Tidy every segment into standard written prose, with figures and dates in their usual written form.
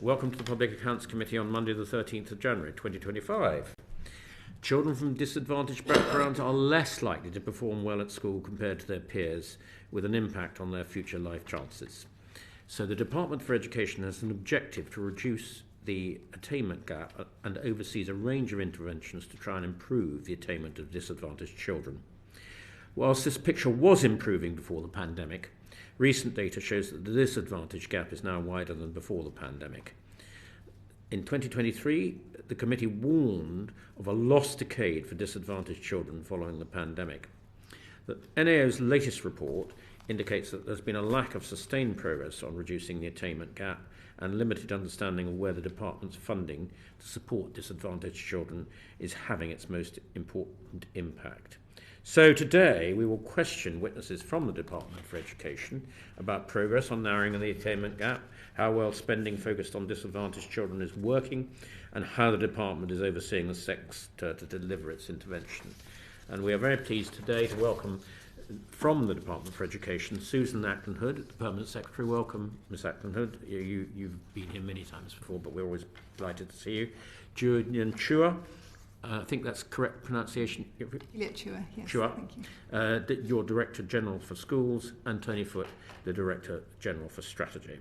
Welcome to the Public Accounts Committee on Monday the 13th of January 2025. Children from disadvantaged backgrounds are less likely to perform well at school compared to their peers, with an impact on their future life chances. So the Department for Education has an objective to reduce the attainment gap and oversees a range of interventions to try and improve the attainment of disadvantaged children. Whilst this picture was improving before the pandemic, recent data shows that the disadvantage gap is now wider than before the pandemic. In 2023, the committee warned of a lost decade for disadvantaged children following the pandemic. The NAO's latest report indicates that there's been a lack of sustained progress on reducing the attainment gap and limited understanding of where the department's funding to support disadvantaged children is having its most important impact. So today we will question witnesses from the Department for Education about progress on narrowing the attainment gap, how well spending focused on disadvantaged children is working, and how the department is overseeing the sector to deliver its intervention. And we are very pleased today to welcome from the Department for Education Susan Acton-Hood, the Permanent Secretary. Welcome, Ms Acton-Hood. You've been here many times before, but we're always delighted to see you. Julian Chua, I think that's correct pronunciation. Chua, yes. Chua. Thank you. Your Director General for Schools, and Tony Foote, the Director General for Strategy.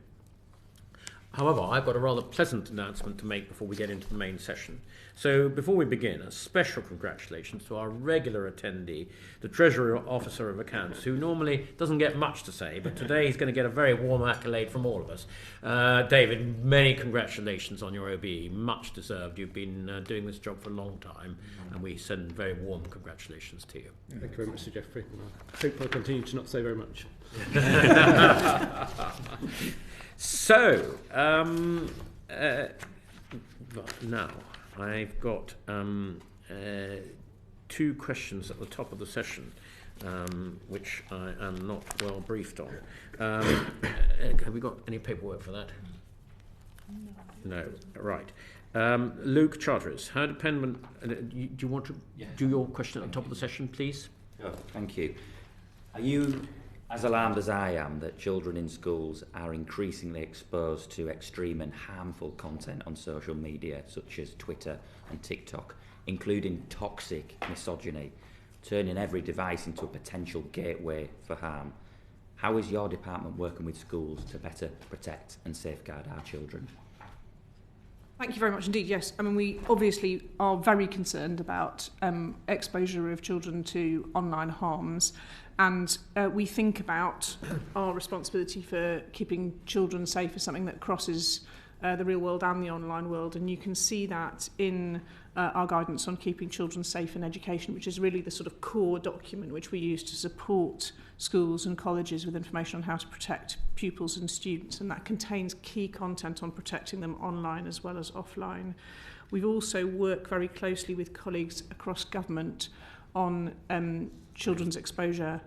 However, I've got a rather pleasant announcement to make before we get into the main session. So before we begin, a special congratulations to our regular attendee, the Treasury Officer of Accounts, who normally doesn't get much to say, but today he's going to get a very warm accolade from all of us. David, many congratulations on your OBE, much deserved. You've been doing this job for a long time, and we send very warm congratulations to you. Thank you very much, Sir Geoffrey. I hope I'll continue to not say very much. So, now I've got two questions at the top of the session, which I am not well briefed on. Have we got any paperwork for that? No. Right. Luke Charteris, how dependent... do you want to do your question at the top of the session, please? Sure, thank you. Are you as alarmed as I am that children in schools are increasingly exposed to extreme and harmful content on social media, such as Twitter and TikTok, including toxic misogyny, turning every device into a potential gateway for harm? How is your department working with schools to better protect and safeguard our children? Thank you very much indeed. Yes, I mean, we obviously are very concerned about exposure of children to online harms, and we think about our responsibility for keeping children safe as something that crosses the real world and the online world, and you can see that in our guidance on keeping children safe in education, which is really the sort of core document which we use to support schools and colleges with information on how to protect pupils and students, and that contains key content on protecting them online as well as offline. We've also worked very closely with colleagues across government on children's exposure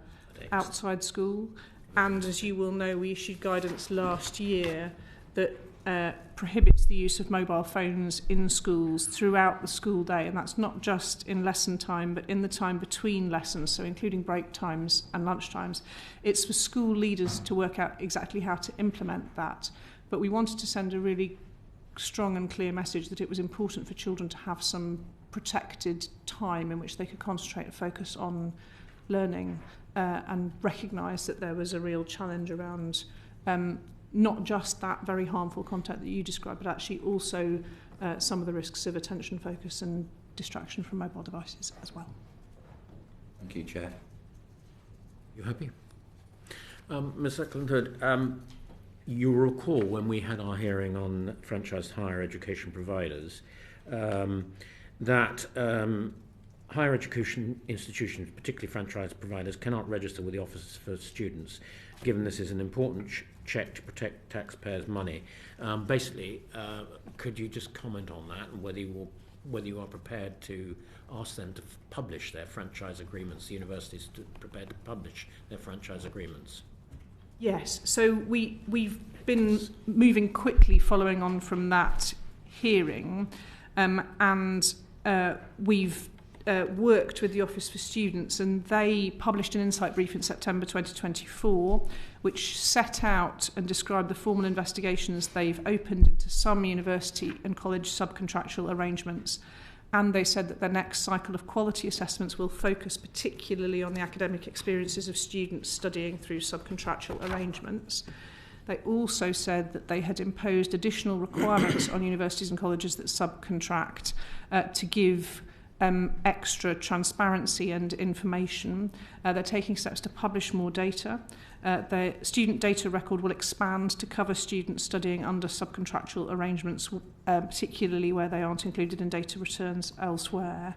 outside school, and as you will know, we issued guidance last year that prohibits the use of mobile phones in schools throughout the school day, and that's not just in lesson time but in the time between lessons, so including break times and lunch times. It's for school leaders to work out exactly how to implement that, but we wanted to send a really strong and clear message that it was important for children to have some protected time in which they could concentrate and focus on learning, and recognise that there was a real challenge around not just that very harmful content that you described, but actually also some of the risks of attention focus and distraction from mobile devices as well. Thank you, Chair. You happy? Ms Acton-Hood, you recall when we had our hearing on franchised higher education providers that higher education institutions, particularly franchise providers, cannot register with the Office for Students, given this is an important check to protect taxpayers' money. Basically, could you just comment on that and whether you are prepared to ask them to publish their franchise agreements, the universities prepared to publish their franchise agreements? Yes, so we've been moving quickly following on from that hearing, and we've worked with the Office for Students, and they published an insight brief in September 2024 which set out and described the formal investigations they've opened into some university and college subcontractual arrangements. And they said that their next cycle of quality assessments will focus particularly on the academic experiences of students studying through subcontractual arrangements. They also said that they had imposed additional requirements on universities and colleges that subcontract to give extra transparency and information. They're taking steps to publish more data. The student data record will expand to cover students studying under subcontractual arrangements, particularly where they aren't included in data returns elsewhere.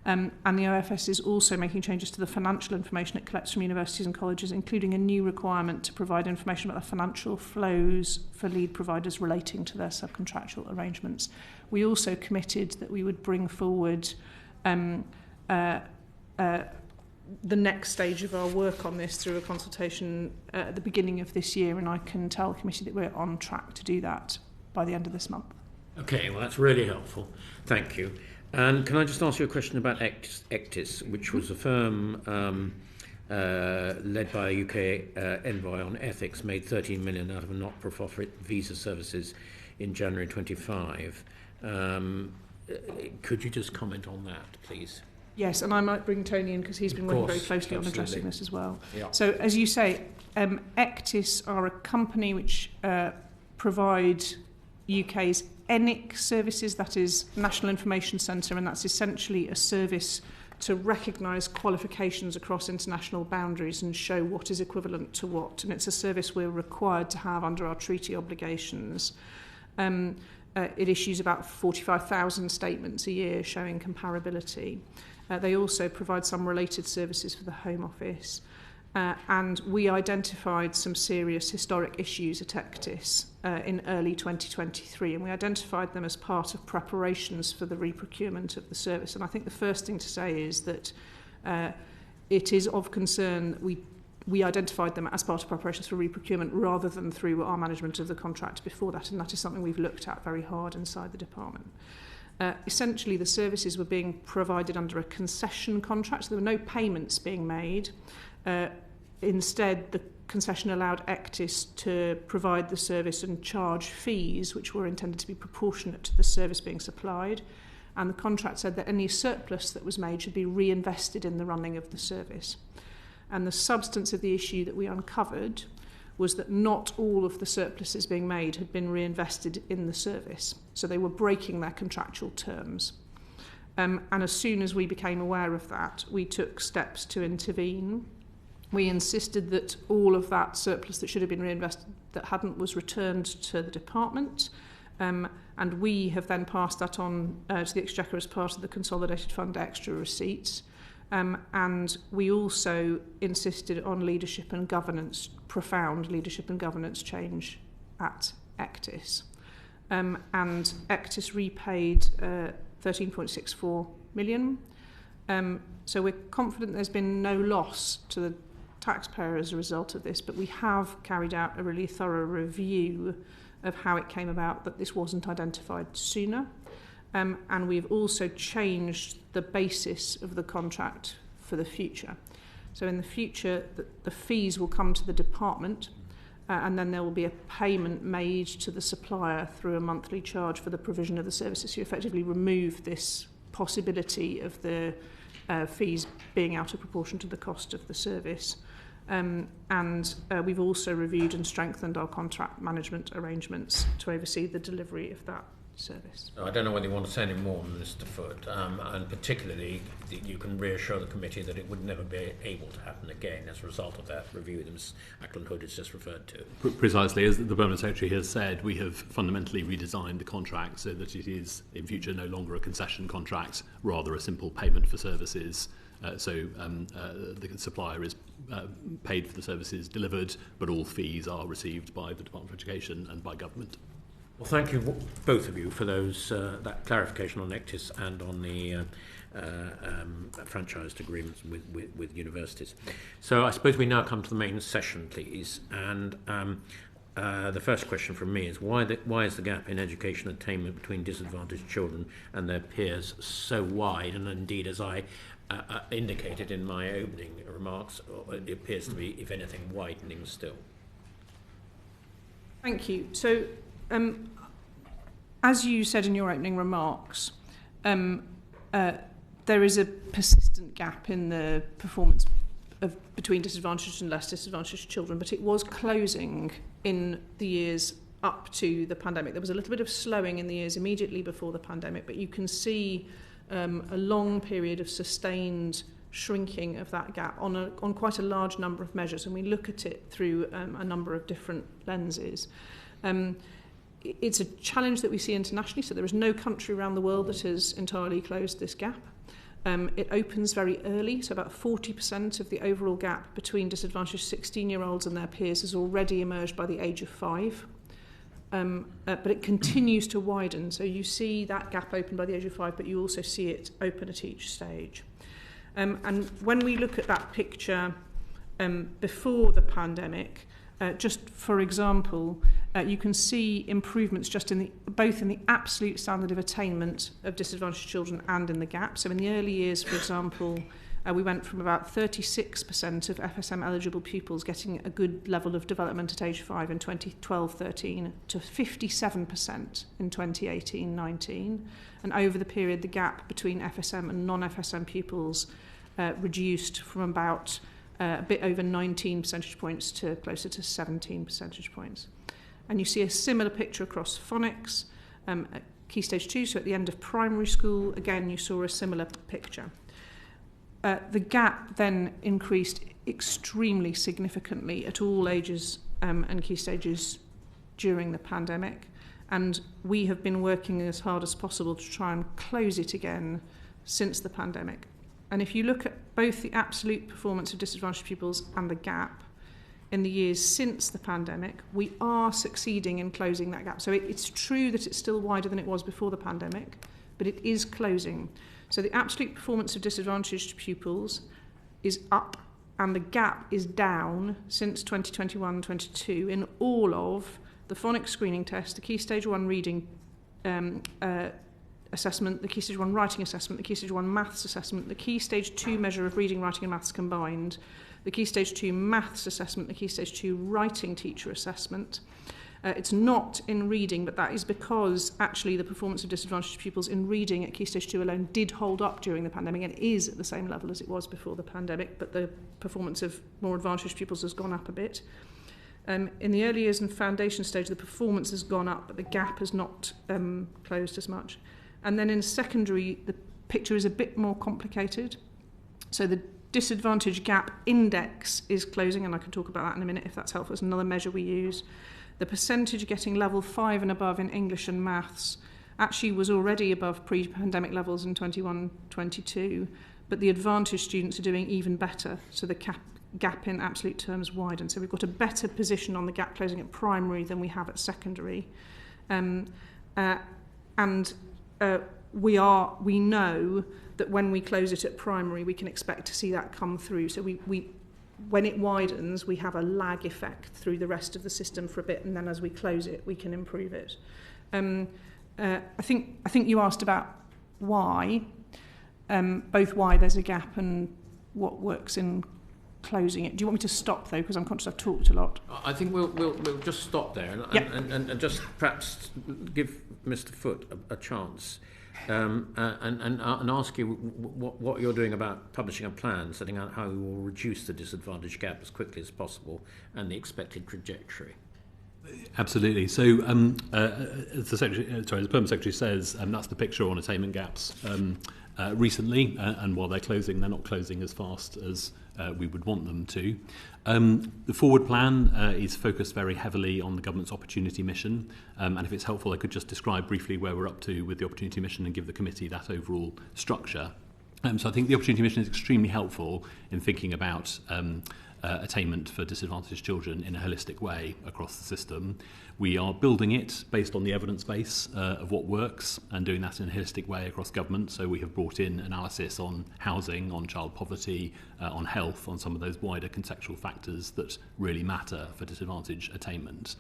And the OFS is also making changes to the financial information it collects from universities and colleges, including a new requirement to provide information about the financial flows for lead providers relating to their subcontractual arrangements. We also committed that we would bring forward the next stage of our work on this through a consultation at the beginning of this year, and I can tell the committee that we're on track to do that by the end of this month. Okay, well, that's really helpful. Thank you. And can I just ask you a question about Ectis, which was a firm led by a UK envoy on ethics, made 13 million out of a not-for-profit visa services in January 25. Could you just comment on that, please? Yes, and I might bring Tony in because he's been working very closely on addressing this as well. Yeah. So, as you say, Ectis are a company which provide UK's ENIC services, that is National Information Centre, and that's essentially a service to recognise qualifications across international boundaries and show what is equivalent to what. And it's a service we're required to have under our treaty obligations. It issues about 45,000 statements a year showing comparability. They also provide some related services for the Home Office. And we identified some serious historic issues at Ectis in early 2023, and we identified them as part of preparations for the reprocurement of the service. And I think the first thing to say is that it is of concern that we identified them as part of preparations for reprocurement rather than through our management of the contract before that, and that is something we've looked at very hard inside the department. Essentially, the services were being provided under a concession contract, so there were no payments being made. Instead, the concession allowed Ectis to provide the service and charge fees which were intended to be proportionate to the service being supplied, and the contract said that any surplus that was made should be reinvested in the running of the service. And the substance of the issue that we uncovered was that not all of the surpluses being made had been reinvested in the service, so they were breaking their contractual terms. And as soon as we became aware of that, we took steps to intervene. We insisted that all of that surplus that should have been reinvested that hadn't was returned to the department, and we have then passed that on to the Exchequer as part of the Consolidated Fund extra receipts. And we also insisted on leadership and governance, profound leadership and governance change at Ectis. And Ectis repaid 13.64 million. So we're confident there's been no loss to the taxpayer as a result of this, but we have carried out a really thorough review of how it came about that this wasn't identified sooner. And we've also changed the basis of the contract for the future. So in the future, the fees will come to the department, and then there will be a payment made to the supplier through a monthly charge for the provision of the services. So you effectively remove this possibility of the fees being out of proportion to the cost of the service. And we've also reviewed and strengthened our contract management arrangements to oversee the delivery of that service. I don't know whether you want to say any more, Mr. Foote, and particularly you can reassure the committee that it would never be able to happen again as a result of that review that Ms Ackland-Hood has just referred to. Precisely, as the Permanent Secretary has said, we have fundamentally redesigned the contract so that it is in future no longer a concession contract, rather a simple payment for services. So the supplier is paid for the services delivered, but all fees are received by the Department for Education and by government. Well, thank you, both of you, for those that clarification on Ectis and on the franchised agreements with universities. So I suppose we now come to the main session, please. And The first question from me is why is the gap in education attainment between disadvantaged children and their peers so wide? And indeed, as I indicated in my opening remarks, it appears to be, if anything, widening still. Thank you. So, as you said in your opening remarks, there is a persistent gap in the performance between disadvantaged and less disadvantaged children, but it was closing in the years up to the pandemic. There was a little bit of slowing in the years immediately before the pandemic, but you can see a long period of sustained shrinking of that gap on quite a large number of measures, and we look at it through a number of different lenses. It's a challenge that we see internationally, so there is no country around the world that has entirely closed this gap. It opens very early, so about 40% of the overall gap between disadvantaged 16-year-olds and their peers has already emerged by the age of 5. But it continues to widen, so you see that gap open by the age of 5, but you also see it open at each stage. And when we look at that picture before the pandemic, just for example, you can see improvements just both in the absolute standard of attainment of disadvantaged children and in the gap. So in the early years, for example, we went from about 36% of FSM eligible pupils getting a good level of development at age 5 in 2012-13 to 57% in 2018-19. And over the period, the gap between FSM and non-FSM pupils reduced from about a bit over 19 percentage points to closer to 17 percentage points. And you see a similar picture across phonics at Key Stage 2, so at the end of primary school, again, you saw a similar picture. The gap then increased extremely significantly at all ages and key stages during the pandemic, and we have been working as hard as possible to try and close it again since the pandemic. And if you look at both the absolute performance of disadvantaged pupils and the gap in the years since the pandemic, we are succeeding in closing that gap. So it's true that it's still wider than it was before the pandemic, but it is closing. So the absolute performance of disadvantaged pupils is up and the gap is down since 2021-22 in all of the phonics screening test, the Key Stage 1 reading assessment, the Key Stage 1 writing assessment, the Key Stage 1 maths assessment, the Key Stage 2 measure of reading, writing and maths combined, the Key Stage 2 maths assessment, the Key Stage 2 writing teacher assessment. It's not in reading, but that is because actually the performance of disadvantaged pupils in reading at Key Stage 2 alone did hold up during the pandemic and is at the same level as it was before the pandemic, but the performance of more advantaged pupils has gone up a bit. In the early years and foundation stage, the performance has gone up, but the gap has not closed as much. And then in secondary, the picture is a bit more complicated. So the disadvantage gap index is closing, and I can talk about that in a minute if that's helpful. It's another measure we use. The percentage getting level 5 and above in English and maths actually was already above pre-pandemic levels in 21-22, but the advantaged students are doing even better, so the gap in absolute terms widened. So we've got a better position on the gap closing at primary than we have at secondary. We know that when we close it at primary, we can expect to see that come through. So when it widens, we have a lag effect through the rest of the system for a bit, and then as we close it, we can improve it. I think you asked about why, both why there's a gap and what works in closing it. Do you want me to stop though, because I'm conscious I've talked a lot? I think we'll just stop there and just perhaps give Mr. Foote a chance. And ask you what you're doing about publishing a plan, setting out how you will reduce the disadvantage gap as quickly as possible and the expected trajectory. Absolutely. So, as the Permanent Secretary says, that's the picture on attainment gaps recently, and while they're closing, they're not closing as fast as we would want them to. The forward plan is focused very heavily on the government's opportunity mission, and if it's helpful, I could just describe briefly where we're up to with the opportunity mission and give the committee that overall structure. So I think the opportunity mission is extremely helpful in thinking about attainment for disadvantaged children in a holistic way across the system. We are building it based on the evidence base of what works and doing that in a holistic way across government. So we have brought in analysis on housing, on child poverty, on health, on some of those wider contextual factors that really matter for disadvantaged attainment.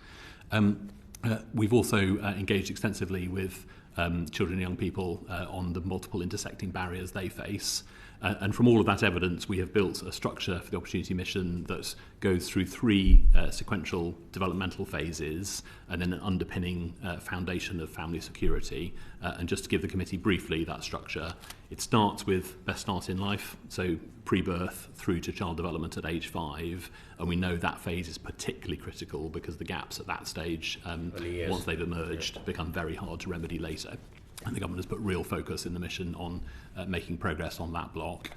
We've also engaged extensively with children and young people on the multiple intersecting barriers they face. And from all of that evidence, we have built a structure for the Opportunity Mission that goes through 3 sequential developmental phases and then an underpinning foundation of family security. And just to give the committee briefly that structure, it starts with best start in life, so pre-birth through to child development at age 5. And we know that phase is particularly critical because the gaps at that stage, once they've emerged, become very hard to remedy later. And the government has put real focus in the mission on making progress on that block.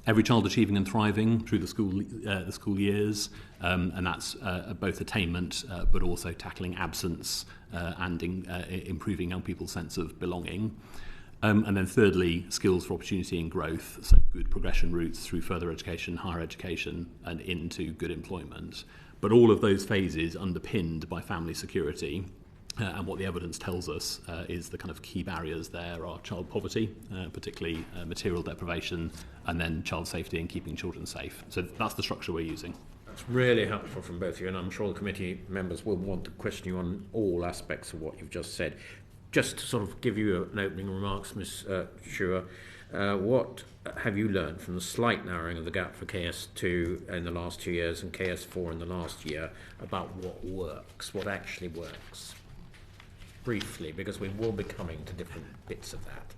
Every child achieving and thriving through the school years, and that's both attainment but also tackling absence and improving young people's sense of belonging. And then thirdly, skills for opportunity and growth, so good progression routes through further education, higher education and into good employment. But all of those phases underpinned by family security. And what the evidence tells us is the kind of key barriers there are child poverty, particularly material deprivation, and then child safety and keeping children safe. So that's the structure we're using. That's really helpful from both of you, and I'm sure the committee members will want to question you on all aspects of what you've just said. Just to sort of give you an opening remarks, Ms. Schuer, what have you learned from the slight narrowing of the gap for KS2 in the last 2 years and KS4 in the last year about what works, what actually works? Briefly, because we will be coming to different bits of that.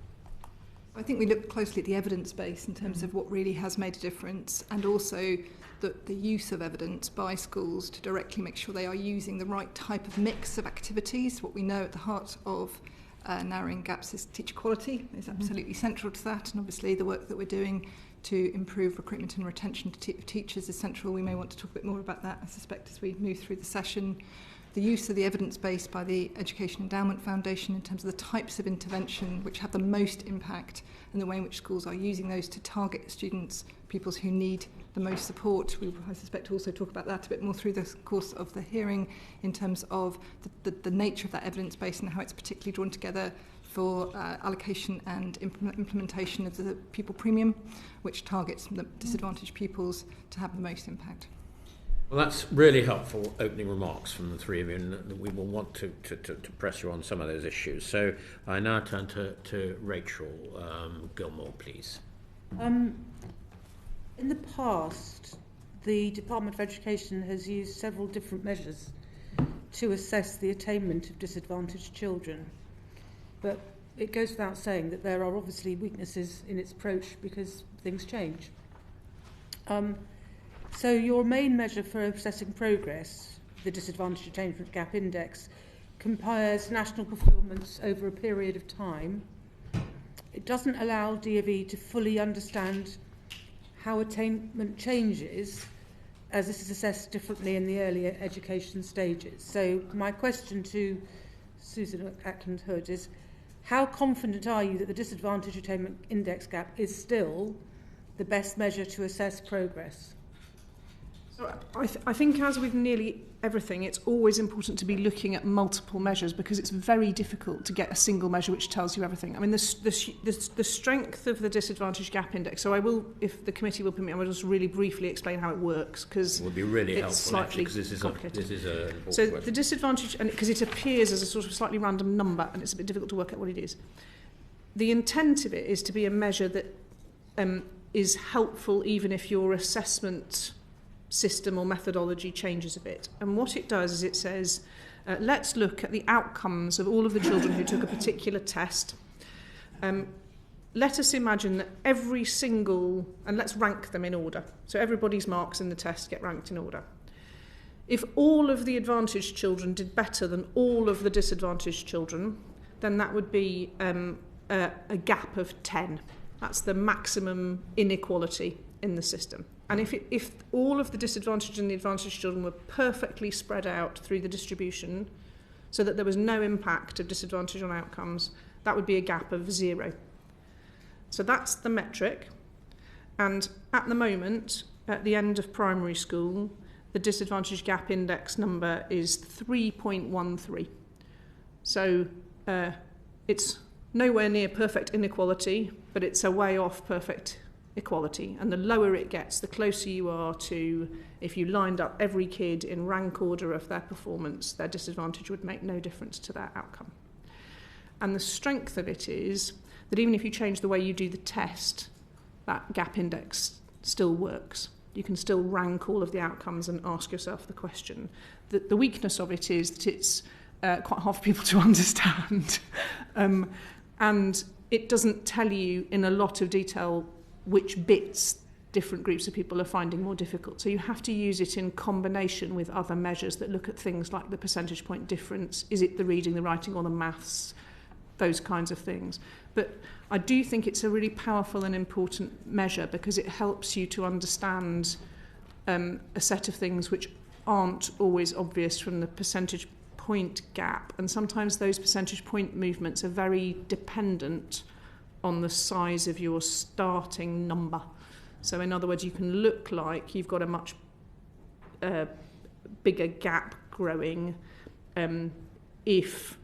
I think we look closely at the evidence base in terms of what really has made a difference, and also the use of evidence by schools to directly make sure they are using the right type of mix of activities. What we know at the heart of narrowing gaps is teacher quality is absolutely central to that, and obviously the work that we're doing to improve recruitment and retention of teachers is central. We may want to talk a bit more about that, I suspect, as we move through the session. The use of the evidence base by the Education Endowment Foundation in terms of the types of intervention which have the most impact and the way in which schools are using those to target students, pupils who need the most support. We will, I suspect, also talk about that a bit more through the course of the hearing in terms of the nature of that evidence base and how it's particularly drawn together for allocation and implementation of the pupil premium, which targets the disadvantaged pupils to have the most impact. Well, that's really helpful opening remarks from the three of you, and we will want to press you on some of those issues. So I now turn to Rachel Gilmore, please. In the past, the Department of Education has used several different measures to assess the attainment of disadvantaged children. But it goes without saying that there are obviously weaknesses in its approach because things change. So your main measure for assessing progress, the Disadvantaged Attainment Gap Index, compares national performance over a period of time. It doesn't allow DofE to fully understand how attainment changes, as this is assessed differently in the earlier education stages. So my question to Susan Ackland-Hood is, how confident are you that the Disadvantaged Attainment Index Gap is still the best measure to assess progress? I think, as with nearly everything, it's always important to be looking at multiple measures because it's very difficult to get a single measure which tells you everything. I mean, the strength of the Disadvantaged Gap Index, so I will, if the committee will permit, I will just really briefly explain how it works because it would be really it's helpful, slightly because this is an important So question. the disadvantage, and because it appears as a sort of slightly random number and it's a bit difficult to work out what it is. The intent of it is to be a measure that is helpful even if your assessment system or methodology changes a bit. And what it does is it says, let's look at the outcomes of all of the children who took a particular test. Let us imagine that every single, and let's rank them in order. So everybody's marks in the test get ranked in order. If all of the advantaged children did better than all of the disadvantaged children, then that would be a gap of 10. That's the maximum inequality in the system. And if all of the disadvantaged and the advantaged children were perfectly spread out through the distribution so that there was no impact of disadvantage on outcomes, that would be a gap of 0. So that's the metric. And at the moment, at the end of primary school, the disadvantage gap index number is 3.13. So it's nowhere near perfect inequality, but it's a way off perfect equality. And the lower it gets, the closer you are to, if you lined up every kid in rank order of their performance, their disadvantage would make no difference to their outcome. And the strength of it is that even if you change the way you do the test, that gap index still works. You can still rank all of the outcomes and ask yourself the question. The weakness of it is that it's quite hard for people to understand. And it doesn't tell you in a lot of detail which bits different groups of people are finding more difficult. So you have to use it in combination with other measures that look at things like the percentage point difference. Is it the reading, the writing, or the maths? Those kinds of things. But I do think it's a really powerful and important measure because it helps you to understand a set of things which aren't always obvious from the percentage point gap. And sometimes those percentage point movements are very dependent on the size of your starting number. So in other words, you can look like you've got a much bigger gap growing if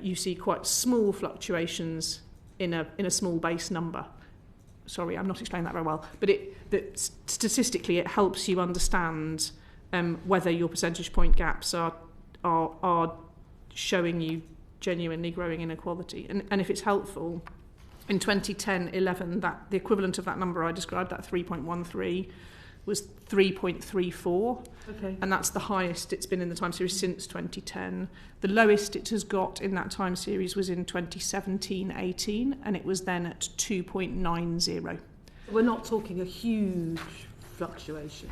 you see quite small fluctuations in a small base number. Sorry, I'm not explaining that very well, but statistically it helps you understand whether your percentage point gaps are showing you genuinely growing inequality. And if it's helpful, in 2010-11, the equivalent of that number I described, that 3.13, was 3.34, okay. And that's the highest it's been in the time series since 2010. The lowest it has got in that time series was in 2017-18, and it was then at 2.90. We're not talking a huge fluctuation.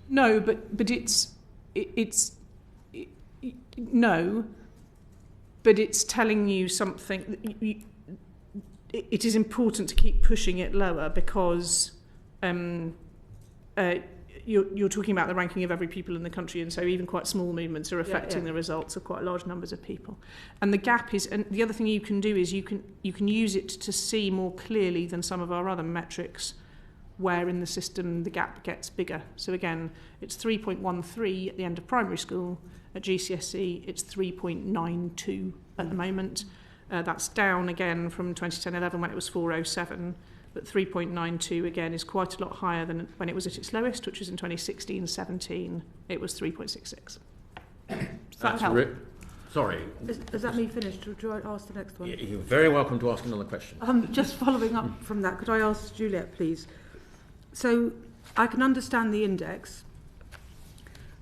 No, but no, but it's telling you something. It is important to keep pushing it lower because you're talking about the ranking of every pupil in the country, and so even quite small movements are affecting the results of quite large numbers of people. And the gap is, and the other thing you can do is you can use it to see more clearly than some of our other metrics where in the system the gap gets bigger. So again, it's 3.13 at the end of primary school. At GCSE, it's 3.92 at the moment. That's down again from 2010-11 when it was 4.07. But 3.92 again is quite a lot higher than when it was at its lowest, which was in 2016-17. It was 3.66. Does that help? Sorry. Is that me finished? Or do I ask the next one? You're very welcome to ask another question. Just following up from that, could I ask Juliet, please? So I can understand the index,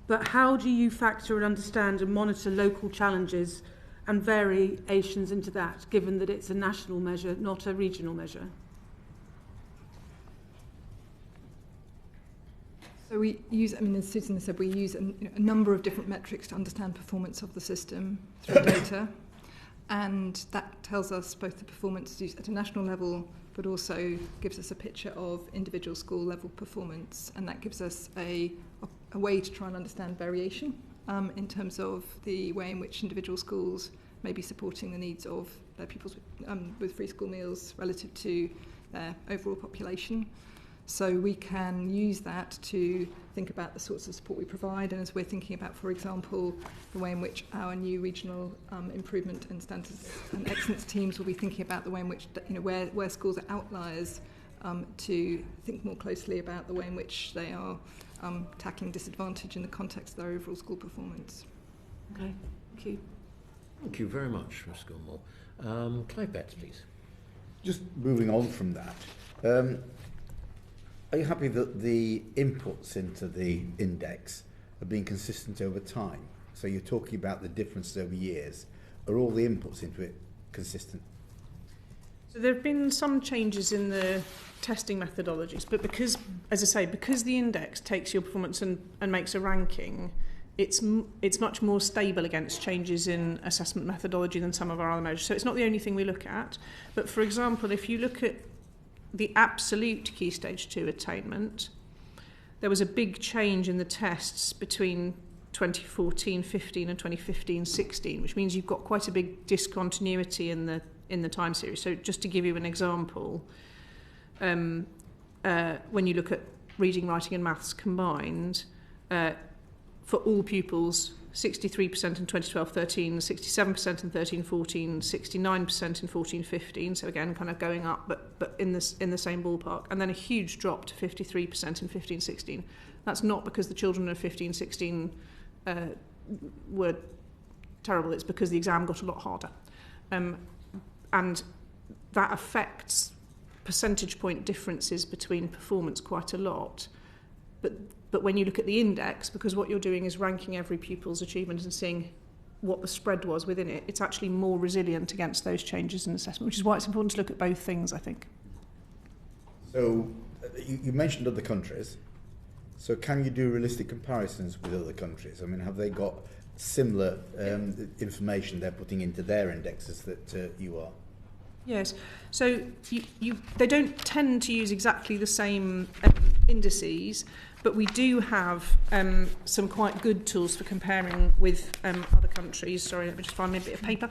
but how do you factor and understand and monitor local challenges and variations into that, given that it's a national measure, not a regional measure? So we use, as Susan said, we use a number of different metrics to understand performance of the system through data. And that tells us both the performance at a national level, but also gives us a picture of individual school level performance. And that gives us a way to try and understand variation in terms of the way in which individual schools may be supporting the needs of their pupils with free school meals relative to their overall population. So we can use that to think about the sorts of support we provide, and as we're thinking about, for example, the way in which our new regional improvement and standards and excellence teams will be thinking about the way in which, where schools are outliers, to think more closely about the way in which they are tackling disadvantage in the context of their overall school performance. Okay, thank you. Thank you very much, Ms. Gilmore. Clive Betts, please. Just moving on from that, are you happy that the inputs into the index have been consistent over time? So you're talking about the differences over years. Are all the inputs into it consistent? So there have been some changes in the testing methodologies, but because, as I say, because the index takes your performance and makes a ranking, it's much more stable against changes in assessment methodology than some of our other measures. So it's not the only thing we look at. But for example, if you look at the absolute Key Stage 2 attainment, there was a big change in the tests between 2014-15 and 2015-16, which means you've got quite a big discontinuity in the time series. So just to give you an example, when you look at reading, writing and maths combined for all pupils, 63% in 2012-13, 67% in 13-14, 69% in 14-15. So again, kind of going up, but in the same ballpark. And then a huge drop to 53% in 15-16. That's not because the children of 15-16 were terrible. It's because the exam got a lot harder, and that affects percentage point differences between performance quite a lot. But when you look at the index, because what you're doing is ranking every pupil's achievement and seeing what the spread was within it, it's actually more resilient against those changes in assessment, which is why it's important to look at both things, I think. So you mentioned other countries. So can you do realistic comparisons with other countries? I mean, have they got similar information they're putting into their indexes that you are? Yes. So they don't tend to use exactly the same indices, but we do have some quite good tools for comparing with other countries. Sorry, let me just find me a bit of paper.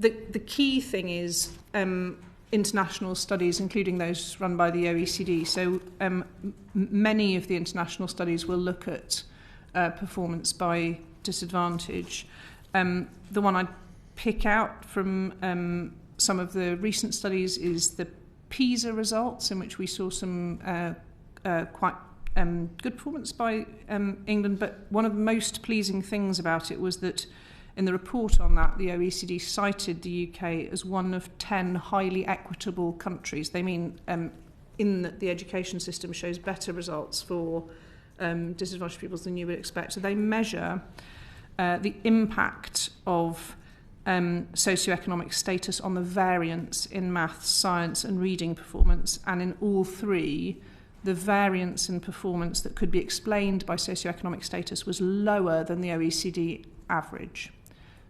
The key thing is international studies, including those run by the OECD. So many of the international studies will look at performance by disadvantage. The one I'd pick out from some of the recent studies is the PISA results, in which we saw some quite good performance by England. But one of the most pleasing things about it was that in the report on that, the OECD cited the UK as one of 10 highly equitable countries. They mean in that the education system shows better results for disadvantaged pupils than you would expect. So they measure the impact of socioeconomic status on the variance in maths, science and reading performance. And in all three, the variance in performance that could be explained by socioeconomic status was lower than the OECD average.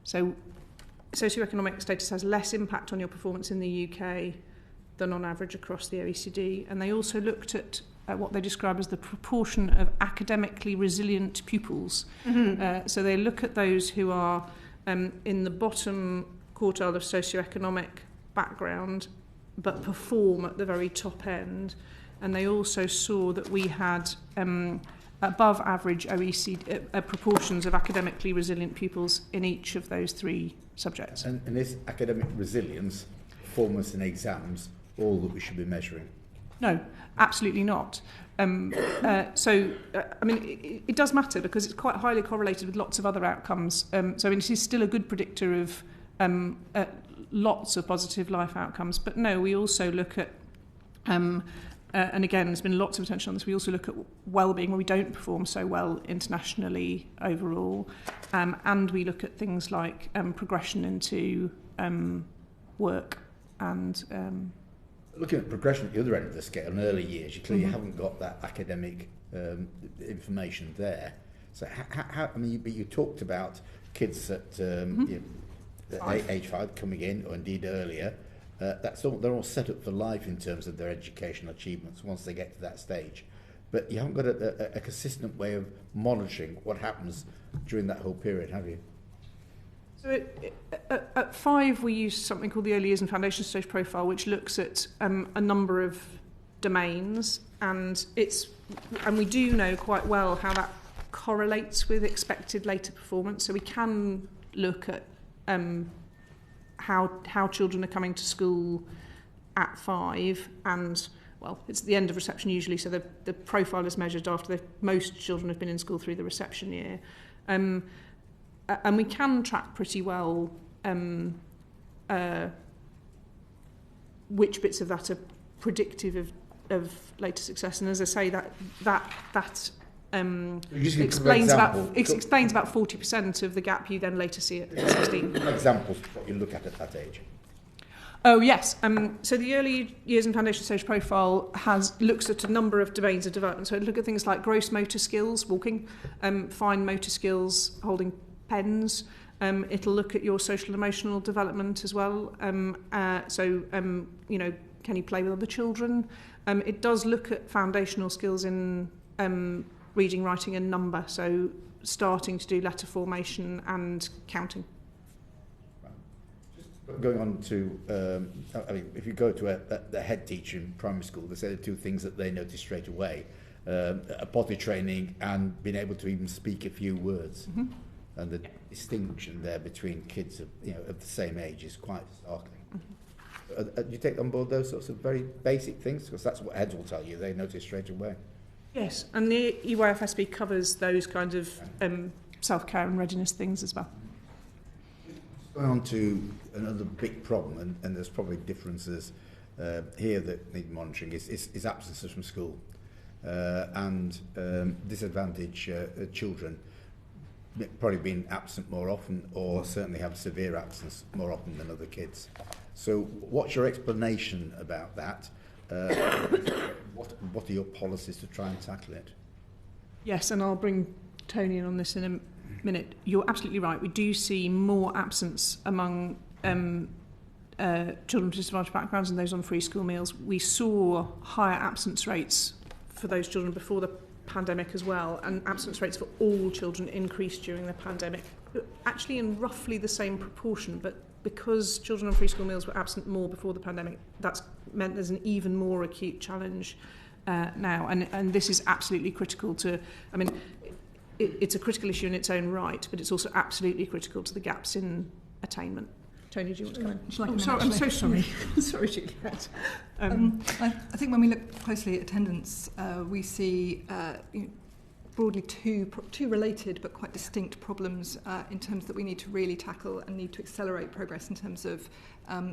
So socioeconomic status has less impact on your performance in the UK than on average across the OECD. And they also looked at what they describe as the proportion of academically resilient pupils. Mm-hmm. So they look at those who are in the bottom quartile of socioeconomic background but perform at the very top end. And they also saw that we had above average OECD proportions of academically resilient pupils in each of those three subjects. And is academic resilience, performance in exams, all that we should be measuring? No, absolutely not. I mean, it does matter because it's quite highly correlated with lots of other outcomes. So it is still a good predictor of lots of positive life outcomes. But no, we also look at, and again, there's been lots of attention on this, we also look at well-being, where we don't perform so well internationally overall. And we look at things like progression into work and... Looking at progression at the other end of the scale, in early years, you clearly haven't got that academic information there. So, how I mean, you talked about kids at age 5 coming in, or indeed earlier. They're all set up for life in terms of their educational achievements once they get to that stage. But you haven't got a consistent way of monitoring what happens during that whole period, have you? So at 5, we use something called the Early Years and Foundation Stage Profile, which looks at a number of domains, and we do know quite well how that correlates with expected later performance. So we can look at how children are coming to school at 5, and well, it's at the end of reception usually. So the profile is measured after most children have been in school through the reception year. And we can track pretty well which bits of that are predictive of later success. And as I say, that explains about 40% of the gap you then later see at 16. Examples of what you look at that age. Oh yes. So the Early Years and Foundation Stage Profile looks at a number of domains of development. So it look at things like gross motor skills, walking, fine motor skills, holding pens. It'll look at your social and emotional development as well. Can you play with other children? It does look at foundational skills in reading, writing and number, so starting to do letter formation and counting. Going on to, I mean, if you go to a head teacher in primary school, they say the two things that they notice straight away, potty training and being able to even speak a few words. Mm-hmm. And the distinction there between kids of the same age is quite startling. Mm-hmm. Do you take on board those sorts of very basic things? Because that's what heads will tell you, they notice straight away. Yes, and the EYFSB covers those kind of self-care and readiness things as well. Going on to another big problem, and there's probably differences here that need monitoring, is absences from school and disadvantaged children probably being absent more often, or certainly have severe absence more often than other kids. So what's your explanation about that? What are your policies to try and tackle it? Yes, and I'll bring Tony in on this in a minute. You're absolutely right. We do see more absence among children from disadvantaged backgrounds and those on free school meals. We saw higher absence rates for those children before the pandemic as well, and absence rates for all children increased during the pandemic, actually in roughly the same proportion, but because children on free school meals were absent more before the pandemic, that's meant there's an even more acute challenge now, and this is absolutely critical to, I mean, it's a critical issue in its own right, but it's also absolutely critical to the gaps in attainment. Tony, do you want to come in? Sorry, I'm so sorry. Sorry, Juliet. I think when we look closely at attendance, we see broadly two related but quite distinct problems in terms that we need to really tackle and need to accelerate progress in terms of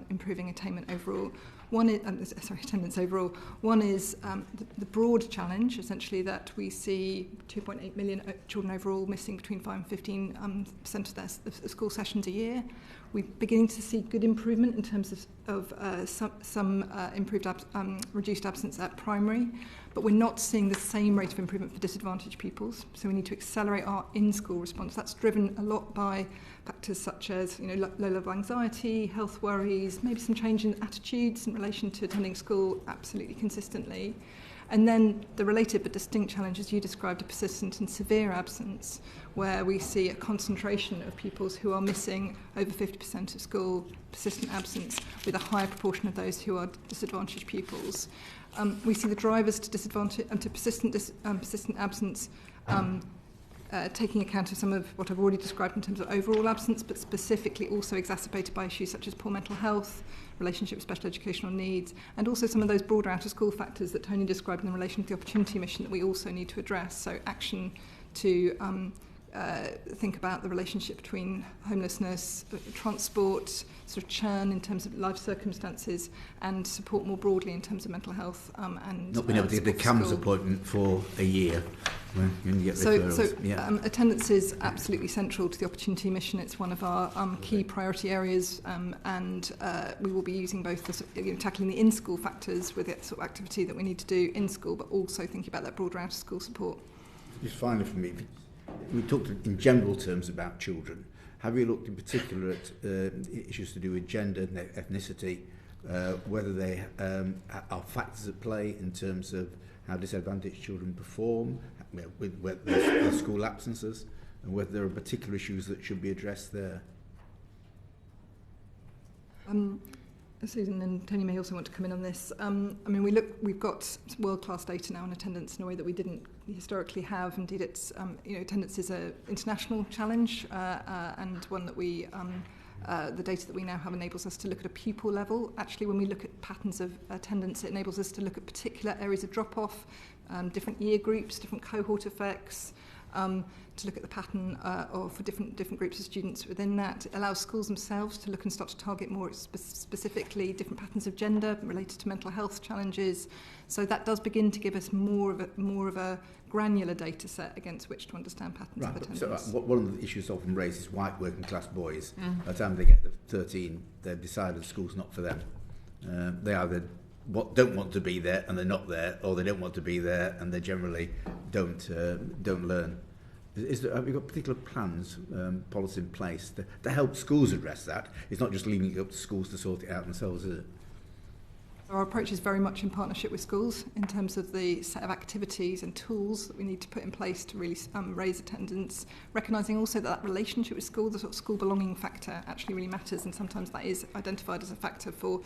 improving attainment overall. One is, attendance overall. One is the broad challenge, essentially, that we see 2.8 million children overall missing between 5 and 15% of their school sessions a year. We're beginning to see good improvement in terms of some improved reduced absence at primary, but we're not seeing the same rate of improvement for disadvantaged pupils. So we need to accelerate our in-school response. That's driven a lot by factors such as low level of anxiety, health worries, maybe some change in attitudes in relation to attending school absolutely consistently. And then the related but distinct challenges you described are persistent and severe absence, where we see a concentration of pupils who are missing over 50% of school, persistent absence, with a higher proportion of those who are disadvantaged pupils. We see the drivers to disadvantage and to persistent absence taking account of some of what I've already described in terms of overall absence, but specifically also exacerbated by issues such as poor mental health, relationship with special educational needs, and also some of those broader out-of-school factors that Tony described in relation to the opportunity mission that we also need to address. So action to think about the relationship between homelessness, transport, sort of churn in terms of life circumstances, and support more broadly in terms of mental health and not being able to get the CAMS appointment for a year when you get referrals. Attendance is absolutely central to the opportunity mission. It's one of our key priority areas, and we will be using both the tackling the in-school factors with the sort of activity that we need to do in school, but also thinking about that broader out-of-school support. Just finally for me, we talked in general terms about children. Have you looked in particular at issues to do with gender and ethnicity, whether they are factors at play in terms of how disadvantaged children perform, with their school absences, and whether there are particular issues that should be addressed there? Susan and Tony may also want to come in on this. We've got world-class data now on attendance in a way that we didn't historically have. Indeed, it's attendance is an international challenge and one that we the data that we now have enables us to look at a pupil level. Actually, when we look at patterns of attendance, it enables us to look at particular areas of drop-off, different year groups, different cohort effects. To look at the pattern for different groups of students within that. It allows schools themselves to look and start to target more specifically different patterns of gender related to mental health challenges. So that does begin to give us more of a granular data set against which to understand patterns of attendance. So one of the issues often raised is white working class boys. By the time they get to 13, they've decided school's not for them. They either don't want to be there and they're not there, or they don't want to be there and they generally don't learn. Have you got particular plans, policy in place to help schools address that? It's not just leaving it up to schools to sort it out themselves, is it? Our approach is very much in partnership with schools in terms of the set of activities and tools that we need to put in place to really raise attendance, recognising also that relationship with school, the sort of school belonging factor, actually really matters, and sometimes that is identified as a factor for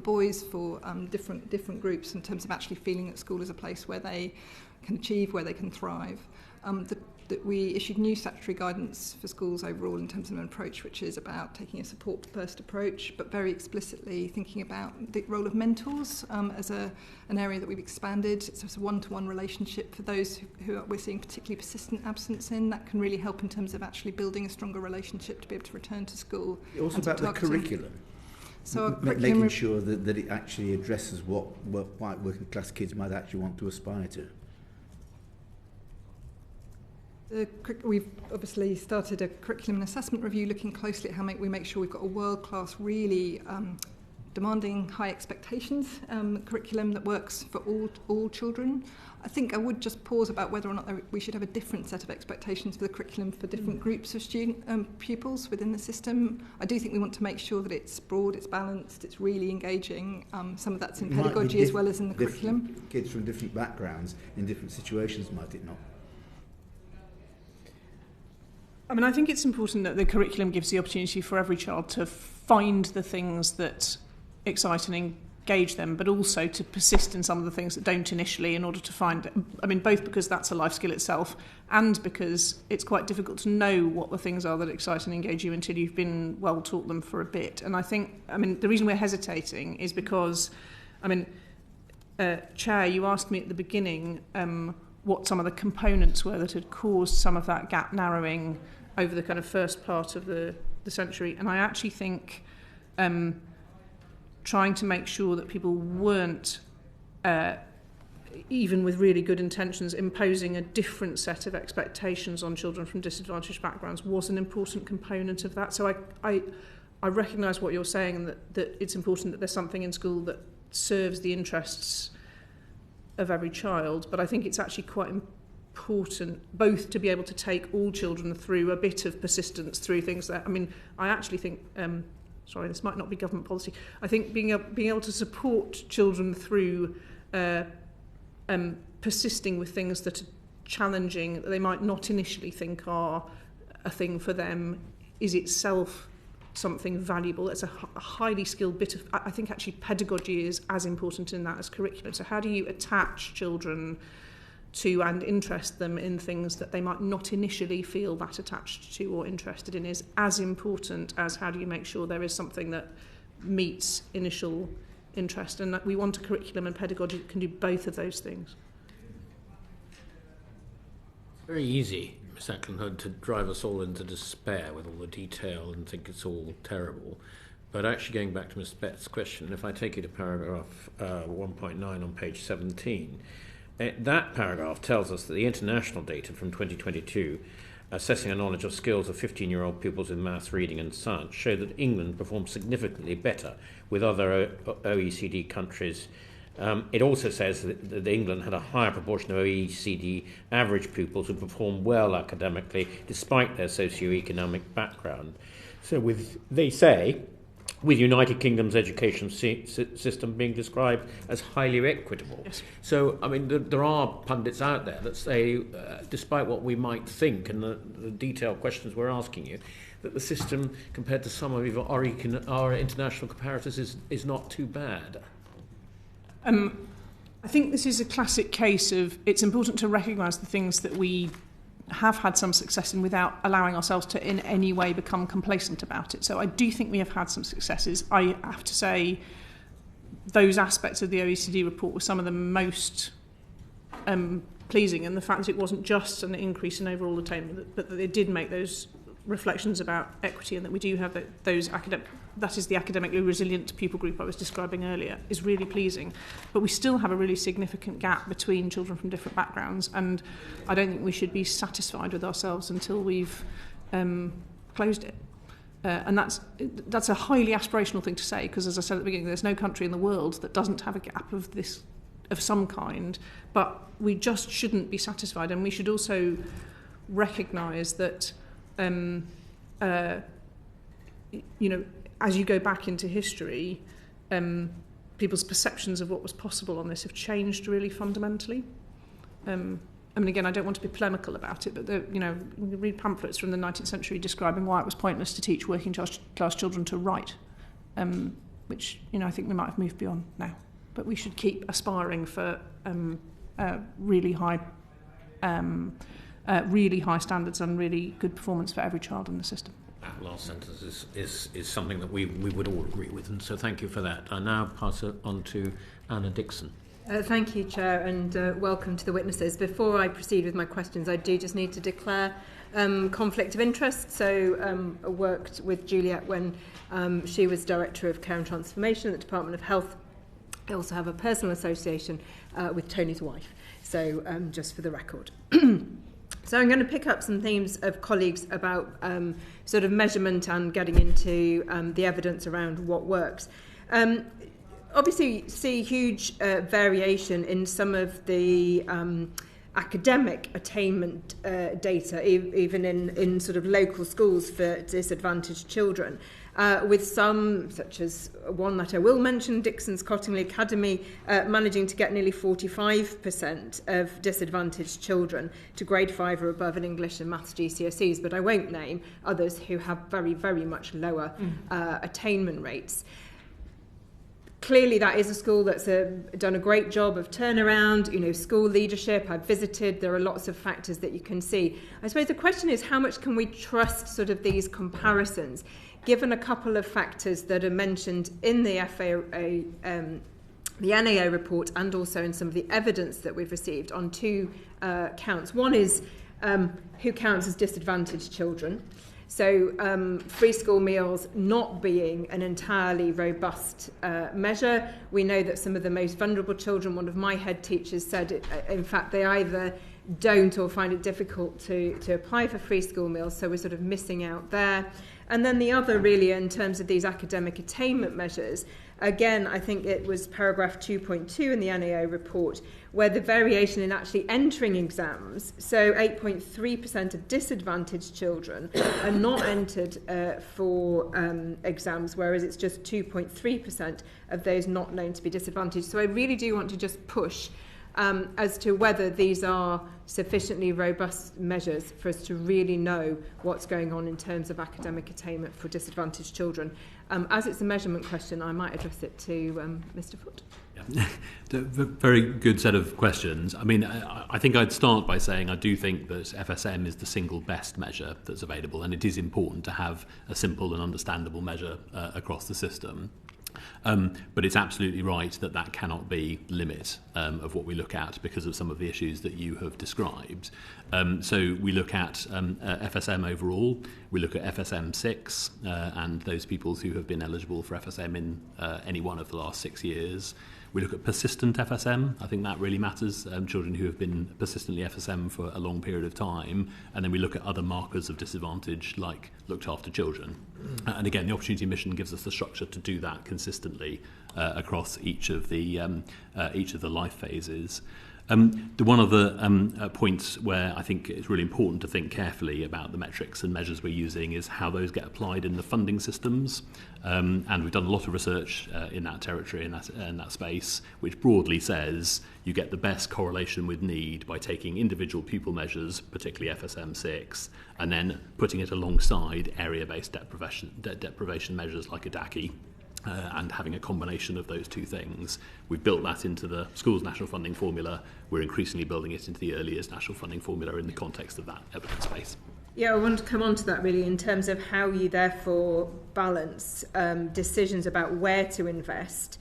boys, for different groups, in terms of actually feeling that school is a place where they can achieve, where they can thrive. That we issued new statutory guidance for schools overall in terms of an approach which is about taking a support-first approach, but very explicitly thinking about the role of mentors as an area that we've expanded. So it's a one-to-one relationship for those who we're seeing particularly persistent absence in. That can really help in terms of actually building a stronger relationship to be able to return to school. Also about the curriculum. So making sure that it actually addresses what white working class kids might actually want to aspire to. We've obviously started a curriculum and assessment review looking closely at how we make sure we've got a world-class, really demanding, high expectations curriculum that works for all children. I think I would just pause about whether or not we should have a different set of expectations for the curriculum for different groups of pupils within the system. I do think we want to make sure that it's broad, it's balanced, it's really engaging. Some of that's in pedagogy as well as in the curriculum. Kids from different backgrounds in different situations, might it not? I mean, I think it's important that the curriculum gives the opportunity for every child to find the things that excite and engage them, but also to persist in some of the things that don't initially in order to find, I mean, both because that's a life skill itself and because it's quite difficult to know what the things are that excite and engage you until you've been well taught them for a bit. And I think, I mean, the reason we're hesitating is because, I mean, Chair, you asked me at the beginning what some of the components were that had caused some of that gap narrowing over the kind of first part of the century. And I actually think trying to make sure that people weren't, even with really good intentions, imposing a different set of expectations on children from disadvantaged backgrounds was an important component of that. So I recognise what you're saying, that it's important that there's something in school that serves the interests of every child, but I think it's actually quite important both to be able to take all children through a bit of persistence through things that, I mean, I actually think, sorry, this might not be government policy, I think being able to support children through persisting with things that are challenging, that they might not initially think are a thing for them, is itself something valuable. It's a highly skilled bit of, I think actually pedagogy is as important in that as curriculum. So how do you attach children to and interest them in things that they might not initially feel that attached to or interested in is as important as how do you make sure there is something that meets initial interest, and that we want a curriculum and pedagogy that can do both of those things. It's very easy, Ms Ackland, to drive us all into despair with all the detail and think it's all terrible. But actually going back to Ms Bett's question, if I take you to paragraph 1.9 on page 17, that paragraph tells us that the international data from 2022 assessing a knowledge of skills of 15-year-old pupils in maths, reading and science show that England performs significantly better with other OECD countries. It also says that England had a higher proportion of OECD average pupils who perform well academically despite their socio-economic background. So they say, with United Kingdom's education system being described as highly equitable. Yes. So, I mean, there are pundits out there that say, despite what we might think and the detailed questions we're asking you, that the system, compared to some of our international comparators, is not too bad. I think this is a classic case of it's important to recognise the things that we have had some success in without allowing ourselves to in any way become complacent about it. So I do think we have had some successes. I have to say those aspects of the OECD report were some of the most pleasing, and the fact that it wasn't just an increase in overall attainment, but that they did make those reflections about equity, and that we do have those that is the academically resilient pupil group I was describing earlier, is really pleasing. But we still have a really significant gap between children from different backgrounds, and I don't think we should be satisfied with ourselves until we've closed it. And that's a highly aspirational thing to say, because as I said at the beginning, there's no country in the world that doesn't have a gap of some kind, but we just shouldn't be satisfied, and we should also recognise that you know, as you go back into history, people's perceptions of what was possible on this have changed really fundamentally. I mean, again, I don't want to be polemical about it, but you read pamphlets from the 19th century describing why it was pointless to teach working class children to write, which I think we might have moved beyond now. But we should keep aspiring for really high standards and really good performance for every child in the system. That last sentence is something that we would all agree with, and so thank you for that. I now pass it on to Anna Dixon. Thank you, Chair, and welcome to the witnesses. Before I proceed with my questions, I do just need to declare conflict of interest. So I worked with Juliet when she was Director of Care and Transformation at the Department of Health. I also have a personal association with Tony's wife, so just for the record. So I'm going to pick up some themes of colleagues about sort of measurement and getting into the evidence around what works. Obviously, you see huge variation in some of the academic attainment data, even in sort of local schools for disadvantaged children, with some, such as one that I will mention, Dixon's Cottingley Academy, managing to get nearly 45% of disadvantaged children to grade 5 or above in English and Maths GCSEs, but I won't name others who have very, very much lower attainment rates. Clearly, that is a school that's done a great job of turnaround, school leadership. I've visited. There are lots of factors that you can see. I suppose the question is, how much can we trust sort of these comparisons, given a couple of factors that are mentioned in the the NAO report and also in some of the evidence that we've received on two counts. One is who counts as disadvantaged children. So free school meals not being an entirely robust measure. We know that some of the most vulnerable children, one of my head teachers said, in fact, they either don't or find it difficult to apply for free school meals, so we're sort of missing out there. And then the other really in terms of these academic attainment measures, again, I think it was paragraph 2.2 in the NAO report, where the variation in actually entering exams, so 8.3% of disadvantaged children are not entered for exams, whereas it's just 2.3% of those not known to be disadvantaged. So I really do want to just push as to whether these are sufficiently robust measures for us to really know what's going on in terms of academic attainment for disadvantaged children. As it's a measurement question, I might address it to Mr. Foote. Yeah. Very good set of questions. I mean, I think I'd start by saying I do think that FSM is the single best measure that's available, and it is important to have a simple and understandable measure across the system. But it's absolutely right that that cannot be the limit of what we look at because of some of the issues that you have described. So we look at FSM overall, we look at FSM 6 and those people who have been eligible for FSM in any one of the last 6 years. We look at persistent FSM. I think that really matters, children who have been persistently FSM for a long period of time. And then we look at other markers of disadvantage like looked after children. And again, the Opportunity Mission gives us the structure to do that consistently across each of the life phases. The one of the points where I think it's really important to think carefully about the metrics and measures we're using is how those get applied in the funding systems. And we've done a lot of research in that territory, in that space, which broadly says you get the best correlation with need by taking individual pupil measures, particularly FSM 6, and then putting it alongside area-based deprivation measures like EDACI. And having a combination of those two things. We've built that into the school's national funding formula. We're increasingly building it into the early years national funding formula in the context of that evidence base. Yeah, I want to come on to that really in terms of how you therefore balance decisions about where to invest,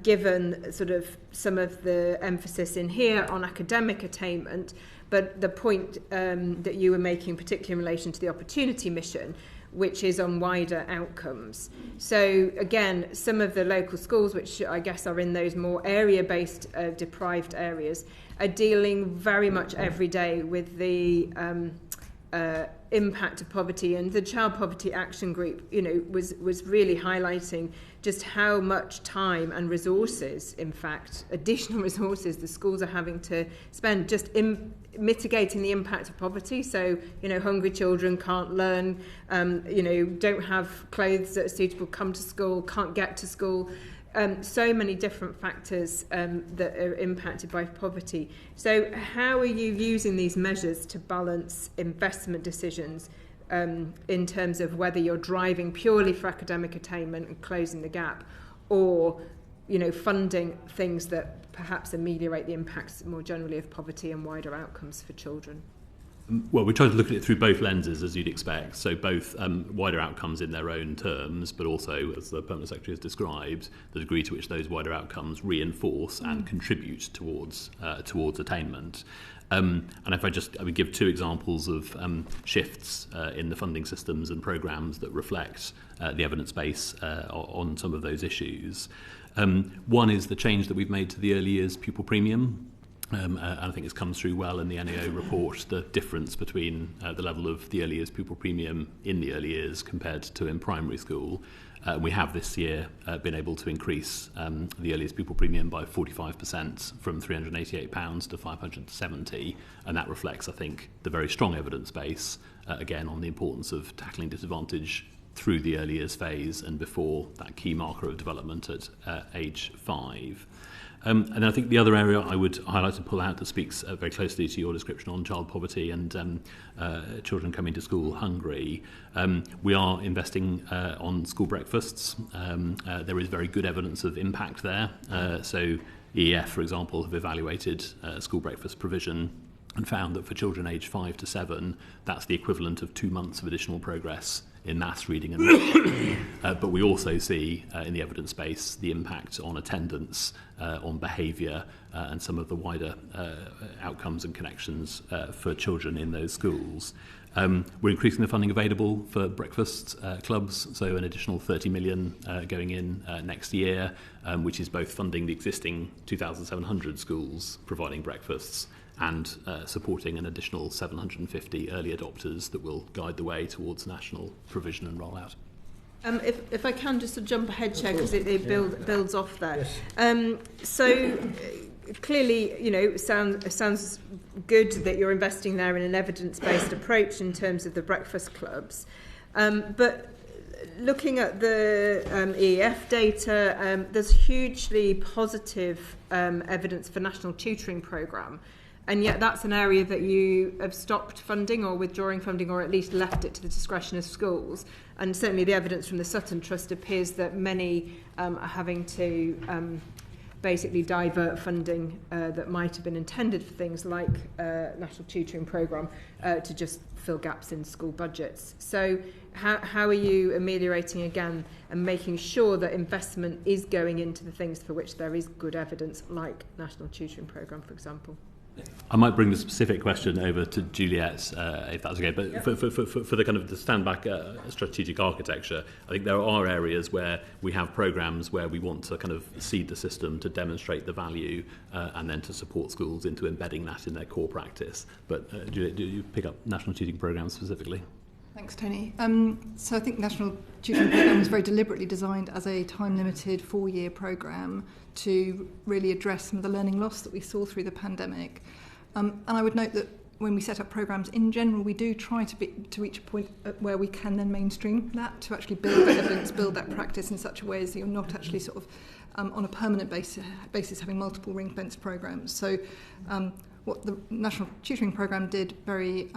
given sort of some of the emphasis in here on academic attainment, but the point that you were making, particularly in relation to the Opportunity Mission, which is on wider outcomes. So again, some of the local schools, which I guess are in those more area-based deprived areas, are dealing very much every day with the impact of poverty, and the Child Poverty Action Group, was really highlighting just how much time and resources, in fact, additional resources the schools are having to spend just in mitigating the impact of poverty. So, hungry children can't learn, don't have clothes that are suitable, come to school, can't get to school. so many different factors that are impacted by poverty. So how are you using these measures to balance investment decisions in terms of whether you're driving purely for academic attainment and closing the gap, or funding things that perhaps ameliorate the impacts more generally of poverty and wider outcomes for children? Well, we try to look at it through both lenses, as you'd expect. So both wider outcomes in their own terms, but also, as the Permanent Secretary has described, the degree to which those wider outcomes reinforce and contribute towards attainment. And if I would give two examples of shifts in the funding systems and programmes that reflect the evidence base on some of those issues. One is the change that we've made to the early years pupil premium. And I think it's come through well in the NAO report, the difference between the level of the early years pupil premium in the early years compared to in primary school. We have this year been able to increase the early years pupil premium by 45% from £388 to £570, and that reflects, I think, the very strong evidence base, again, on the importance of tackling disadvantage through the early years phase and before that key marker of development at age 5. And I think the other area I would highlight and pull out that speaks very closely to your description on child poverty and children coming to school hungry. We are investing on school breakfasts. There is very good evidence of impact there. So EEF, for example, have evaluated school breakfast provision and found that for children aged 5 to 7, that's the equivalent of 2 months of additional progress in maths, reading and writing. But we also see in the evidence base the impact on attendance, on behaviour and some of the wider outcomes and connections for children in those schools. We're increasing the funding available for breakfast clubs, so an additional 30 million going in next year, which is both funding the existing 2,700 schools providing breakfasts and supporting an additional 750 early adopters that will guide the way towards national provision and rollout. If I can just jump ahead, Chair, because it builds off there. Yes. So clearly, it sounds good that you're investing there in an evidence-based approach in terms of the breakfast clubs. But looking at the EEF data, there's hugely positive evidence for national tutoring programme. And yet that's an area that you have stopped funding or withdrawing funding, or at least left it to the discretion of schools. And certainly the evidence from the Sutton Trust appears that many are having to basically divert funding that might have been intended for things like national tutoring programme to just fill gaps in school budgets. So how are you ameliorating again and making sure that investment is going into the things for which there is good evidence, like national tutoring programme, for example? I might bring the specific question over to Juliet, if that's okay. But for the kind of the stand back strategic architecture, I think there are areas where we have programmes where we want to kind of seed the system to demonstrate the value and then to support schools into embedding that in their core practice. But Juliet, do you pick up national tutoring programmes specifically? Thanks, Tony. So I think National Tutoring Programme was very deliberately designed as a time-limited 4-year programme to really address some of the learning loss that we saw through the pandemic. And I would note that when we set up programmes in general, we do try to reach a point where we can then mainstream that, to actually build that evidence, build that practice in such a way as that you're not actually sort of on a permanent basis having multiple ring-fenced programmes. So what the National Tutoring Programme did very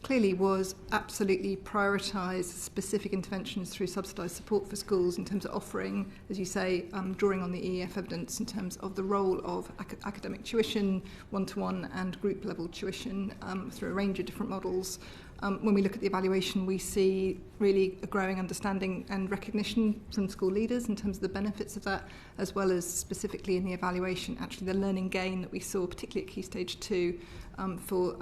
clearly was absolutely prioritise specific interventions through subsidised support for schools in terms of offering, as you say, drawing on the EEF evidence in terms of the role of academic tuition, one-to-one and group-level tuition through a range of different models. When we look at the evaluation, we see really a growing understanding and recognition from school leaders in terms of the benefits of that, as well as specifically in the evaluation, actually the learning gain that we saw, particularly at Key Stage 2, for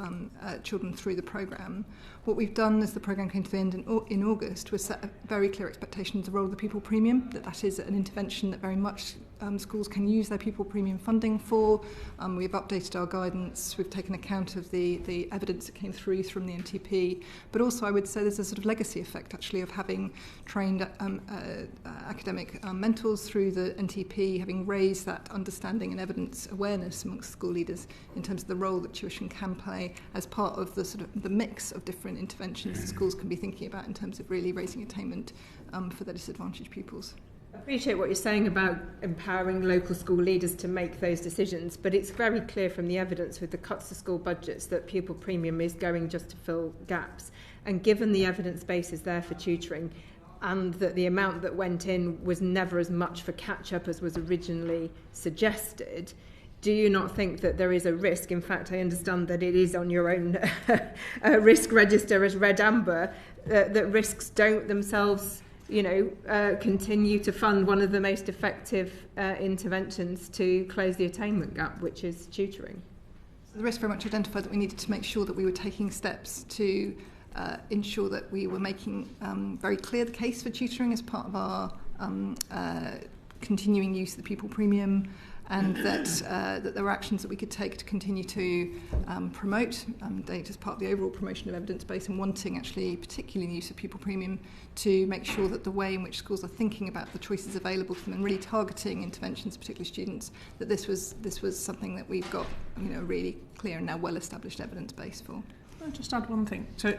children through the programme. What we've done as the programme came to the end in August was set a very clear expectation of the role of the pupil premium, that is an intervention that very much schools can use their pupil premium funding for. We've updated our guidance, we've taken account of the evidence that came through from the NTP, but also I would say there's a sort of legacy effect actually of having trained academic mentors through the NTP, having raised that understanding and evidence awareness amongst school leaders in terms of the role that tuition can play as part of the sort of the mix of different interventions that schools can be thinking about in terms of really raising attainment for their disadvantaged pupils. I appreciate what you're saying about empowering local school leaders to make those decisions, but it's very clear from the evidence with the cuts to school budgets that pupil premium is going just to fill gaps. And given the evidence base is there for tutoring, and that the amount that went in was never as much for catch-up as was originally suggested, do you not think that there is a risk? In fact, I understand that it is on your own risk register as Red Amber, that risks don't themselves, continue to fund one of the most effective interventions to close the attainment gap, which is tutoring. So the risk very much identified that we needed to make sure that we were taking steps to ensure that we were making very clear the case for tutoring as part of our continuing use of the pupil premium, and that there were actions that we could take to continue to promote data as part of the overall promotion of evidence base, and wanting actually, particularly the use of pupil premium, to make sure that the way in which schools are thinking about the choices available to them and really targeting interventions, particularly students, that this was something that we've got really clear and now well-established evidence base for. I'll just add one thing. So,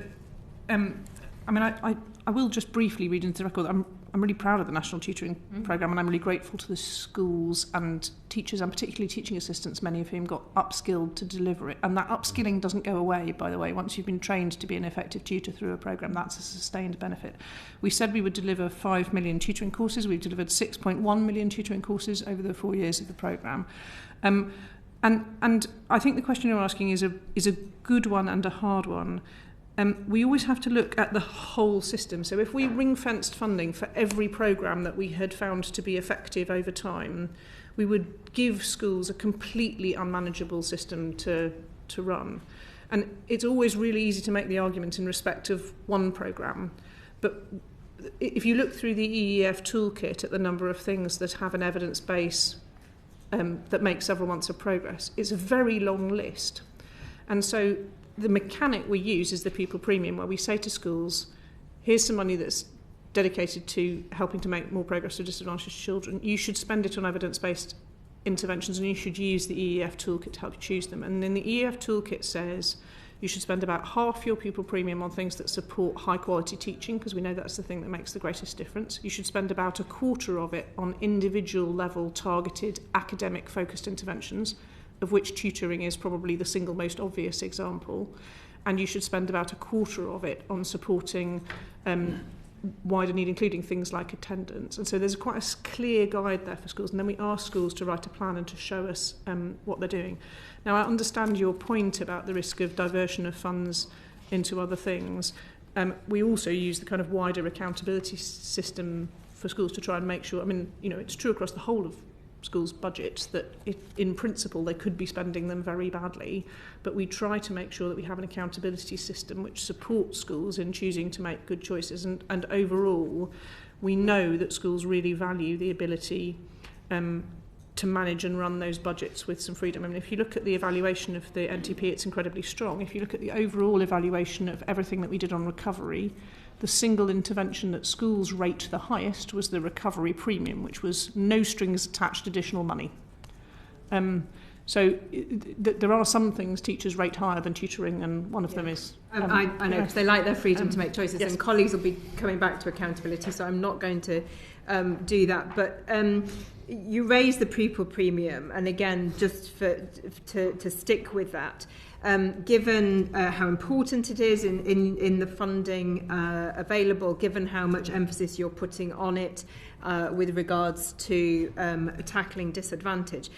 I will just briefly read into the record. I'm really proud of the National Tutoring Programme, and I'm really grateful to the schools and teachers, and particularly teaching assistants, many of whom got upskilled to deliver it. And that upskilling doesn't go away, by the way. Once you've been trained to be an effective tutor through a programme, that's a sustained benefit. We said we would deliver 5 million tutoring courses. We've delivered 6.1 million tutoring courses over the 4 years of the programme. And I think the question you're asking is a good one and a hard one. We always have to look at the whole system. So if we ring-fenced funding for every programme that we had found to be effective over time, we would give schools a completely unmanageable system to run. And it's always really easy to make the argument in respect of one programme. But if you look through the EEF toolkit at the number of things that have an evidence base that make several months of progress, it's a very long list. And so the mechanic we use is the pupil premium, where we say to schools, here's some money that's dedicated to helping to make more progress for disadvantaged children. You should spend it on evidence-based interventions, and you should use the EEF toolkit to help you choose them. And then the EEF toolkit says you should spend about half your pupil premium on things that support high-quality teaching, because we know that's the thing that makes the greatest difference. You should spend about a quarter of it on individual-level, targeted, academic-focused interventions, of which tutoring is probably the single most obvious example. And you should spend about a quarter of it on supporting wider need, including things like attendance. And so there's quite a clear guide there for schools. And then we ask schools to write a plan and to show us what they're doing. Now, I understand your point about the risk of diversion of funds into other things. We also use the kind of wider accountability system for schools to try and make sure, it's true across the whole of schools' budgets that in principle they could be spending them very badly, but we try to make sure that we have an accountability system which supports schools in choosing to make good choices, and overall we know that schools really value the ability to manage and run those budgets with some freedom. If you look at the evaluation of the NTP, it's incredibly strong. If you look at the overall evaluation of everything that we did on recovery, the single intervention that schools rate the highest was the recovery premium, which was no strings attached additional money. So there are some things teachers rate higher than tutoring, and one of them is... I know, because they like their freedom to make choices, yes. And colleagues will be coming back to accountability, so I'm not going to do that. But you raise the pupil premium, and again, just to stick with that, given how important it is in the funding available, given how much emphasis you're putting on it with regards to tackling disadvantage,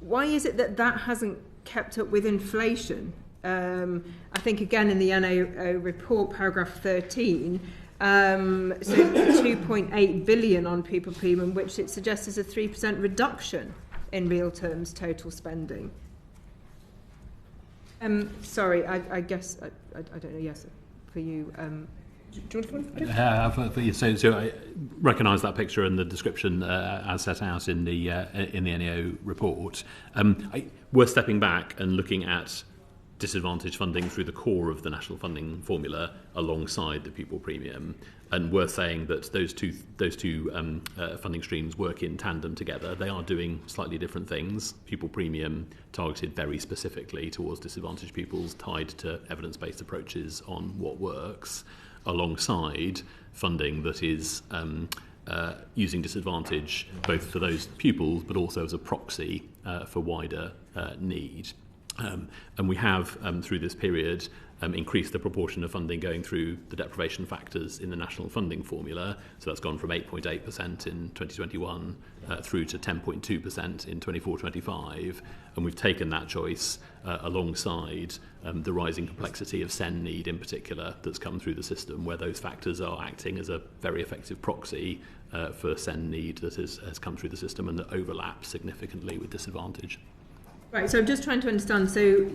why is it that hasn't kept up with inflation? I think again in the NAO report, paragraph 13, so 2.8 billion on pupil premium, which it suggests is a 3% reduction in real terms total spending. Sorry, I guess I don't know. Yes, for you. Do you want to come in? So I recognise that picture and the description as set out in the NAO report. Worth stepping back and looking at disadvantaged funding through the core of the national funding formula alongside the pupil premium, and worth saying that those two funding streams work in tandem together. They are doing slightly different things. Pupil premium targeted very specifically towards disadvantaged pupils, tied to evidence-based approaches on what works, alongside funding that is using disadvantage both for those pupils but also as a proxy for wider need. And we have, through this period, increased the proportion of funding going through the deprivation factors in the national funding formula. So that's gone from 8.8% in 2021 through to 10.2% in 24-25. And we've taken that choice alongside the rising complexity of SEN need in particular that's come through the system, where those factors are acting as a very effective proxy for SEN need that has come through the system and that overlaps significantly with disadvantage. Right, so I'm just trying to understand. So,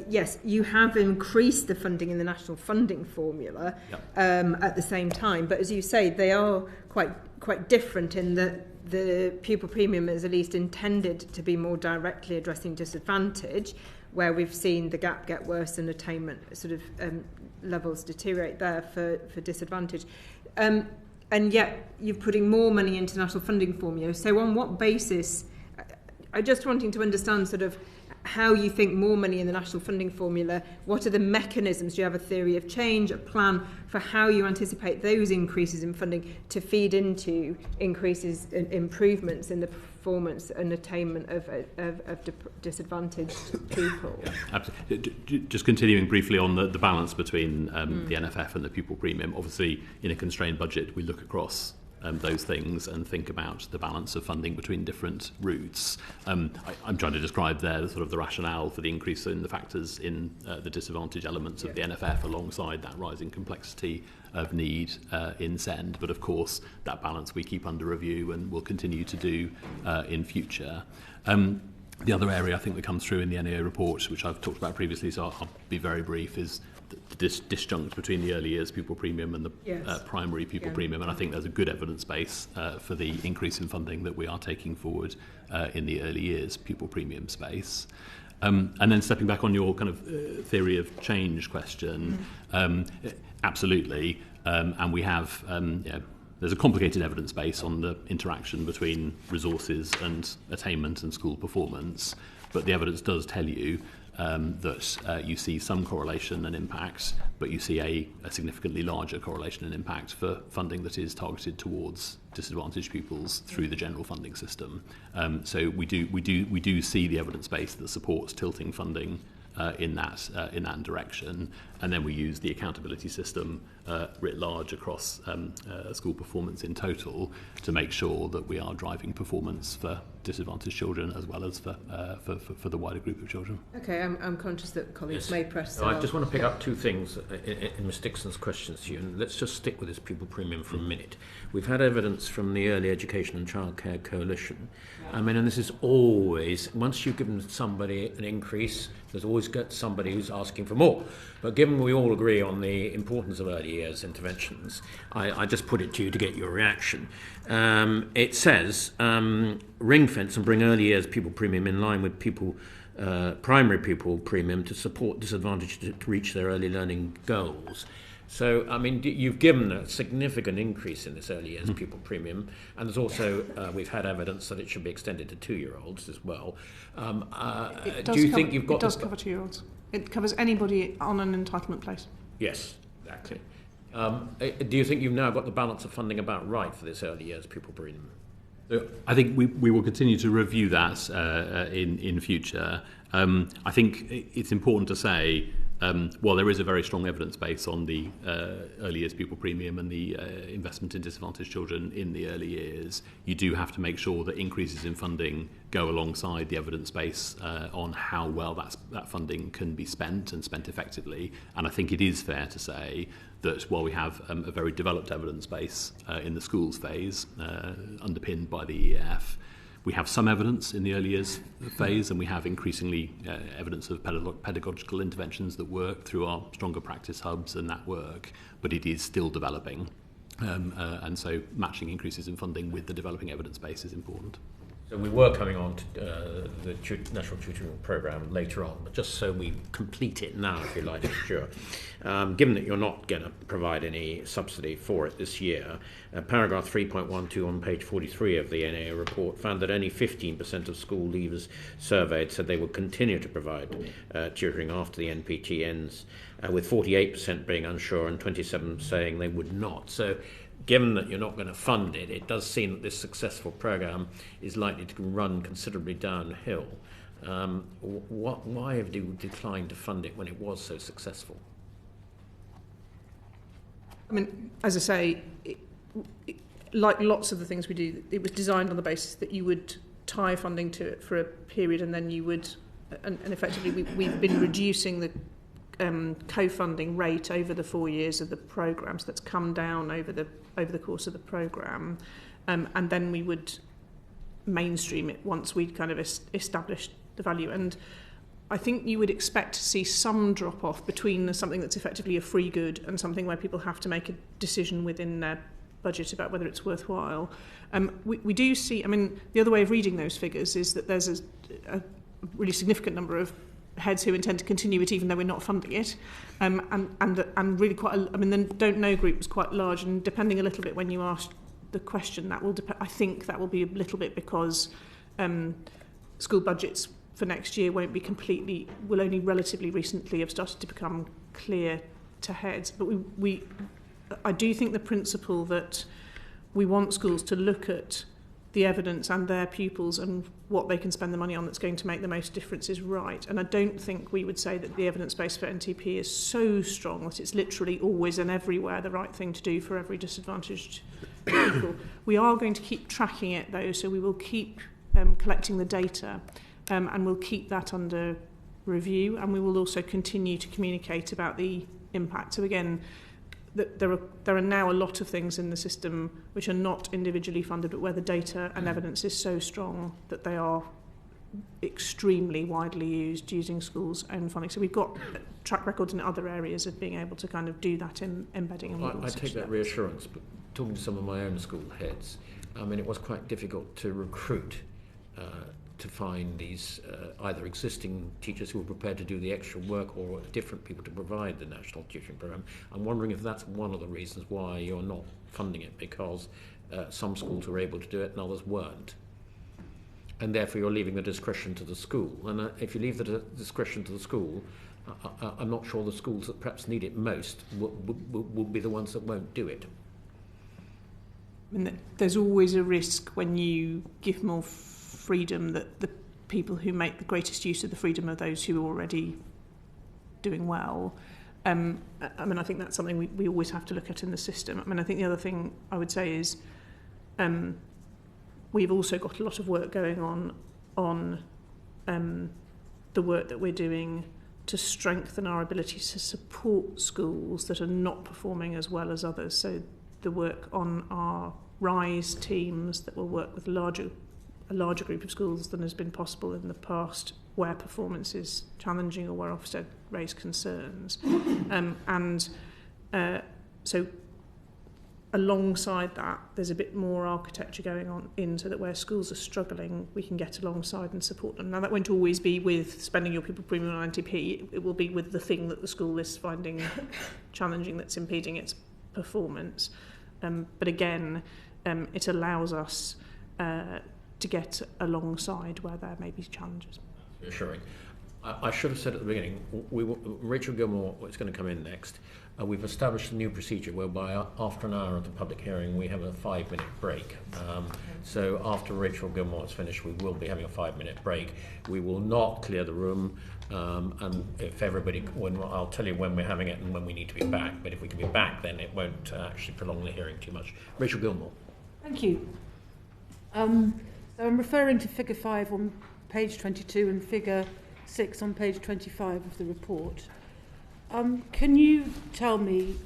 yes, you have increased the funding in the national funding formula at the same time, but as you say, they are quite different in that the pupil premium is at least intended to be more directly addressing disadvantage, where we've seen the gap get worse and attainment sort of levels deteriorate there for disadvantage. And yet you're putting more money into national funding formula. So on what basis? I'm just wanting to understand sort of how you think more money in the national funding formula, what are the mechanisms? Do you have a theory of change, a plan for how you anticipate those increases in funding to feed into increases in improvements in the performance and attainment of disadvantaged people? Yeah, absolutely. Just continuing briefly on the balance between the NFF and the pupil premium. Obviously, in a constrained budget, we look across those things and think about the balance of funding between different routes. I'm trying to describe there the sort of the rationale for the increase in the factors in the disadvantage elements of the NFF alongside that rising complexity of need in SEND. But of course, that balance we keep under review and will continue to do in future. The other area I think that comes through in the NAO report, which I've talked about previously, so I'll be very brief, is the disjunct between the early years pupil premium and the primary pupil premium. And I think there's a good evidence base for the increase in funding that we are taking forward in the early years pupil premium space. And then stepping back on your kind of theory of change question, absolutely. And we have, there's a complicated evidence base on the interaction between resources and attainment and school performance, but the evidence does tell you that you see some correlation and impact, but you see a significantly larger correlation and impact for funding that is targeted towards disadvantaged pupils through the general funding system. So we do see the evidence base that supports tilting funding in that direction, and then we use the accountability system writ large across school performance in total to make sure that we are driving performance for disadvantaged children as well as for the wider group of children. Okay, I'm conscious that colleagues may press. I just want to pick up two things in Ms Dixon's questions to you, and let's just stick with this pupil premium for a minute. We've had evidence from the Early Education and Childcare Coalition. I mean, and this is always, once you've given somebody an increase, there's always got somebody who's asking for more. But given we all agree on the importance of early years interventions, I just put it to you to get your reaction. It says, ring fence and bring early years pupil premium in line with primary pupil premium to support disadvantaged to reach their early learning goals. So, I mean, you've given a significant increase in this early years pupil premium, and there's also, we've had evidence that it should be extended to 2-year-olds as well. Do you think you've got... It does cover 2-year-olds. It covers anybody on an entitlement place. Yes, exactly. Do you think you've now got the balance of funding about right for this early years pupil premium? I think we will continue to review that in future. I think it's important to say, while there is a very strong evidence base on the early years pupil premium and the investment in disadvantaged children in the early years, you do have to make sure that increases in funding go alongside the evidence base on how well that funding can be spent and spent effectively. And I think it is fair to say that while we have a very developed evidence base in the schools phase, underpinned by the EF, we have some evidence in the early years phase, and we have increasingly evidence of pedagogical interventions that work through our stronger practice hubs and that work, but it is still developing. And so matching increases in funding with the developing evidence base is important. So we were coming on to the National Tutoring Programme later on, but just so we complete it now, if you like, sure. Given that you're not going to provide any subsidy for it this year, paragraph 3.12 on page 43 of the NAO report found that only 15% of school leavers surveyed said they would continue to provide tutoring after the NPT ends, with 48% being unsure and 27% saying they would not. So given that you're not going to fund it, it does seem that this successful programme is likely to run considerably downhill. Why have you declined to fund it when it was so successful? I mean, as I say, like lots of the things we do, it was designed on the basis that you would tie funding to it for a period, and then you would, and effectively we've been reducing the co-funding rate over the 4 years of the programme, so that's come down over the course of the programme, and then we would mainstream it once we'd kind of established the value. And I think you would expect to see some drop-off between something that's effectively a free good and something where people have to make a decision within their budget about whether it's worthwhile. We do see, I mean, the other way of reading those figures is that there's a really significant number of heads who intend to continue it even though we're not funding it, and really quite I mean, the don't know group was quite large, and depending a little bit when you ask the question, that will I think that will be a little bit because school budgets for next year will only relatively recently have started to become clear to heads. But I do think the principle that we want schools to look at the evidence and their pupils and what they can spend the money on that's going to make the most difference is right. And I don't think we would say that the evidence base for NTP is so strong that it's literally always and everywhere the right thing to do for every disadvantaged people. We are going to keep tracking it though, so we will keep collecting the data, and we'll keep that under review, and we will also continue to communicate about the impact. So again, there are now a lot of things in the system which are not individually funded, but where the data and evidence is so strong that they are extremely widely used using schools' own funding. So we've got track records in other areas of being able to kind of do that in embedding. And I take that reassurance, but talking to some of my own school heads, I mean, it was quite difficult to recruit to find these either existing teachers who were prepared to do the extra work or different people to provide the national tutoring programme. I'm wondering if that's one of the reasons why you're not funding it, because some schools were able to do it and others weren't. And therefore you're leaving the discretion to the school. And if you leave the discretion to the school, I'm not sure the schools that perhaps need it most will be the ones that won't do it. I mean, there's always a risk when you give more freedom that the people who make the greatest use of the freedom are those who are already doing well. I mean, I think that's something we always have to look at in the system. I mean, I think the other thing I would say is we've also got a lot of work going on the work that we're doing to strengthen our ability to support schools that are not performing as well as others. So the work on our RISE teams that will work with a larger group of schools than has been possible in the past, where performance is challenging or where Ofsted raised concerns. So alongside that, there's a bit more architecture going on so that where schools are struggling, we can get alongside and support them. Now, that won't always be with spending your pupil premium on NTP. It will be with the thing that the school is finding challenging that's impeding its performance. But again, it allows us to get alongside where there may be challenges. Reassuring. I should have said at the beginning, Rachel Gilmore is going to come in next. We've established a new procedure whereby after an hour of the public hearing we have a 5-minute break. So after Rachel Gilmore is finished, we will be having a 5-minute break. We will not clear the room, and if everybody, I'll tell you when we're having it and when we need to be back, but if we can be back then it won't actually prolong the hearing too much. Rachel Gilmore. Thank you. So I'm referring to figure 5 on page 22 and figure 6 on page 25 of the report. Can you tell me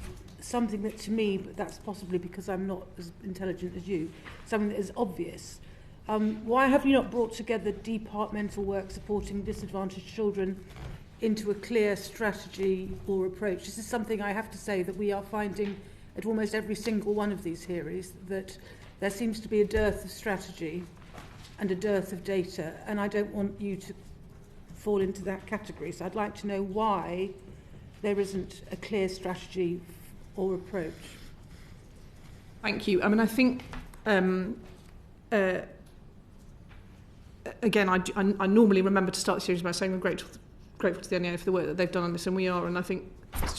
something that to me, but that's possibly because I'm not as intelligent as you, something that is obvious? Why have you not brought together departmental work supporting disadvantaged children into a clear strategy or approach? This is something I have to say that we are finding at almost every single one of these hearings, that there seems to be a dearth of strategy and a dearth of data, and I don't want you to fall into that category. So I'd like to know why there isn't a clear strategy or approach. Thank you. I mean, I think, again, I normally remember to start the series by saying we're grateful to the NEA for the work that they've done on this, and we are. And I think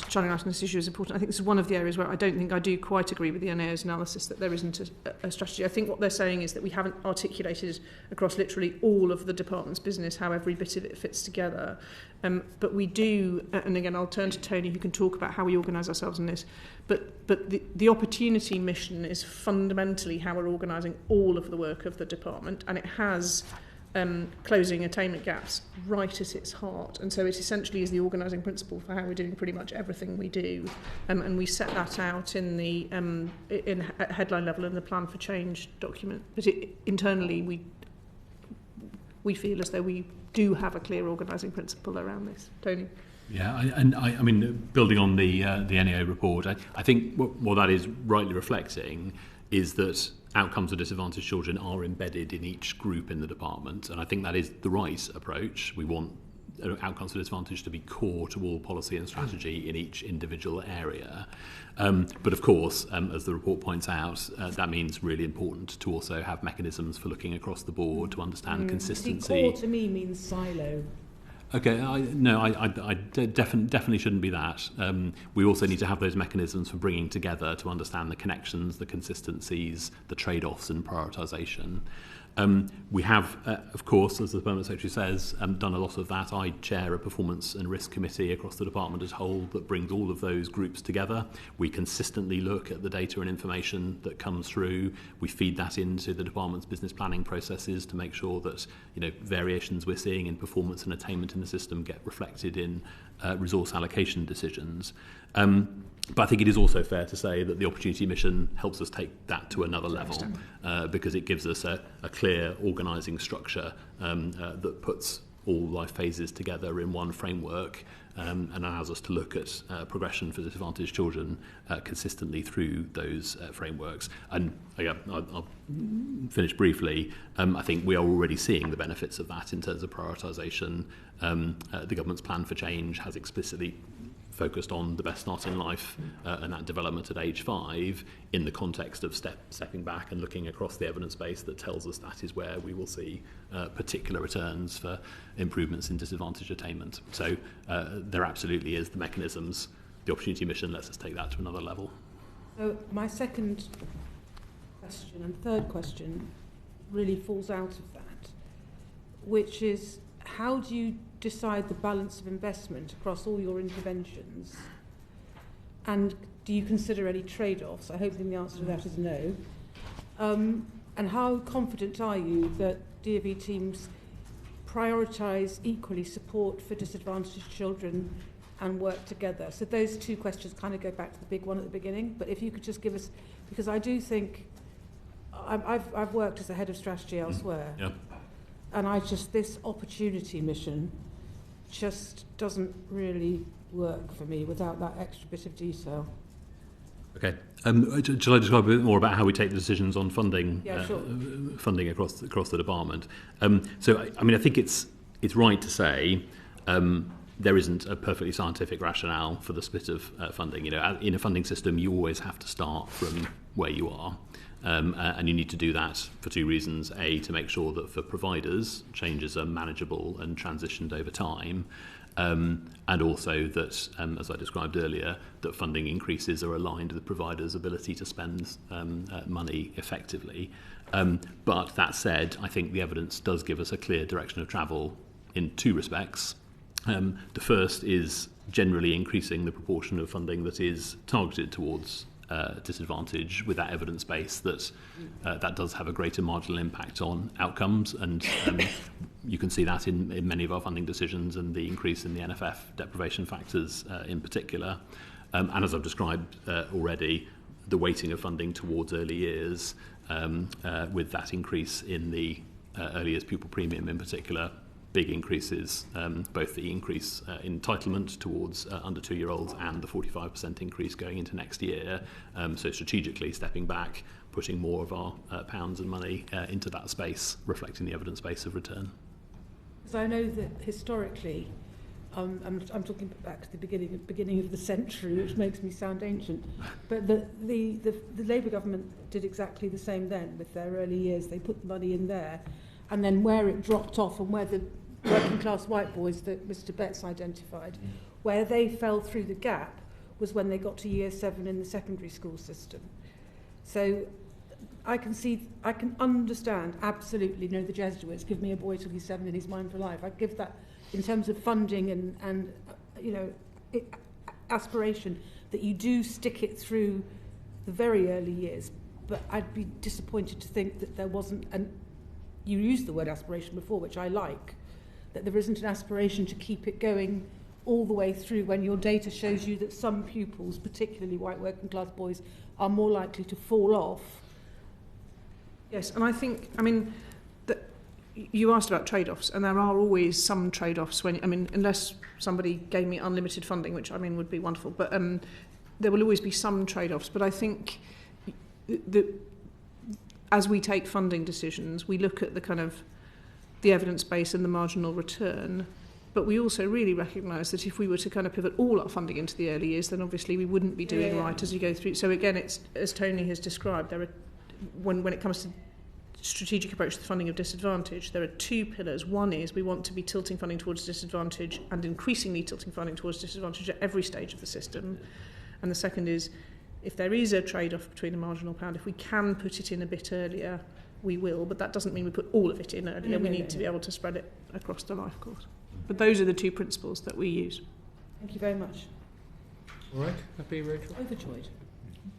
shining light on this issue is important. I think this is one of the areas where I don't think I do quite agree with the NAO's analysis that there isn't a strategy. I think what they're saying is that we haven't articulated across literally all of the department's business how every bit of it fits together. But we do, and again, I'll turn to Tony who can talk about how we organise ourselves in this, but the opportunity mission is fundamentally how we're organising all of the work of the department, and it has closing attainment gaps right at its heart, and so it essentially is the organising principle for how we're doing pretty much everything we do, and we set that out in the at headline level in the plan for change document. But internally we feel as though we do have a clear organising principle around this. Tony? Yeah, I mean, building on the NAO report, I think what that is rightly reflecting is that outcomes for disadvantaged children are embedded in each group in the department, and I think that is the right approach. We want outcomes for disadvantaged to be core to all policy and strategy in each individual area. But of course, as the report points out, that means really important to also have mechanisms for looking across the board to understand consistency. Core to me means silo. Okay, I definitely shouldn't be that. We also need to have those mechanisms for bringing together to understand the connections, the consistencies, the trade-offs and prioritisation. We have, of course, as the Permanent Secretary says, done a lot of that. I chair a performance and risk committee across the department as a whole that brings all of those groups together. We consistently look at the data and information that comes through. We feed that into the department's business planning processes to make sure that variations we're seeing in performance and attainment in the system get reflected in resource allocation decisions. But I think it is also fair to say that the opportunity mission helps us take that to another level because it gives us a clear organising structure that puts all life phases together in one framework and allows us to look at progression for disadvantaged children consistently through those frameworks. And again, I'll finish briefly. I think we are already seeing the benefits of that in terms of prioritisation. The government's plan for change has explicitly focused on the best start in life and that development at age 5 in the context of stepping back and looking across the evidence base that tells us that is where we will see particular returns for improvements in disadvantaged attainment. So there absolutely is the mechanisms. The opportunity mission lets us take that to another level. So my second question and third question really falls out of that, which is how do you decide the balance of investment across all your interventions, and do you consider any trade-offs? I hope the answer to that is no. And how confident are you that DfE teams prioritise equally support for disadvantaged children and work together? So those two questions kind of go back to the big one at the beginning, but if you could just give us, because I do think I've worked as a head of strategy elsewhere, and this opportunity mission just doesn't really work for me without that extra bit of detail. Okay. Shall I describe a bit more about how we take the decisions on funding? Yeah, sure. Funding across the department. So I think it's right to say there isn't a perfectly scientific rationale for the split of funding. In a funding system, you always have to start from where you are. And you need to do that for two reasons. A, to make sure that for providers, changes are manageable and transitioned over time. And also that, as I described earlier, that funding increases are aligned with providers' ability to spend money effectively. But that said, I think the evidence does give us a clear direction of travel in two respects. The first is generally increasing the proportion of funding that is targeted towards disadvantage with that evidence base that does have a greater marginal impact on outcomes, and you can see that in many of our funding decisions and the increase in the NFF deprivation factors in particular. And as I've described already, the weighting of funding towards early years with that increase in the early years pupil premium in particular, big increases, both the increase in entitlement towards under 2-year-olds and the 45% increase going into next year. So strategically stepping back, putting more of our pounds and money into that space, reflecting the evidence base of return. Because I know that historically, I'm talking back to the beginning of the century, which makes me sound ancient, but the Labour government did exactly the same then with their early years. They put the money in there, and then where it dropped off and where the working class white boys that Mr. Betts identified Where they fell through the gap was when they got to year 7 in the secondary school system. So I can understand absolutely, the Jesuits, give me a boy till he's 7 and he's mine for life. I give that in terms of funding and aspiration, that you do stick it through the very early years. But I'd be disappointed to think that there wasn't, and you used the word aspiration before, which I like, that there isn't an aspiration to keep it going all the way through when your data shows you that some pupils, particularly white working class boys, are more likely to fall off. Yes, and I think, that you asked about trade-offs, and there are always some trade-offs when, unless somebody gave me unlimited funding, which would be wonderful, but there will always be some trade-offs. But I think that as we take funding decisions, we look at the evidence base and the marginal return. But we also really recognise that if we were to pivot all our funding into the early years, then obviously we wouldn't be doing right as you go through. So again, it's, as Tony has described, there are, when it comes to strategic approach to the funding of disadvantage, there are 2 pillars. One is we want to be tilting funding towards disadvantage and increasingly tilting funding towards disadvantage at every stage of the system. And the second is, if there is a trade-off between a marginal pound, if we can put it in a bit earlier, we will. But that doesn't mean we put all of it in earlier. We need to be able to spread it across the life course. But those are the 2 principles that we use. Thank you very much. All right, happy, Rachel? Overjoyed.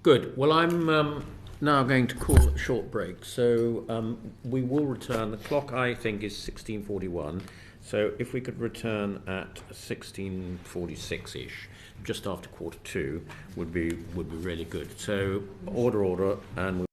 Good. Well, I'm now going to call a short break. So we will return. The clock, I think, is 16:41. So if we could return at 16:46-ish, just after 1:45, would be really good. So order, and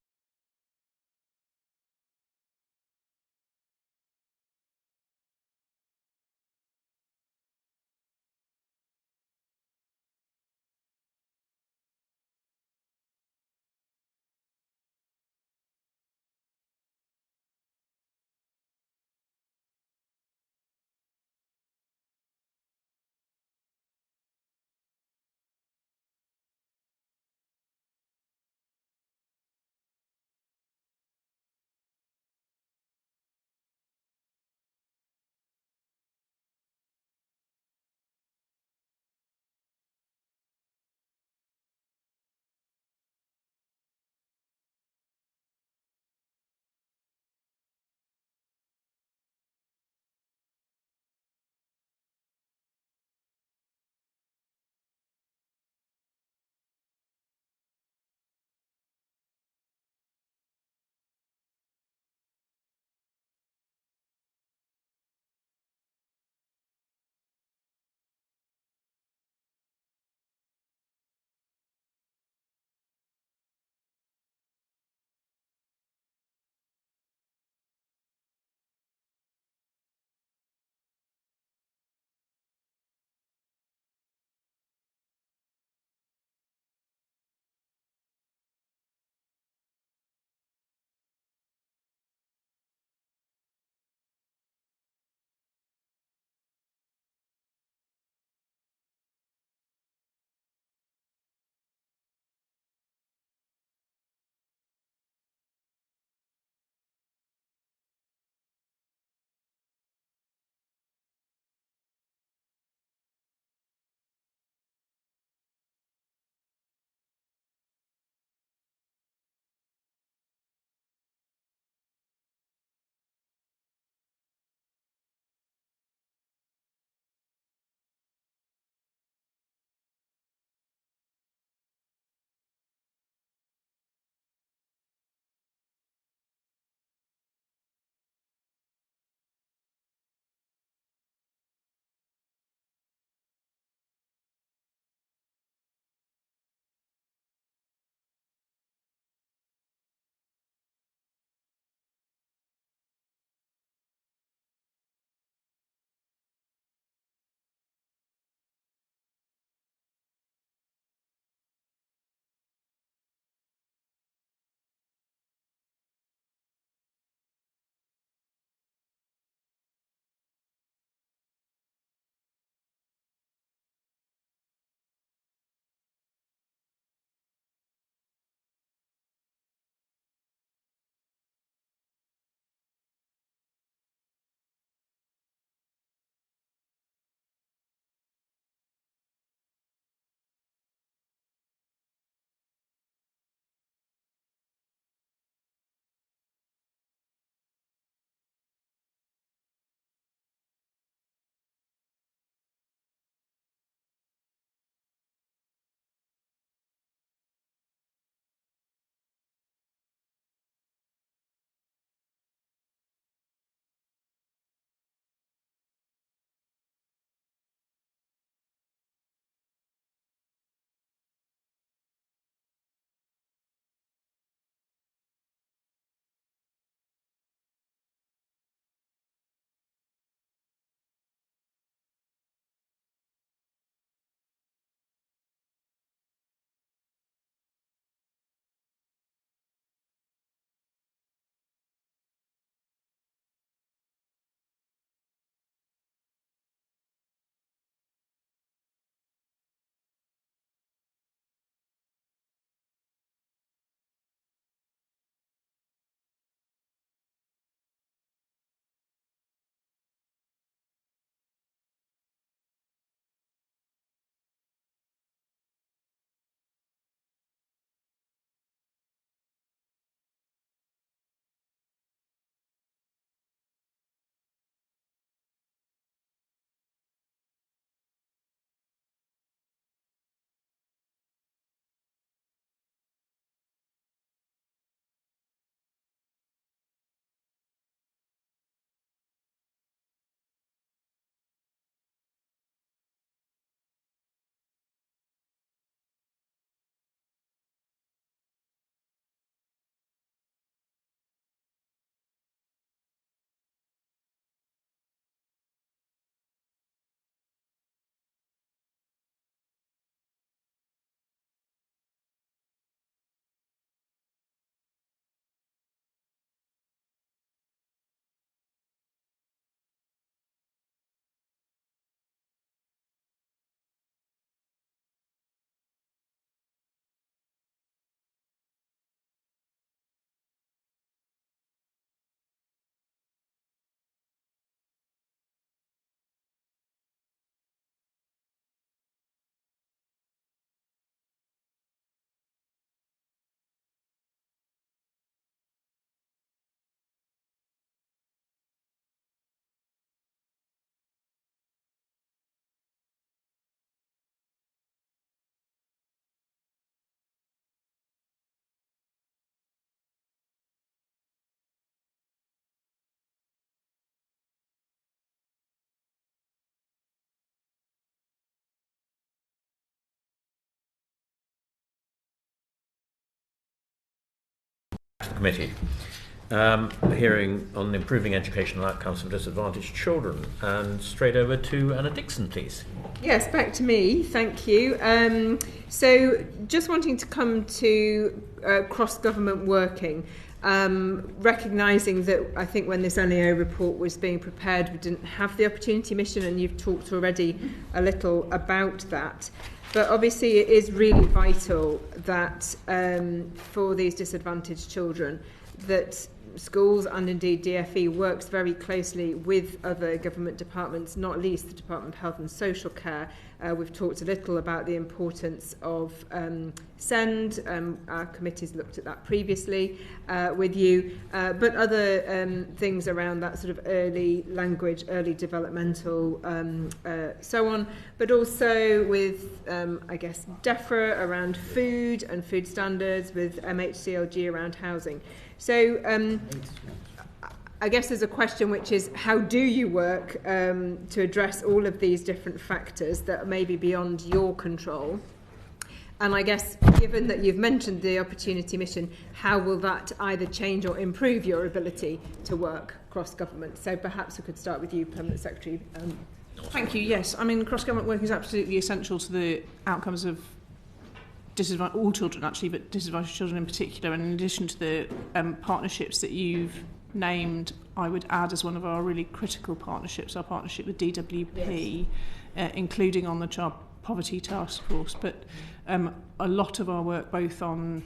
to the committee. A hearing on improving educational outcomes for disadvantaged children. And straight over to Anna Dixon, please. Yes, back to me. Thank you. So just wanting to come to cross-government working, recognising that I think when this NEO report was being prepared, we didn't have the opportunity mission, and you've talked already a little about that. But obviously it is really vital that for these disadvantaged children, that schools and indeed DfE works very closely with other government departments, not least the Department of Health and Social Care. We've talked a little about the importance of SEND. Our committee's looked at that previously with you, but other things around that sort of early language, early developmental, so on, but also with, I guess, DEFRA around food and food standards, with MHCLG around housing. So I guess there's a question which is, how do you work to address all of these different factors that may be beyond your control? And I guess, given that you've mentioned the opportunity mission, how will that either change or improve your ability to work cross-government? So perhaps we could start with you, Permanent Secretary. Thank you. Yes, I mean, cross-government work is absolutely essential to the outcomes of all children, actually, but disadvantaged children in particular. And in addition to the partnerships that you've named, I would add as one of our really critical partnerships, our partnership with DWP, yes, including on the Child Poverty Task Force. But a lot of our work, both on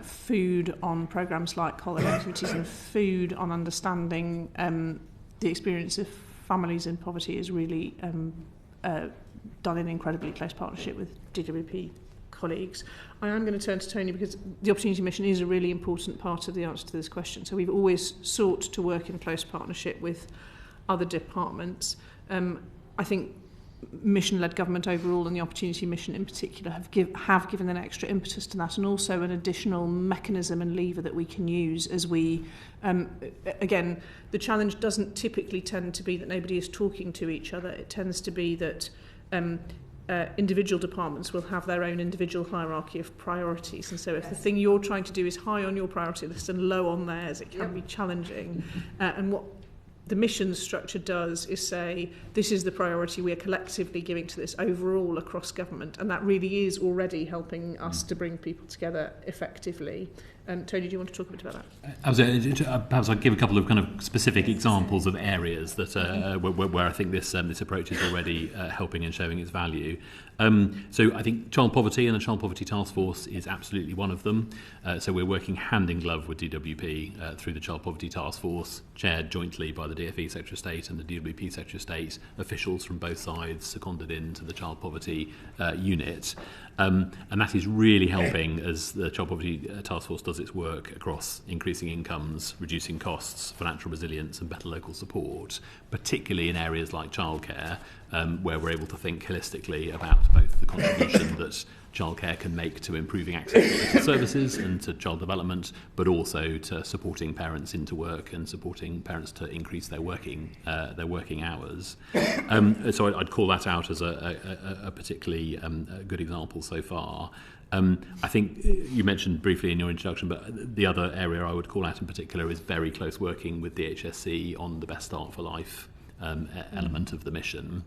food, on programmes like holiday activities, and food, on understanding the experience of families in poverty, is really done in incredibly close partnership with DWP colleagues. I am going to turn to Tony, because the Opportunity Mission is a really important part of the answer to this question. So we've always sought to work in close partnership with other departments. I think mission-led government overall, and the Opportunity Mission in particular, have given an extra impetus to that, and also an additional mechanism and lever that we can use as we, again, the challenge doesn't typically tend to be that nobody is talking to each other. It tends to be that individual departments will have their own individual hierarchy of priorities, and so if the thing you're trying to do is high on your priority list and low on theirs, it can be challenging. And what the mission structure does is say, this is the priority we are collectively giving to this overall across government, and that really is already helping us to bring people together effectively. Tony, do you want to talk a bit about that? Perhaps I'll give a couple of kind of specific examples of areas that where I think this approach is already helping and showing its value. So I think child poverty and the Child Poverty Task Force is absolutely one of them. So we're working hand in glove with DWP through the Child Poverty Task Force, chaired jointly by the DfE Secretary of State and the DWP Secretary of State. Officials from both sides seconded into the Child Poverty Unit. And that is really helping as the Child Poverty Task Force does its work across increasing incomes, reducing costs, financial resilience and better local support, particularly in areas like childcare, where we're able to think holistically about both the contribution that childcare can make to improving access to local services and to child development, but also to supporting parents into work and supporting parents to increase their working hours. So I'd call that out as a particularly good example so far. I think you mentioned briefly in your introduction, but the other area I would call out in particular is very close working with the HSC on the Best Start for Life element of the mission,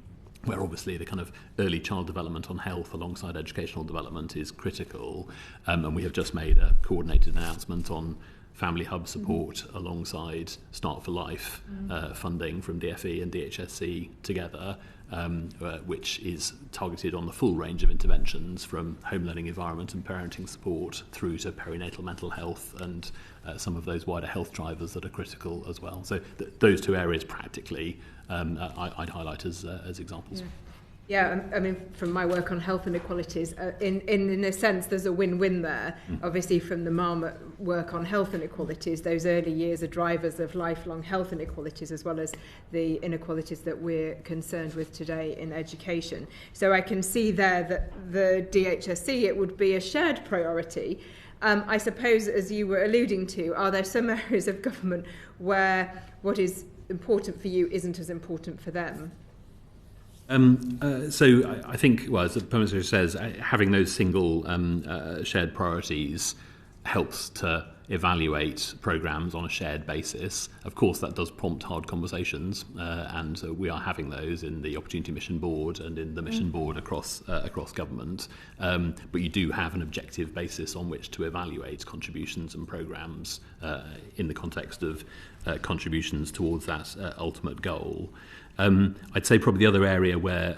where obviously the kind of early child development on health alongside educational development is critical. And we have just made a coordinated announcement on Family Hub support alongside Start for Life funding from DfE and DHSC together, which is targeted on the full range of interventions from home learning environment and parenting support through to perinatal mental health and some of those wider health drivers that are critical as well. So those two areas practically I'd highlight as examples. Yeah, I mean, from my work on health inequalities, in a sense, there's a win-win there. Obviously, from the Marmot work on health inequalities, those early years are drivers of lifelong health inequalities, as well as the inequalities that we're concerned with today in education. So I can see there that the DHSC, it would be a shared priority. I suppose, as you were alluding to, are there some areas of government where what is important for you isn't as important for them? So I think, well, as the Permanent Secretary says, having those single shared priorities helps to evaluate programmes on a shared basis. Of course, that does prompt hard conversations, and we are having those in the Opportunity Mission Board and in the Mission Board across government. But you do have an objective basis on which to evaluate contributions and programmes in the context of contributions towards that ultimate goal. I'd say probably the other area where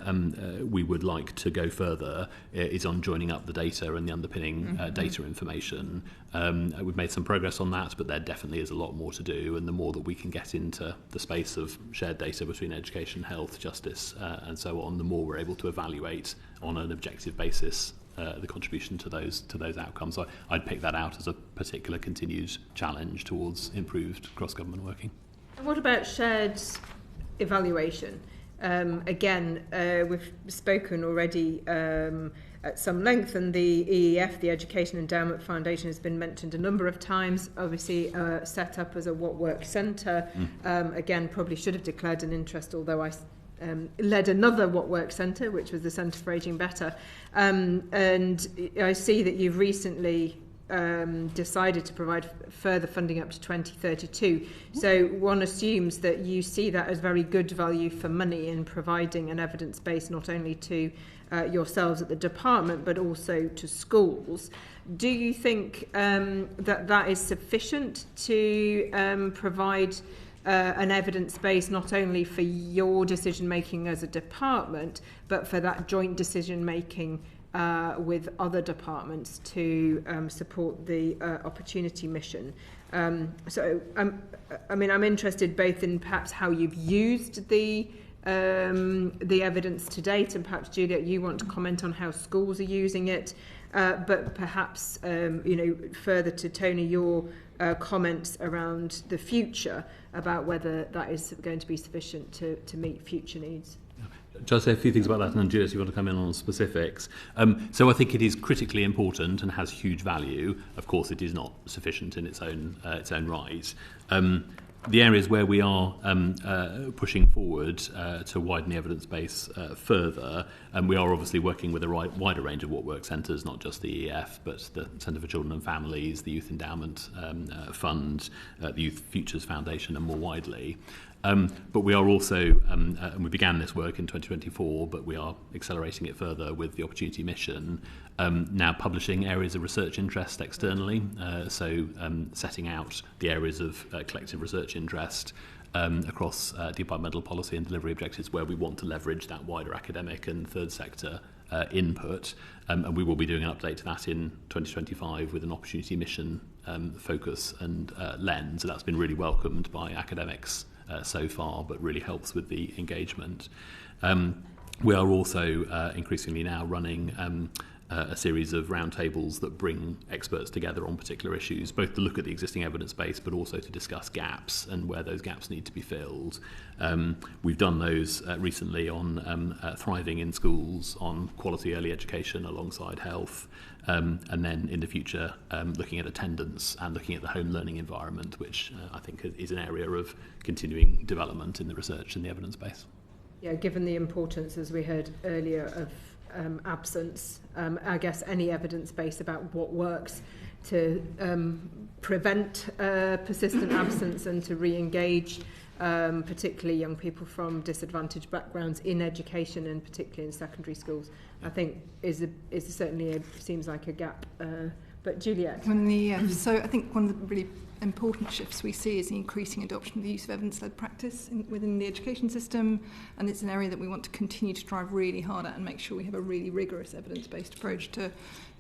we would like to go further is on joining up the data and the underpinning data information. We've made some progress on that, but there definitely is a lot more to do, and the more that we can get into the space of shared data between education, health, justice and so on, the more we're able to evaluate on an objective basis the contribution to those outcomes. So I'd pick that out as a particular continued challenge towards improved cross-government working. And what about shared evaluation? Again, we've spoken already at some length, and the EEF, the Education Endowment Foundation, has been mentioned a number of times. Obviously, set up as a What Works Centre. Again, probably should have declared an interest, although I led another What Works Centre, which was the Centre for Ageing Better. And I see that you've recently decided to provide further funding up to 2032. So one assumes that you see that as very good value for money in providing an evidence base not only to yourselves at the department but also to schools. Do you think that is sufficient to provide an evidence base not only for your decision making as a department but for that joint decision making with other departments to support the opportunity mission? So I'm interested both in perhaps how you've used the evidence to date, and perhaps Juliet, you want to comment on how schools are using it, but perhaps further to Tony, your comments around the future about whether that is going to be sufficient to meet future needs. Just say a few things about that, and then Julius, you want to come in on specifics. So I think it is critically important and has huge value. Of course, it is not sufficient in its own right. The areas where we are pushing forward to widen the evidence base further, and we are obviously working with a wider range of What Works centres, not just the EEF, but the Centre for Children and Families, the Youth Endowment Fund, the Youth Futures Foundation, and more widely. But we are also, and we began this work in 2024, but we are accelerating it further with the Opportunity Mission, now publishing areas of research interest externally, so setting out the areas of collective research interest across departmental policy and delivery objectives where we want to leverage that wider academic and third sector input, and we will be doing an update to that in 2025 with an Opportunity Mission focus and lens, and that's been really welcomed by academics so far, but really helps with the engagement. We are also increasingly now running a series of roundtables that bring experts together on particular issues, both to look at the existing evidence base but also to discuss gaps and where those gaps need to be filled. We've done those recently on thriving in schools, on quality early education alongside health, and then in the future looking at attendance and looking at the home learning environment, which I think is an area of continuing development in the research and the evidence base. Yeah, given the importance, as we heard earlier, of absence, I guess any evidence base about what works to prevent persistent absence and to re-engage particularly young people from disadvantaged backgrounds in education, and particularly in secondary schools, I think is certainly seems like a gap. But Juliet? So I think one of the really important shifts we see is the increasing adoption of the use of evidence-led practice within the education system, and it's an area that we want to continue to drive really hard at and make sure we have a really rigorous evidence-based approach to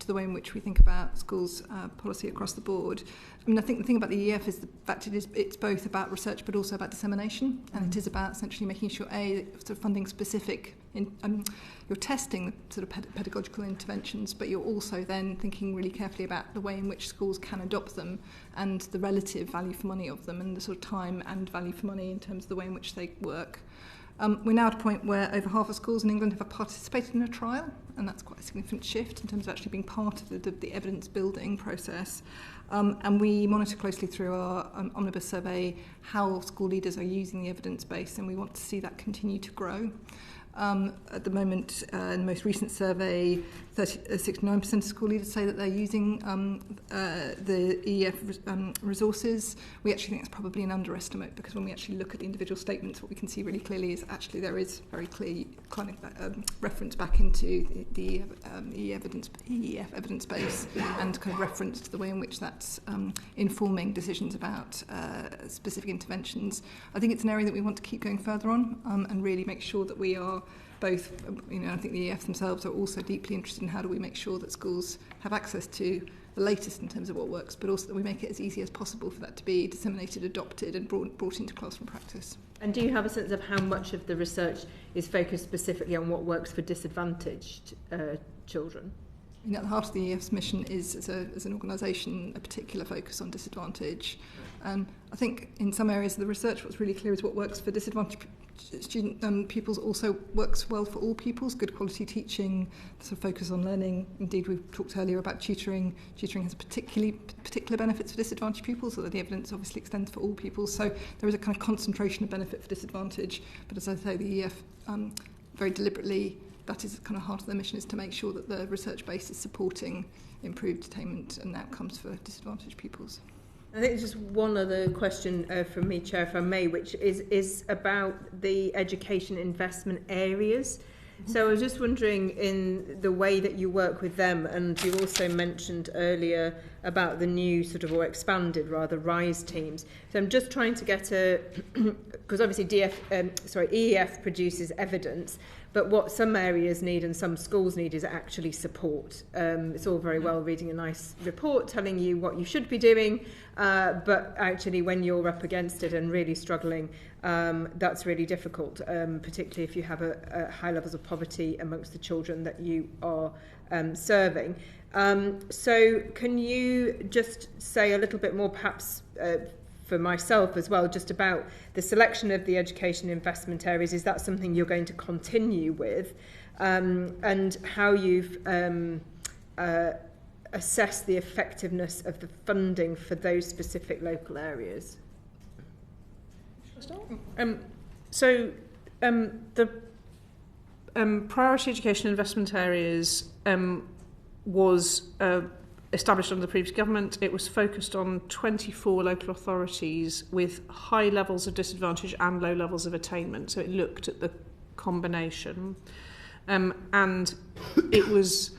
the way in which we think about schools policy across the board. I mean, I think the thing about the EF is the fact it's both about research but also about dissemination, and it is about essentially making sure sort of funding specific you're testing the sort of pedagogical interventions, but you're also then thinking really carefully about the way in which schools can adopt them and the relative value for money of them and the sort of time and value for money in terms of the way in which they work. We're now at a point where over half of schools in England have participated in a trial, and that's quite a significant shift in terms of actually being part of the evidence building process. And we monitor closely through our omnibus survey how school leaders are using the evidence base, and we want to see that continue to grow. At the moment, in the most recent survey, 69% of school leaders say that they're using the EEF resources. We actually think that's probably an underestimate, because when we actually look at the individual statements, what we can see really clearly is actually there is very clear kind of reference back into the EEF evidence base, and kind of reference to the way in which that's informing decisions about specific interventions. I think it's an area that we want to keep going further on, and really make sure that we are both, I think the EF themselves are also deeply interested in how do we make sure that schools have access to the latest in terms of what works, but also that we make it as easy as possible for that to be disseminated, adopted and brought into classroom practice. And do you have a sense of how much of the research is focused specifically on what works for disadvantaged children? At the heart of the EF's mission is, as an organisation, a particular focus on disadvantage. I think in some areas of the research, what's really clear is what works for disadvantaged pupils also works well for all pupils. Good quality teaching, sort of focus on learning. Indeed, we talked earlier about tutoring. Tutoring has particular benefits for disadvantaged pupils, although the evidence obviously extends for all pupils. So there is a kind of concentration of benefit for disadvantage. But as I say, the EF very deliberately, that is kind of heart of their mission, is to make sure that the research base is supporting improved attainment and outcomes for disadvantaged pupils. I think just one other question from me, Chair, if I may, which is about the education investment areas. So I was just wondering, in the way that you work with them, and you also mentioned earlier about the new sort of, or expanded rather, RISE teams. So I'm just trying to get because obviously EEF produces evidence, but what some areas need and some schools need is actually support. It's all very well reading a nice report telling you what you should be doing, but actually when you're up against it and really struggling, that's really difficult, particularly if you have a high levels of poverty amongst the children that you are serving. So can you just say a little bit more, perhaps for myself as well, just about the selection of the education investment areas? Is that something you're going to continue with? And how you've assessed the effectiveness of the funding for those specific local areas? The priority education investment areas was established under the previous government. It was focused on 24 local authorities with high levels of disadvantage and low levels of attainment. So it looked at the combination. And it was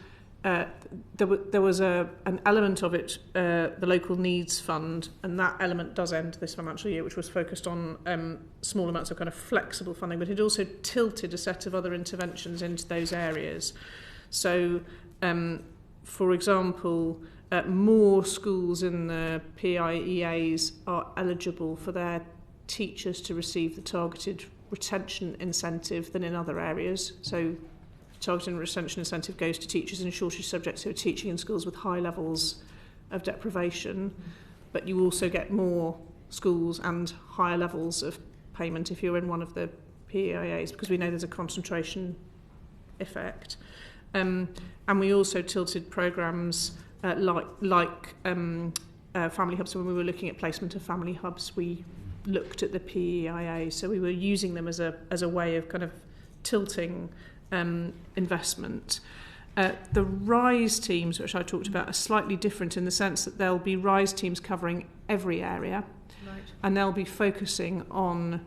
there was an element of it, the Local Needs Fund, and that element does end this financial year, which was focused on small amounts of kind of flexible funding, but it also tilted a set of other interventions into those areas. So, for example, more schools in the PIEAs are eligible for their teachers to receive the targeted retention incentive than in other areas. So targeted retention incentive goes to teachers in shortage subjects who are teaching in schools with high levels of deprivation, but you also get more schools and higher levels of payment if you're in one of the PIAs, because we know there's a concentration effect. And we also tilted programmes like family hubs. So when we were looking at placement of family hubs, we looked at the PEIA. So we were using them as a way of kind of tilting investment. The RISE teams, which I talked about, are slightly different in the sense that there'll be RISE teams covering every area, right, and they'll be focusing on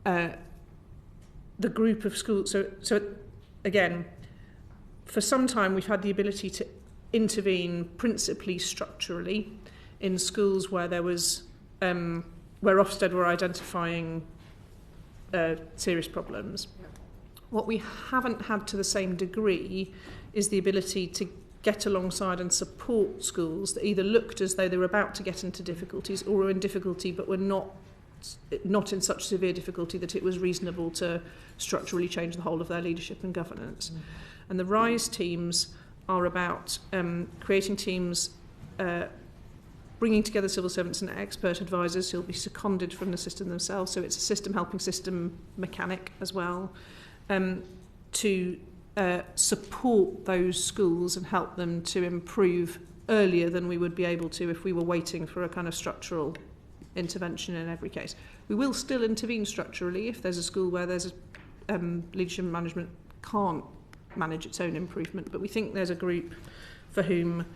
the group of schools. So again, for some time we've had the ability to intervene principally structurally in schools where there was where Ofsted were identifying serious problems. What we haven't had to the same degree is the ability to get alongside and support schools that either looked as though they were about to get into difficulties or were in difficulty but were not in such severe difficulty that it was reasonable to structurally change the whole of their leadership and governance. And the RISE teams are about creating teams, bringing together civil servants and expert advisors who will be seconded from the system themselves. So it's a system helping system mechanic as well, to support those schools and help them to improve earlier than we would be able to if we were waiting for a kind of structural intervention in every case. We will still intervene structurally if there's a school where there's leadership and management can't manage its own improvement, but we think there's a group for whom,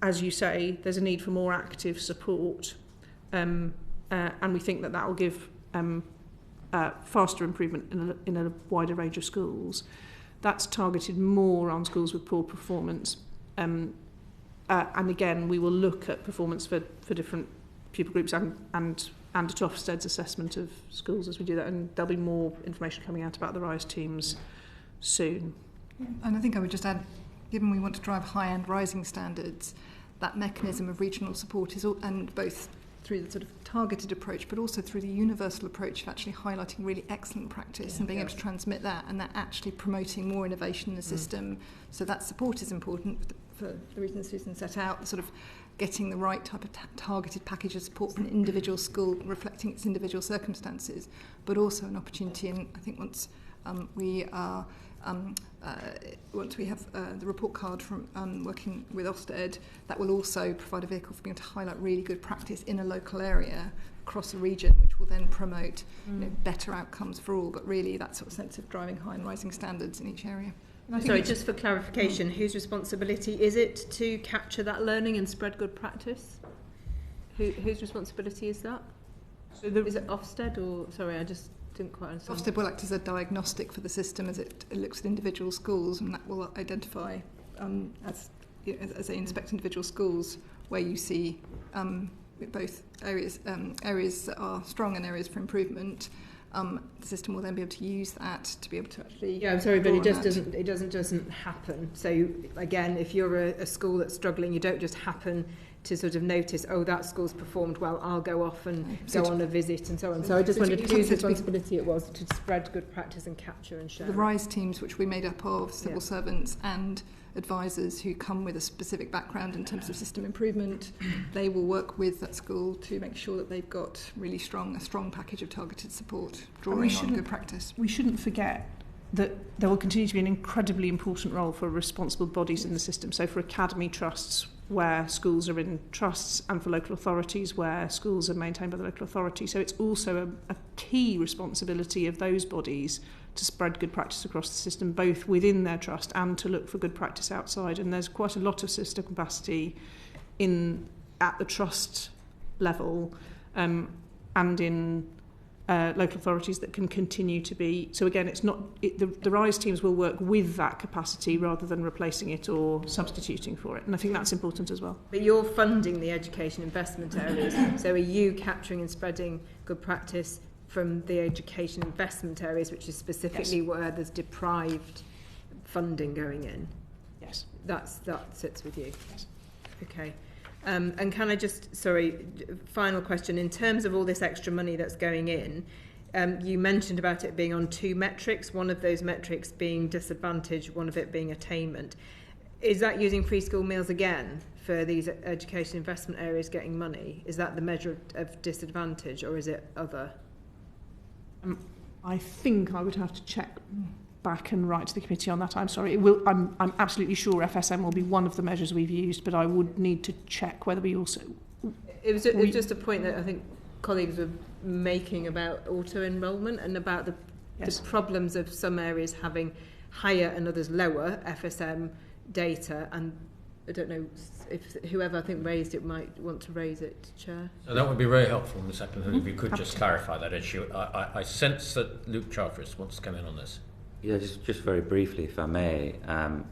as you say, there's a need for more active support, and we think that will give faster improvement in a wider range of schools. That's targeted more on schools with poor performance, and again we will look at performance for different pupil groups and at Ofsted's assessment of schools as we do that, and there'll be more information coming out about the RISE teams soon. And I think I would just add, given we want to drive high-end rising standards, that mechanism of regional support is and both through the sort of targeted approach but also through the universal approach of actually highlighting really excellent practice and being able to transmit that, and that actually promoting more innovation in the system. So that support is important for the reasons Susan set out, sort of getting the right type of targeted package of support for an individual school reflecting its individual circumstances, but also an opportunity. And I think once we have the report card from working with Ofsted, that will also provide a vehicle for being able to highlight really good practice in a local area across a region, which will then promote better outcomes for all, but really that sort of sense of driving high and rising standards in each area. Sorry, just for clarification, whose responsibility is it to capture that learning and spread good practice? Whose responsibility is that? So is it Ofsted or... Sorry, I just didn't quite understand. Ofsted will act as a diagnostic for the system as it looks at individual schools, and that will identify, as they inspect individual schools, where you see both areas that are strong and areas for improvement. The system will then be able to use that to be able to actually... Yeah, I'm sorry, but it doesn't happen. So again, if you're a school that's struggling, you don't just happen to sort of notice, oh, that school's performed well, I'll go off and go on a visit and so on. So I just wondered whose responsibility it was to spread good practice and capture and share. The RISE teams, which we made up of civil servants and advisors who come with a specific background in terms of system improvement, they will work with that school to make sure that they've got really a strong package of targeted support, drawing on good practice. We shouldn't forget that there will continue to be an incredibly important role for responsible bodies in the system. So for academy trusts, where schools are in trusts, and for local authorities, where schools are maintained by the local authority. So it's also a key responsibility of those bodies to spread good practice across the system, both within their trust and to look for good practice outside. And there's quite a lot of system capacity at the trust level and in local authorities that can continue to be. So again, the RISE teams will work with that capacity rather than replacing it or substituting for it. And I think that's important as well. But you're funding the education investment areas. So are you capturing and spreading good practice from the education investment areas, which is specifically where there's deprived funding going in? Yes. That sits with you? Yes. Okay. And can I just, final question, in terms of all this extra money that's going in, you mentioned about it being on two metrics, one of those metrics being disadvantage, one of it being attainment. Is that using free school meals again for these education investment areas getting money? Is that the measure of disadvantage, or is it other? I think I would have to check back and write to the committee on that. I'm sorry. I'm absolutely sure FSM will be one of the measures we've used, but I would need to check whether we also... It was just a point that I think colleagues were making about auto-enrolment and about the problems of some areas having higher and others lower FSM data, and I don't know if whoever I think raised it might want to raise it, Chair. So that would be very helpful, Ms. Eckland, if you could just clarify that issue. I sense that Luke Charteris wants to come in on this. Yeah, just very briefly, if I may, on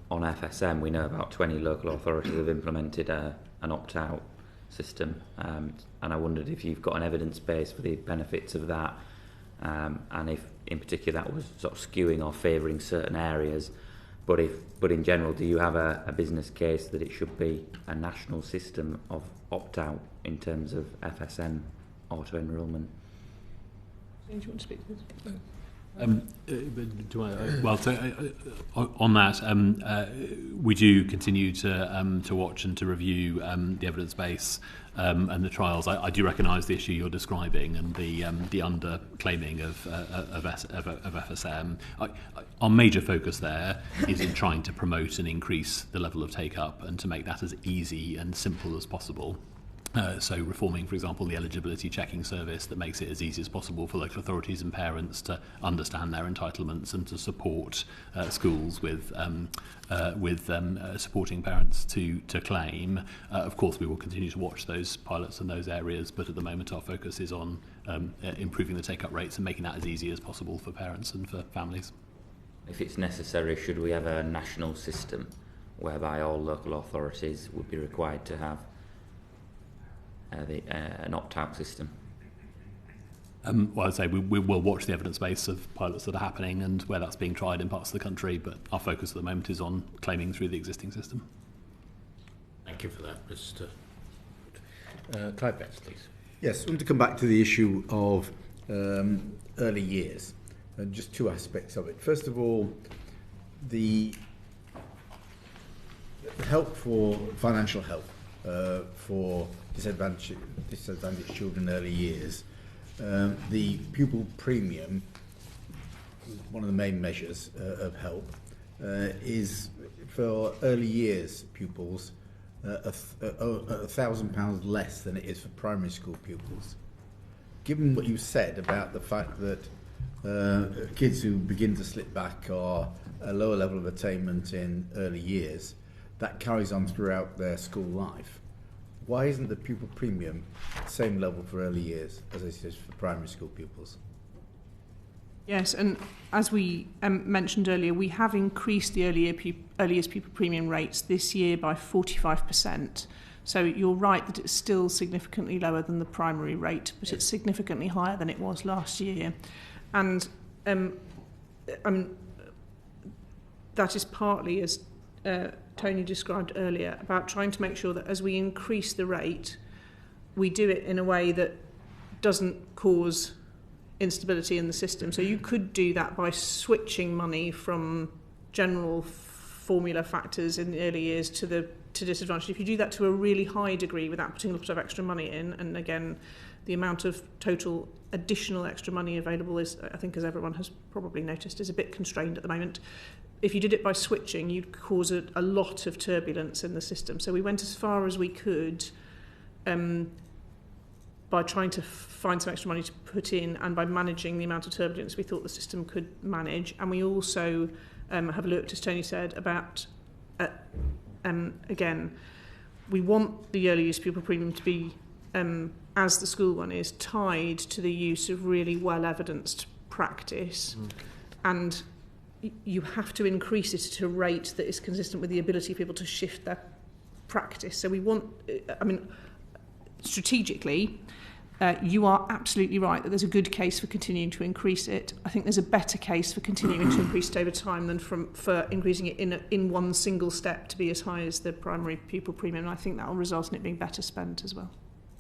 FSM, we know about 20 local authorities have implemented an opt-out system, and I wondered if you've got an evidence base for the benefits of that, and if, in particular, that was sort of skewing or favouring certain areas. But in general, do you have a business case that it should be a national system of opt-out in terms of FSM auto-enrolment? Do you want to speak to this? On that, we do continue to watch and to review the evidence base and the trials. I do recognise the issue you're describing and the underclaiming of FSM. Our major focus there is in trying to promote and increase the level of take-up and to make that as easy and simple as possible. So reforming, for example, the eligibility checking service that makes it as easy as possible for local authorities and parents to understand their entitlements and to support schools with supporting parents to claim. Of course, we will continue to watch those pilots in those areas, but at the moment our focus is on improving the take-up rates and making that as easy as possible for parents and for families. If it's necessary, should we have a national system whereby all local authorities would be required to have an opt-out system? Well, I'd say we will watch the evidence base of pilots that are happening and where that's being tried in parts of the country, but our focus at the moment is on claiming through the existing system. Thank you for that, Mr. Clive Betts, please. Yes, I want to come back to the issue of early years, and just two aspects of it. First of all, the help for financial help for disadvantaged children in early years. The pupil premium, one of the main measures of help, is for early years pupils £1,000 less than it is for primary school pupils. Given what you said about the fact that kids who begin to slip back are a lower level of attainment in early years, that carries on throughout their school life. Why isn't the pupil premium the same level for early years as it is for primary school pupils? Yes, and as we mentioned earlier, we have increased the early years pupil premium rates this year by 45%. So you're right that it's still significantly lower than the primary rate, but it's significantly higher than it was last year. And that is partly, as Tony described earlier, about trying to make sure that as we increase the rate, we do it in a way that doesn't cause instability in the system. So you could do that by switching money from general formula factors in the early years to disadvantage. If you do that to a really high degree without putting a lot of extra money in, and again, the amount of total additional extra money available is, I think, as everyone has probably noticed, is a bit constrained at the moment. If you did it by switching, you'd cause a lot of turbulence in the system. So we went as far as we could by trying to find some extra money to put in, and by managing the amount of turbulence we thought the system could manage. And we also have looked, as Tony said, about, again, we want the early use pupil premium to be, as the school one is, tied to the use of really well-evidenced practice. And you have to increase it to a rate that is consistent with the ability of people to shift their practice. So we want, strategically, you are absolutely right that there's a good case for continuing to increase it. I think there's a better case for continuing to increase it over time than for increasing it in one single step to be as high as the primary pupil premium. And I think that will result in it being better spent as well.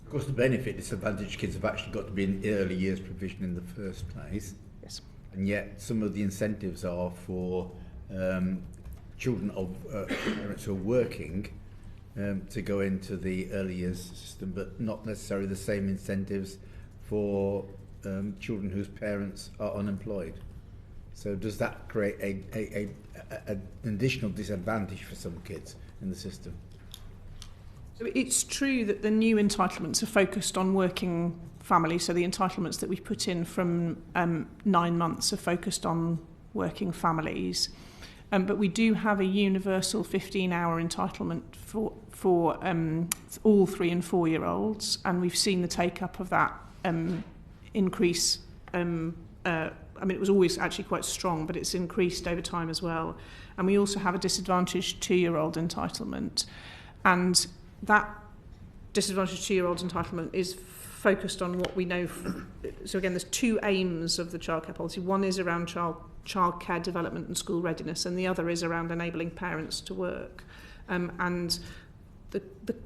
Of course, the benefit disadvantaged kids have actually got to be in early years provision in the first place. Yes. And yet some of the incentives are for children of parents who are working to go into the early years system, but not necessarily the same incentives for children whose parents are unemployed. So does that create an additional disadvantage for some kids in the system? So it's true that the new entitlements are focused on working families. So the entitlements that we've put in from 9 months are focused on working families. But we do have a universal 15-hour entitlement for all 3 and 4-year-olds, and we've seen the take-up of that increase. It was always actually quite strong, but it's increased over time as well. And we also have a disadvantaged 2-year-old entitlement. And that disadvantaged 2-year-old entitlement is focused on what we know. So again, there's 2 aims of the childcare policy. One is around childcare development and school readiness, and the other is around enabling parents to work. And the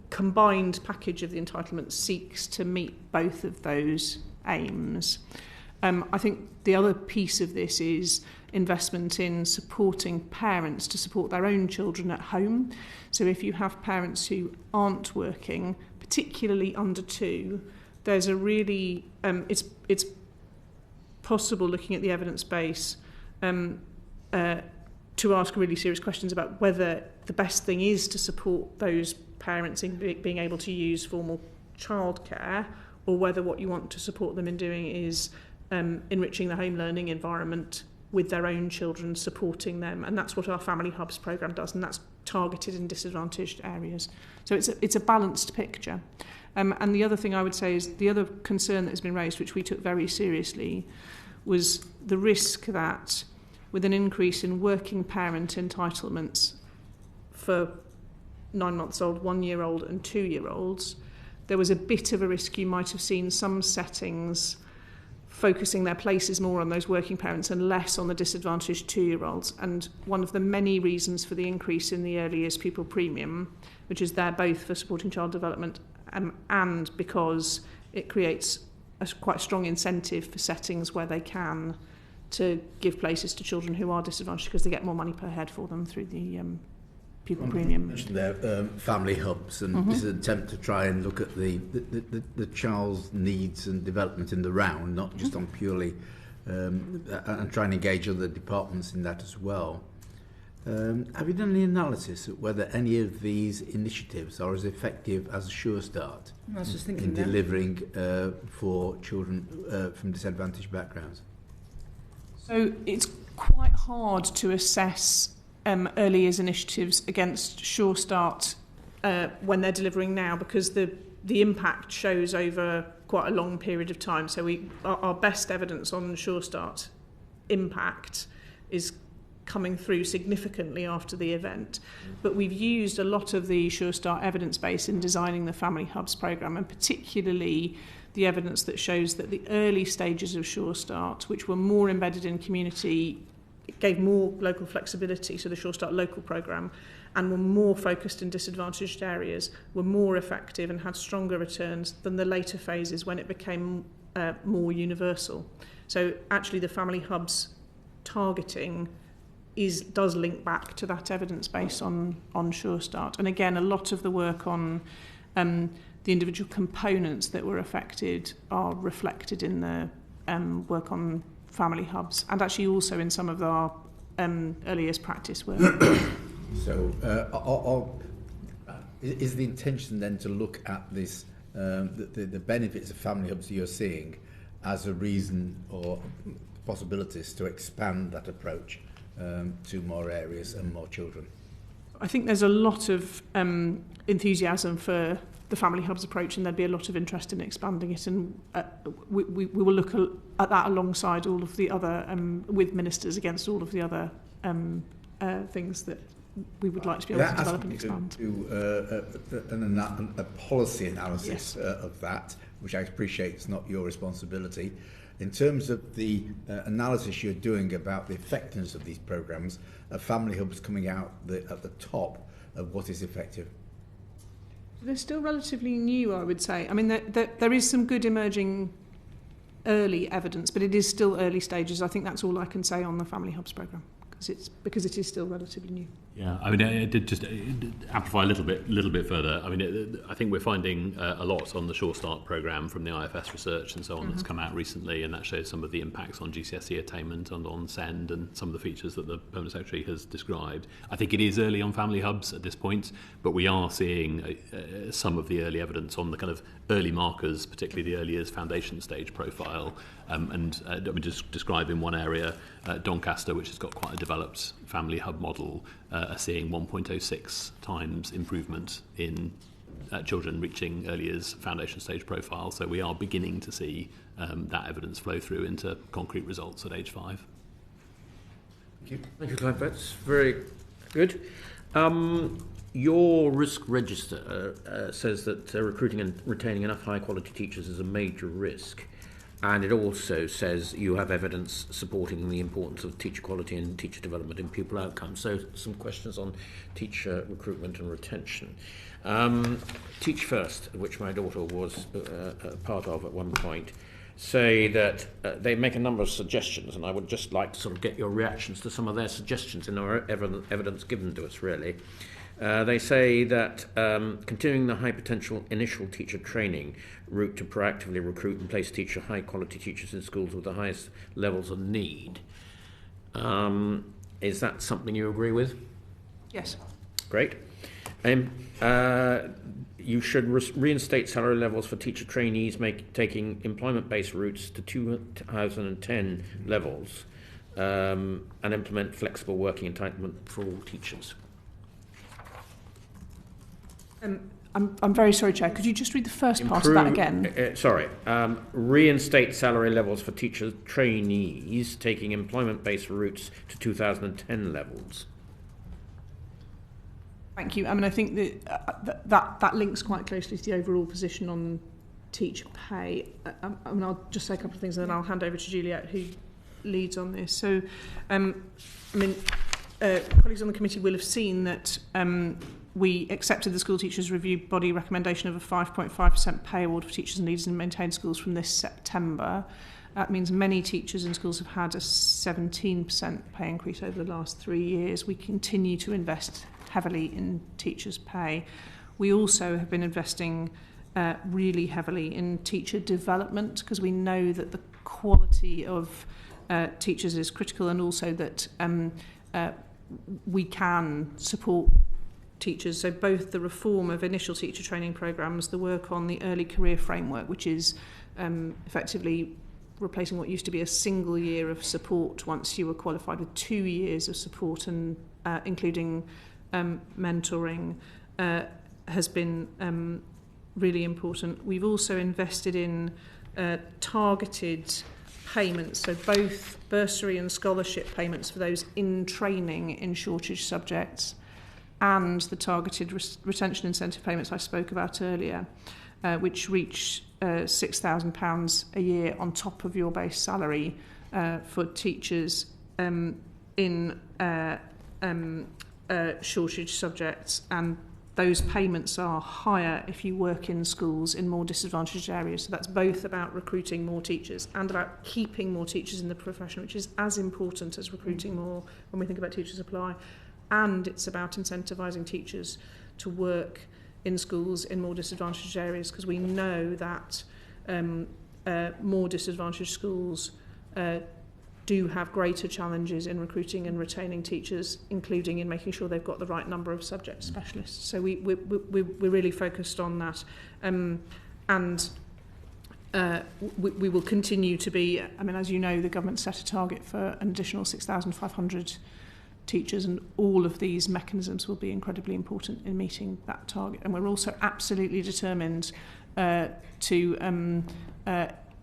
combined package of the entitlement seeks to meet both of those aims. I think the other piece of this is investment in supporting parents to support their own children at home. So if you have parents who aren't working, particularly under 2, there's a really, it's possible, looking at the evidence base, to ask really serious questions about whether the best thing is to support those parents in being able to use formal childcare, or whether what you want to support them in doing is enriching the home learning environment with their own children, supporting them. And that's what our Family Hubs programme does, and that's targeted in disadvantaged areas. So it's a balanced picture. And the other thing I would say is the other concern that has been raised, which we took very seriously, was the risk that with an increase in working parent entitlements for 9-month-old, 1-year-old and 2-year-olds, there was a bit of a risk you might have seen some settings focusing their places more on those working parents and less on the disadvantaged 2-year-olds. And one of the many reasons for the increase in the early years pupil premium, which is there both for supporting child development and because it creates a quite strong incentive for settings where they can to give places to children who are disadvantaged because they get more money per head for them through the pupil premium. You mentioned there family hubs, and this is an attempt to try and look at the child's needs and development in the round, not just on purely, and try and engage other departments in that as well. Have you done any analysis of whether any of these initiatives are as effective as a Sure Start in delivering for children from disadvantaged backgrounds? So it's quite hard to assess early years initiatives against Sure Start when they're delivering now, because the impact shows over quite a long period of time. So our best evidence on Sure Start impact is coming through significantly after the event. But we've used a lot of the Sure Start evidence base in designing the Family Hubs programme, and particularly the evidence that shows that the early stages of Sure Start, which were more embedded in community, gave more local flexibility, so the Sure Start local programme, and were more focused in disadvantaged areas, were more effective and had stronger returns than the later phases when it became more universal. So actually the Family Hubs targeting does link back to that evidence base on Sure Start. And again, a lot of the work on the individual components that were affected are reflected in the work on Family Hubs, and actually also in some of our early years practice work. So is the intention then to look at this, the benefits of Family Hubs you're seeing as a reason or possibilities to expand that approach to more areas and more children? I think there's a lot of enthusiasm for the Family Hubs approach, and there'd be a lot of interest in expanding it, and we will look at that alongside all of the other, with ministers against all of the other things that we would like to be able to develop and expand. A policy analysis of that, which I appreciate is not your responsibility. In terms of the analysis you're doing about the effectiveness of these programmes, are Family Hubs coming out at the top of what is effective? They're still relatively new, I would say. I mean, there is some good emerging early evidence, but it is still early stages. I think that's all I can say on the Family Hubs programme, because it is still relatively new. Yeah, I mean, it did just amplify a little bit further. I mean, I think we're finding a lot on the Sure Start programme from the IFS research and so on that's come out recently, and that shows some of the impacts on GCSE attainment and on SEND and some of the features that the Permanent Secretary has described. I think it is early on Family Hubs at this point, but we are seeing some of the early evidence on the kind of early markers, particularly the early years foundation stage profile. And let me just describe in one area, Doncaster, which has got quite a developed Family Hub model, are seeing 1.06 times improvement in children reaching early years foundation stage profile. So we are beginning to see that evidence flow through into concrete results at age 5. Thank you. Thank you, Clive. That's very good. Your risk register says that recruiting and retaining enough high-quality teachers is a major risk. And it also says you have evidence supporting the importance of teacher quality and teacher development in pupil outcomes. So some questions on teacher recruitment and retention. Teach First, which my daughter was part of at one point, say that they make a number of suggestions, and I would just like to sort of get your reactions to some of their suggestions in our evidence given to us, really. They say that continuing the high potential initial teacher training route to proactively recruit and place high quality teachers in schools with the highest levels of need. Is that something you agree with? Yes. Great. You should reinstate salary levels for teacher trainees taking employment-based routes to 2010 levels, and implement flexible working entitlement for all teachers. I'm very sorry, Chair. Could you just read the first part of that again? Reinstate salary levels for teacher trainees taking employment-based routes to 2010 levels. Thank you. I mean, I think that links quite closely to the overall position on teacher pay. I mean, I'll just say a couple of things and then I'll hand over to Juliet, who leads on this. So, I mean, colleagues on the committee will have seen that we accepted the School Teachers Review Body recommendation of a 5.5% pay award for teachers and leaders in maintained schools from this September. That means many teachers in schools have had a 17% pay increase over the last 3 years. We continue to invest heavily in teachers' pay. We also have been investing really heavily in teacher development, because we know that the quality of teachers is critical, and also that we can support teachers. So both the reform of initial teacher training programmes, the work on the early career framework, which is effectively replacing what used to be a single year of support once you were qualified with 2 years of support, and including mentoring, has been really important. We've also invested in targeted payments, so both bursary and scholarship payments for those in training in shortage subjects, and the targeted retention incentive payments I spoke about earlier, which reach £6,000 a year on top of your base salary for teachers in shortage subjects. And those payments are higher if you work in schools in more disadvantaged areas. So that's both about recruiting more teachers and about keeping more teachers in the profession, which is as important as recruiting more when we think about teacher supply. And it's about incentivising teachers to work in schools in more disadvantaged areas, because we know that more disadvantaged schools do have greater challenges in recruiting and retaining teachers, including in making sure they've got the right number of subject specialists. So we're really focused on that. We will continue to be, I mean, as you know, the government set a target for an additional 6,500 teachers, and all of these mechanisms will be incredibly important in meeting that target. And we're also absolutely determined to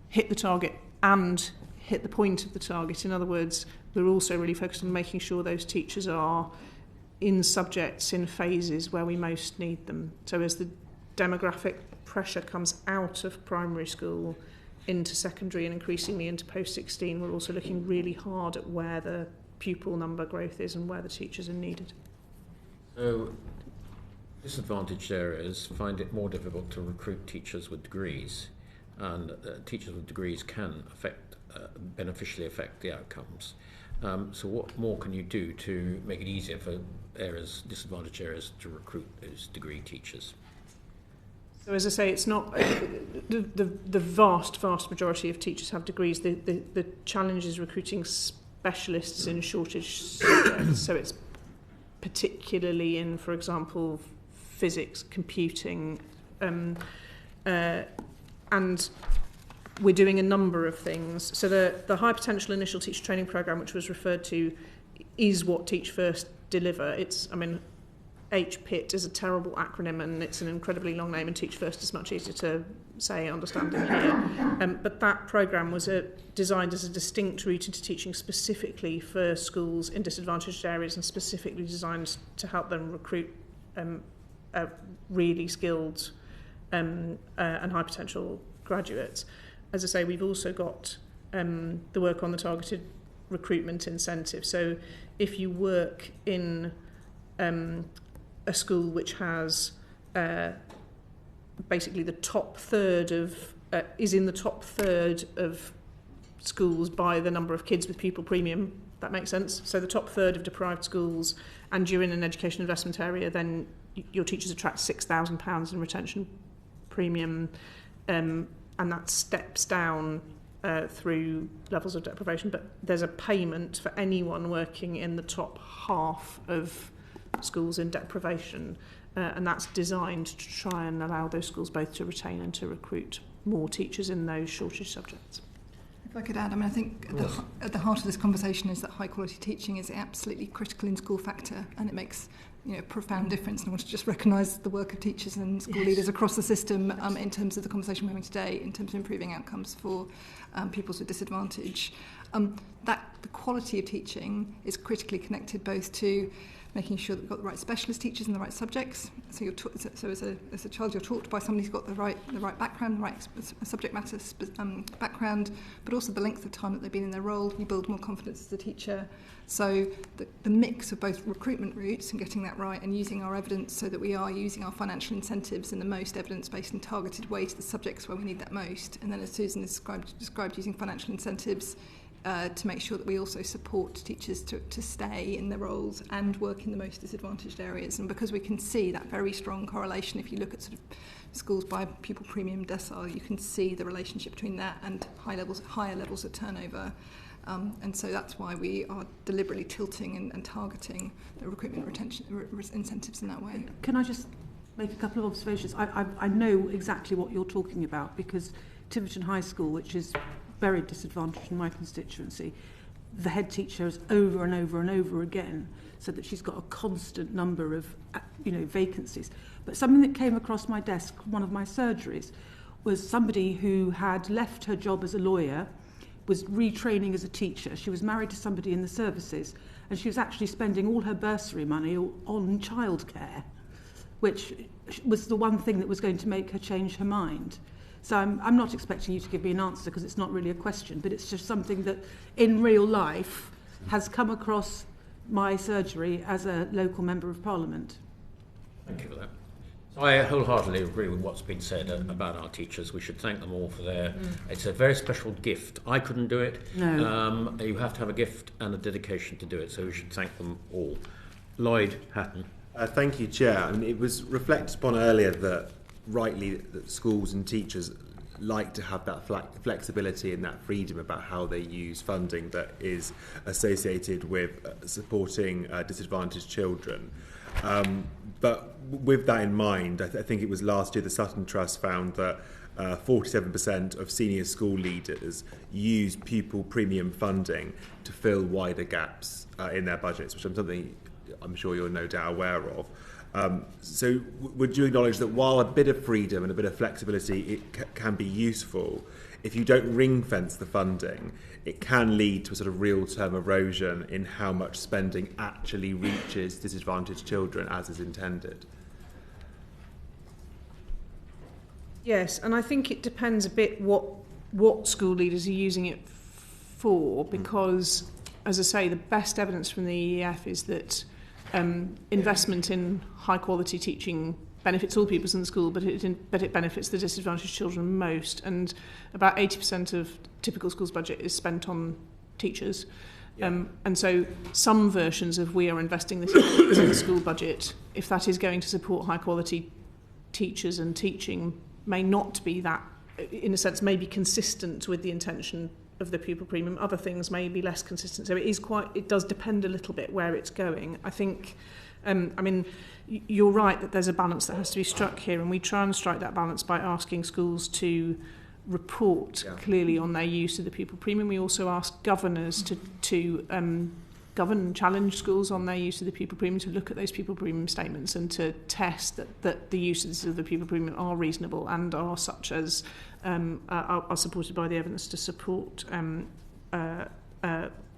hit the target and hit the point of the target. In other words, we're also really focused on making sure those teachers are in subjects in phases where we most need them. So as the demographic pressure comes out of primary school into secondary and increasingly into post-16, we're also looking really hard at where the pupil number growth is and where the teachers are needed. So disadvantaged areas find it more difficult to recruit teachers with degrees, and teachers with degrees can beneficially affect the outcomes. So what more can you do to make it easier for disadvantaged areas to recruit those degree teachers? So as I say, it's not the vast majority of teachers have degrees. The challenge is recruiting specialists in shortage subjects. So it's particularly in, for example, physics, computing, and we're doing a number of things. So the High Potential Initial Teacher Training Programme, which was referred to, is what Teach First deliver. HPIT is a terrible acronym and it's an incredibly long name, and Teach First is much easier to say, understand and hear. But that programme was designed as a distinct route into teaching specifically for schools in disadvantaged areas, and specifically designed to help them recruit really skilled and high potential graduates. As I say, we've also got the work on the targeted recruitment incentive. So if you work in a school which has basically the top third of is in the top third of schools by the number of kids with pupil premium, that makes sense. So the top third of deprived schools, and you're in an education investment area, then your teachers attract £6,000 in retention premium, and that steps down through levels of deprivation. But there's a payment for anyone working in the top half of schools in deprivation, and that's designed to try and allow those schools both to retain and to recruit more teachers in those shortage subjects. If I could add, I think at the heart of this conversation is that high quality teaching is absolutely critical in school factor, and it makes a profound difference. And I want to just recognise the work of teachers and school leaders across the system in terms of the conversation we're having today, in terms of improving outcomes for pupils with disadvantage. That the quality of teaching is critically connected both to making sure that we've got the right specialist teachers in the right subjects. So as a child, you're taught by somebody who's got the right background, the right subject matter background, but also the length of time that they've been in their role. You build more confidence as a teacher. So the mix of both recruitment routes and getting that right, and using our evidence so that we are using our financial incentives in the most evidence-based and targeted way to the subjects where we need that most. And then, as Susan described using financial incentives to make sure that we also support teachers to stay in their roles and work in the most disadvantaged areas. And because we can see that very strong correlation, if you look at sort of schools by pupil premium decile, you can see the relationship between that and higher levels of turnover. And so that's why we are deliberately tilting and targeting the recruitment retention incentives in that way. Can I just make a couple of observations? I know exactly what you're talking about, because Tiverton High School, which is very disadvantaged in my constituency, the head teacher has over and over and over again said that she's got a constant number of vacancies. But something that came across my desk, one of my surgeries, was somebody who had left her job as a lawyer, was retraining as a teacher. She was married to somebody in the services, and she was actually spending all her bursary money on childcare, which was the one thing that was going to make her change her mind. So I'm not expecting you to give me an answer, because it's not really a question, but it's just something that in real life has come across my surgery as a local member of Parliament. Thank you for that. So I wholeheartedly agree with what's been said about our teachers. We should thank them all for it's a very special gift. I couldn't do it. No. You have to have a gift and a dedication to do it, so we should thank them all. Lloyd Hatton. Thank you, Chair. It was reflected upon earlier that rightly that schools and teachers like to have that flexibility and that freedom about how they use funding that is associated with supporting disadvantaged children. But with that in mind, I think it was last year the Sutton Trust found that 47% of senior school leaders use pupil premium funding to fill wider gaps in their budgets, which is something I'm sure you're no doubt aware of. So would you acknowledge that while a bit of freedom and a bit of flexibility can be useful, if you don't ring fence the funding, it can lead to a sort of real-term erosion in how much spending actually reaches disadvantaged children as is intended? Yes, and I think it depends a bit what school leaders are using it for, because, as I say, the best evidence from the EEF is that investment in high quality teaching benefits all pupils in the school, but it benefits the disadvantaged children most. And about 80% of typical schools' budget is spent on teachers. Yeah. And so some versions of we are investing this in the school budget, if that is going to support high quality teachers and teaching, may not be that, in a sense, may be consistent with the intention of the pupil premium. Other things may be less consistent. So it does depend a little bit where it's going. I think, you're right that there's a balance that has to be struck here, and we try and strike that balance by asking schools to report clearly on their use of the pupil premium. We also ask governors to govern and challenge schools on their use of the pupil premium, to look at those pupil premium statements and to test that the uses of the pupil premium are reasonable and are such as are supported by the evidence to support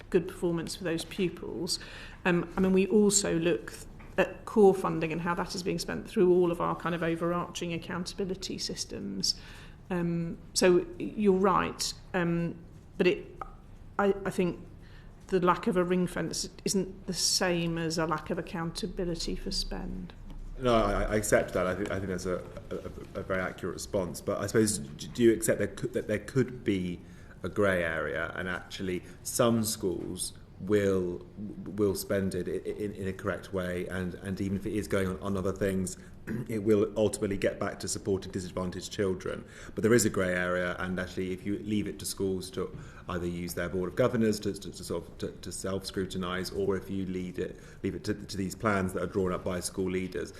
good performance for those pupils. We also look at core funding and how that is being spent through all of our kind of overarching accountability systems. So you're right, but I think the lack of a ring fence isn't the same as a lack of accountability for spend. No, I accept that. I think that's a very accurate response. But I suppose, do you accept that there could be a grey area, and actually some schools will spend it in a correct way, and even if it is going on other things, it will ultimately get back to supporting disadvantaged children. But there is a grey area, and actually if you leave it to schools to either use their board of governors to self-scrutinise, or if you leave it to these plans that are drawn up by school leaders,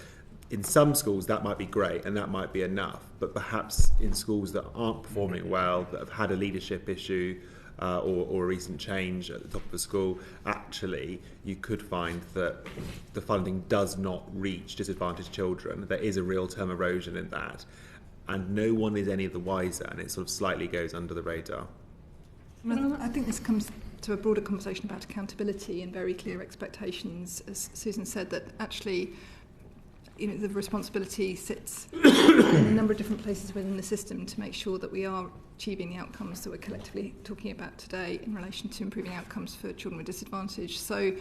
in some schools that might be great and that might be enough, but perhaps in schools that aren't performing well, that have had a leadership issue or a recent change at the top of the school, actually you could find that the funding does not reach disadvantaged children. There is a real term erosion in that, and no one is any the wiser, and it sort of slightly goes under the radar. I think this comes to a broader conversation about accountability and very clear expectations. As Susan said, that actually, you know, the responsibility sits in a number of different places within the system to make sure that we are achieving the outcomes that we're collectively talking about today in relation to improving outcomes for children with disadvantage. So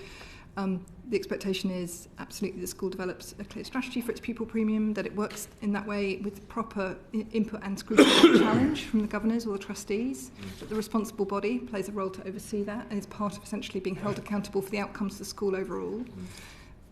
the expectation is absolutely the school develops a clear strategy for its pupil premium, that it works in that way with proper input and scrutiny and challenge from the governors or the trustees, that the responsible body plays a role to oversee that and is part of essentially being held accountable for the outcomes of the school overall.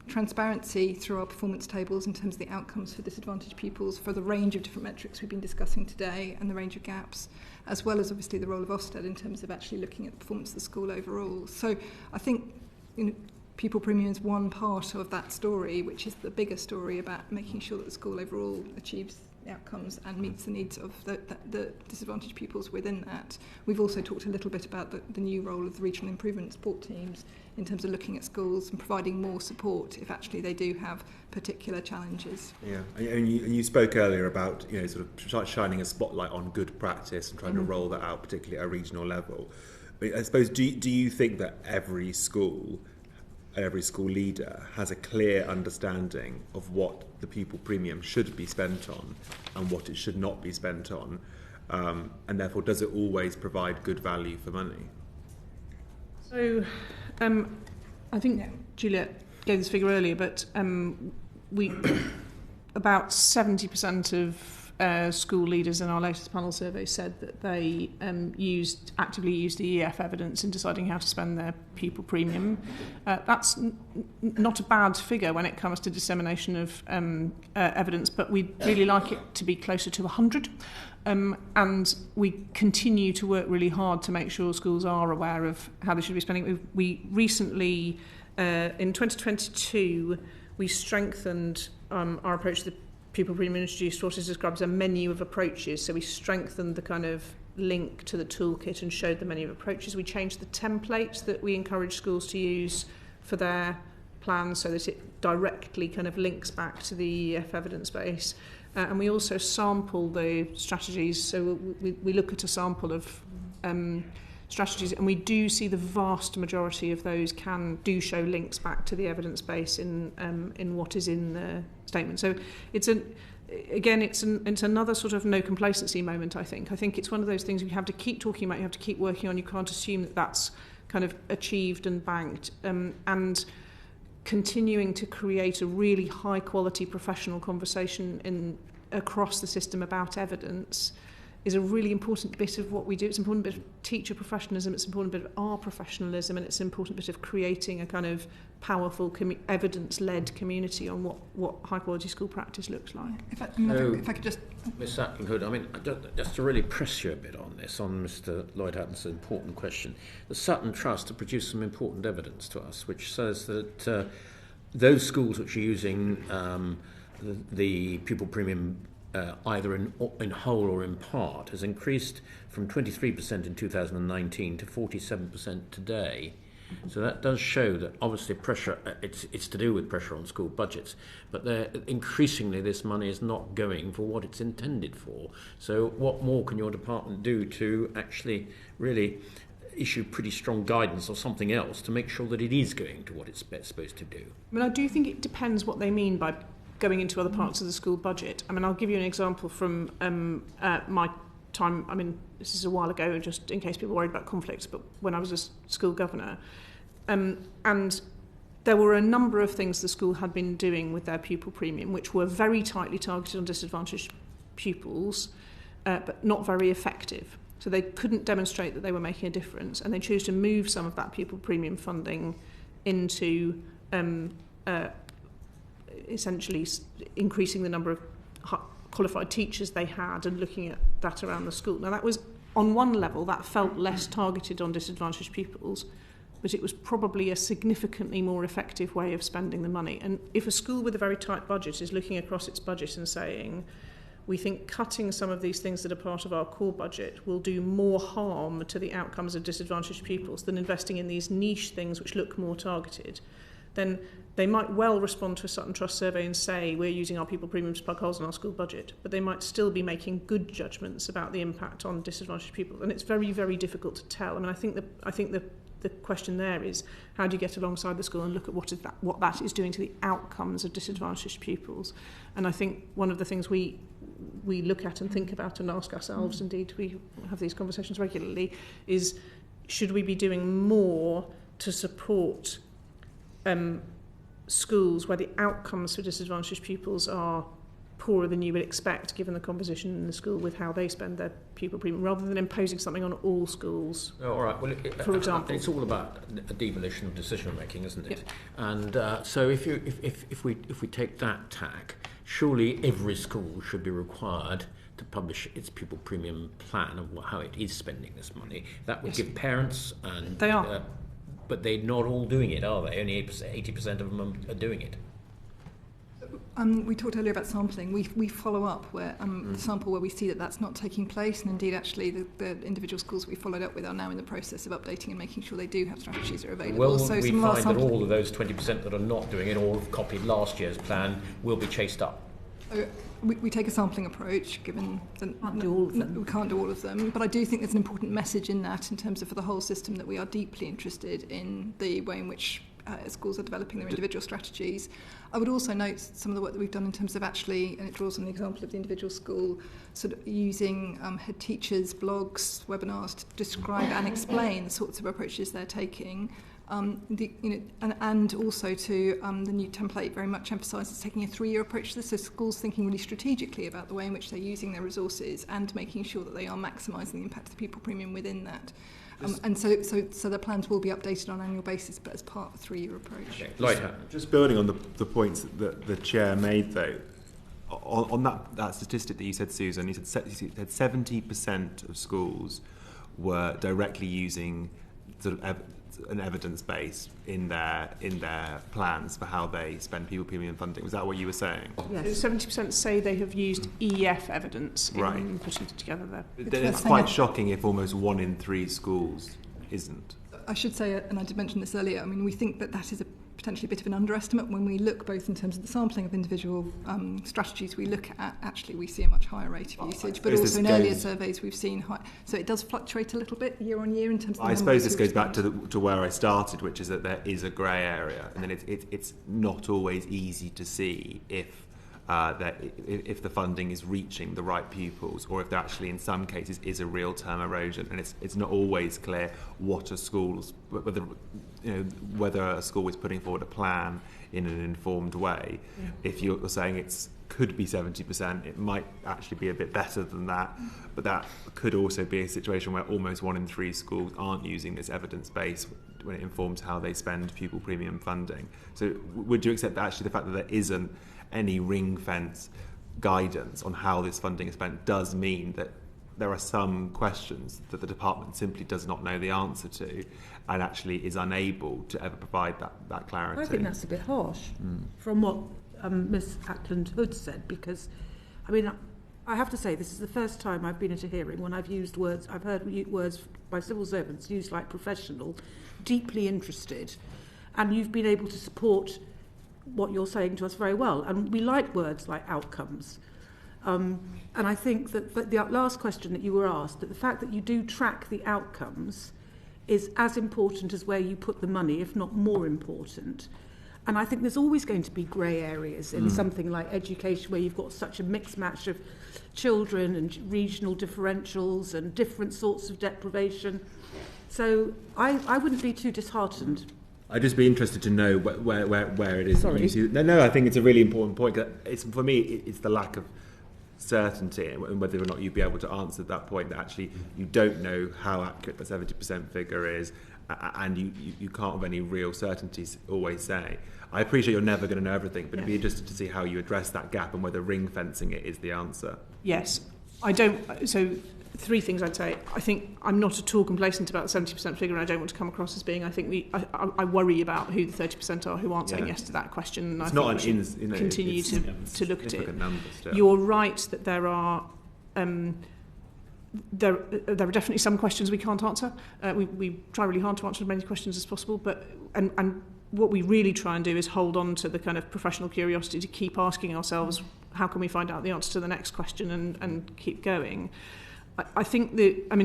Transparency through our performance tables in terms of the outcomes for disadvantaged pupils for the range of different metrics we've been discussing today and the range of gaps, as well as obviously the role of Ofsted in terms of actually looking at the performance of the school overall. So I think, you know, pupil premium is one part of that story, which is the bigger story about making sure that the school overall achieves the outcomes and meets the needs of the disadvantaged pupils within that. We've also talked a little bit about the new role of the regional improvement support teams in terms of looking at schools and providing more support if actually they do have particular challenges. Yeah, and you spoke earlier about, you know, sort of shining a spotlight on good practice and trying to roll that out, particularly at a regional level. I suppose, do you think that every school leader has a clear understanding of what the pupil premium should be spent on and what it should not be spent on, and therefore does it always provide good value for money? So I think Juliet gave this figure earlier, but we about 70% of school leaders in our latest panel survey said that they actively used the EF evidence in deciding how to spend their pupil premium. That's not a bad figure when it comes to dissemination of evidence, but we'd really like it to be closer to 100. And we continue to work really hard to make sure schools are aware of how they should be spending it. We recently, in 2022, we strengthened our approach to the pupil premium, introduced what is described as a menu of approaches. So we strengthened the kind of link to the toolkit and showed the menu of approaches. We changed the template that we encourage schools to use for their plans so that it directly kind of links back to the EF evidence base. And we also sample the strategies. So we look at a sample of strategies, and we do see the vast majority of those do show links back to the evidence base in what is in the statement. So it's another sort of no complacency moment. I think it's one of those things you have to keep talking about. You have to keep working on. You can't assume that that's kind of achieved and banked. And continuing to create a really high quality professional conversation across the system about evidence is a really important bit of what we do. It's an important bit of teacher professionalism, it's an important bit of our professionalism, and it's an important bit of creating a kind of powerful evidence-led community on what high-quality school practice looks like. If I could just... Ms Atkinhood, I mean, just to really press you a bit on this, on Mr Lloyd Hatton's important question, the Sutton Trust have produced some important evidence to us, which says that those schools which are using the pupil premium either in whole or in part has increased from 23% in 2019 to 47% today. So that does show that obviously pressure, it's to do with pressure on school budgets, but increasingly this money is not going for what it's intended for. So what more can your department do to actually really issue pretty strong guidance or something else to make sure that it is going to what it's supposed to do? I mean, I do think it depends what they mean by going into other parts of the school budget. I mean, I'll give you an example from my time. I mean, this is a while ago, just in case people are worried about conflicts, but when I was a school governor, and there were a number of things the school had been doing with their pupil premium, which were very tightly targeted on disadvantaged pupils, but not very effective. So they couldn't demonstrate that they were making a difference, and they chose to move some of that pupil premium funding into essentially increasing the number of qualified teachers they had and looking at that around the school. Now that was, on one level, that felt less targeted on disadvantaged pupils, but it was probably a significantly more effective way of spending the money. And if a school with a very tight budget is looking across its budget and saying, we think cutting some of these things that are part of our core budget will do more harm to the outcomes of disadvantaged pupils than investing in these niche things which look more targeted, then they might well respond to a Sutton Trust survey and say we're using our people premiums to plug holes in our school budget, but they might still be making good judgments about the impact on disadvantaged pupils, and it's very, very difficult to tell. I mean, I think the question there is, how do you get alongside the school and look at what that is doing to the outcomes of disadvantaged pupils? And I think one of the things we look at and think about and ask ourselves, indeed we have these conversations regularly, is should we be doing more to support schools where the outcomes for disadvantaged pupils are poorer than you would expect given the composition in the school with how they spend their pupil premium, rather than imposing something on all schools. All right. Well, for example, it's all about a devolution of decision making, isn't it? Yep. And so if we take that tack, surely every school should be required to publish its pupil premium plan of how it is spending this money. That would give parents and they are. But they're not all doing it, are they? Only 80% of them are doing it. We talked earlier about sampling. We follow up where the sample where we see that that's not taking place, and indeed actually the individual schools we followed up with are now in the process of updating and making sure they do have strategies that are available. Well, so we find that all of those 20% that are not doing it or have copied last year's plan will be chased up. We take a sampling approach, given that we can't do all of them, but I do think there's an important message in that in terms of for the whole system that we are deeply interested in the way in which schools are developing their individual strategies. I would also note some of the work that we've done in terms of actually, and it draws on the example of the individual school, sort of using head teachers' blogs, webinars to describe and explain the sorts of approaches they're taking. And also to the new template very much emphasises taking a 3-year approach to this, so schools thinking really strategically about the way in which they're using their resources and making sure that they are maximising the impact of the pupil premium within that. And so the plans will be updated on an annual basis, but as part of a 3-year approach. Okay. Just building on the points that the chair made, though, on that statistic that you said, Susan, you said 70% of schools were directly using sort of an evidence base in their plans for how they spend pupil premium funding. Was that what you were saying? Yes. 70% say they have used EF evidence in putting together their... It's quite shocking if almost 1 in 3 schools isn't. I should say, and I did mention this earlier, I mean, we think that is potentially a bit of an underestimate. When we look both in terms of the sampling of individual strategies we look at, actually we see a much higher rate of usage, but also in earlier surveys we've seen high. So it does fluctuate a little bit year on year in terms of the I suppose this goes back to where I started, which is that there is a grey area, and then it's not always easy to see if the funding is reaching the right pupils, or if there actually in some cases is a real term erosion, and it's not always clear what a school's whether a school is putting forward a plan in an informed way. Yeah. If you're saying it could be 70%, it might actually be a bit better than that, but that could also be a situation where almost 1 in 3 schools aren't using this evidence base when it informs how they spend pupil premium funding. So would you accept that actually the fact that there isn't any ring fence guidance on how this funding is spent does mean that there are some questions that the department simply does not know the answer to and actually is unable to ever provide that clarity? I think that's a bit harsh from what Ms Ackland-Hood said, because, I mean, I have to say this is the first time I've been at a hearing when I've heard words by civil servants used like professional, deeply interested, and you've been able to support what you're saying to us very well. And we like words like outcomes. And I think that the last question that you were asked, that the fact that you do track the outcomes is as important as where you put the money, if not more important. And I think there's always going to be grey areas in something like education, where you've got such a mixed match of children and regional differentials and different sorts of deprivation. So I wouldn't be too disheartened. I'd just be interested to know where it is. Sorry. No, I think it's a really important point. For me, it's the lack of certainty and whether or not you'd be able to answer that point, that actually you don't know how accurate the 70% figure is, and you can't with any real certainties always say. I appreciate you're never going to know everything, but it'd be interesting to see how you address that gap and whether ring fencing it is the answer. Yes, I don't. So, three things I'd say. I think I'm not at all complacent about the 70% figure, and I don't want to come across as being. I think I worry about who the 30% are who aren't saying yes to that question. And it's I not think an we should continue to look at it. Numbers, You're right that there are. There are definitely some questions we can't answer. We try really hard to answer as many questions as possible, but and what we really try and do is hold on to the kind of professional curiosity to keep asking ourselves, how can we find out the answer to the next question and keep going. I think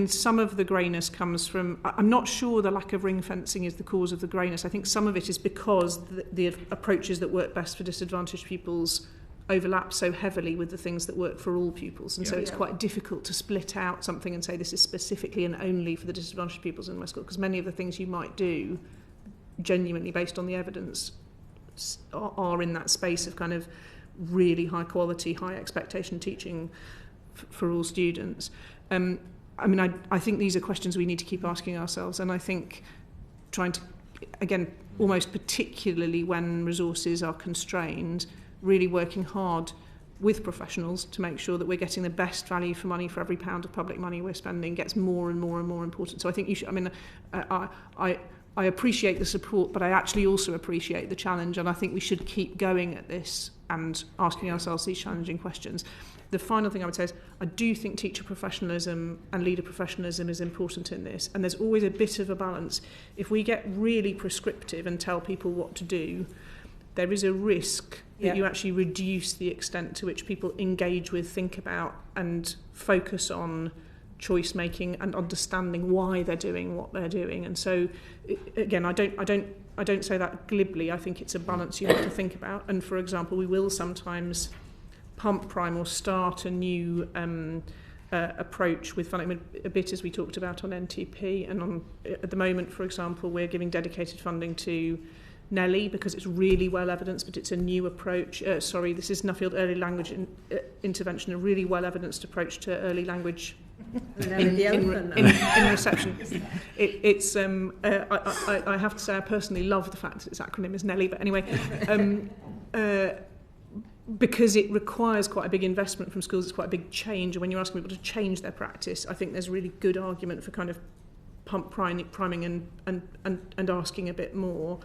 some of the greyness comes from, I'm not sure the lack of ring fencing is the cause of the greyness. I think some of it is because the approaches that work best for disadvantaged pupils overlap so heavily with the things that work for all pupils. And so it's quite difficult to split out something and say this is specifically and only for the disadvantaged pupils in my school, because many of the things you might do genuinely based on the evidence are in that space of kind of really high quality, high expectation teaching for all students. I think these are questions we need to keep asking ourselves, and I think trying to, again, almost particularly when resources are constrained, really working hard with professionals to make sure that we're getting the best value for money for every pound of public money we're spending gets more and more and more important. So I think you should, I appreciate the support, but I actually also appreciate the challenge, and I think we should keep going at this and asking ourselves these challenging questions. The final thing I would say is I do think teacher professionalism and leader professionalism is important in this, and there's always a bit of a balance. If we get really prescriptive and tell people what to do, there is a risk that you actually reduce the extent to which people engage with, think about, and focus on choice making and understanding why they're doing what they're doing. And so, again, I don't say that glibly. I think it's a balance you have to think about. And for example, we will sometimes pump prime or start a new approach with funding, a bit as we talked about on NTP. And at the moment, for example, we're giving dedicated funding to Nelly because it's really well evidenced, but it's a new approach. This is Nuffield Early Language Intervention, a really well evidenced approach to early language in reception. I have to say I personally love the fact that its acronym is Nelly, but anyway, because it requires quite a big investment from schools, it's quite a big change, and when you're asking people to change their practice, I think there's a really good argument for kind of pump priming and asking a bit more.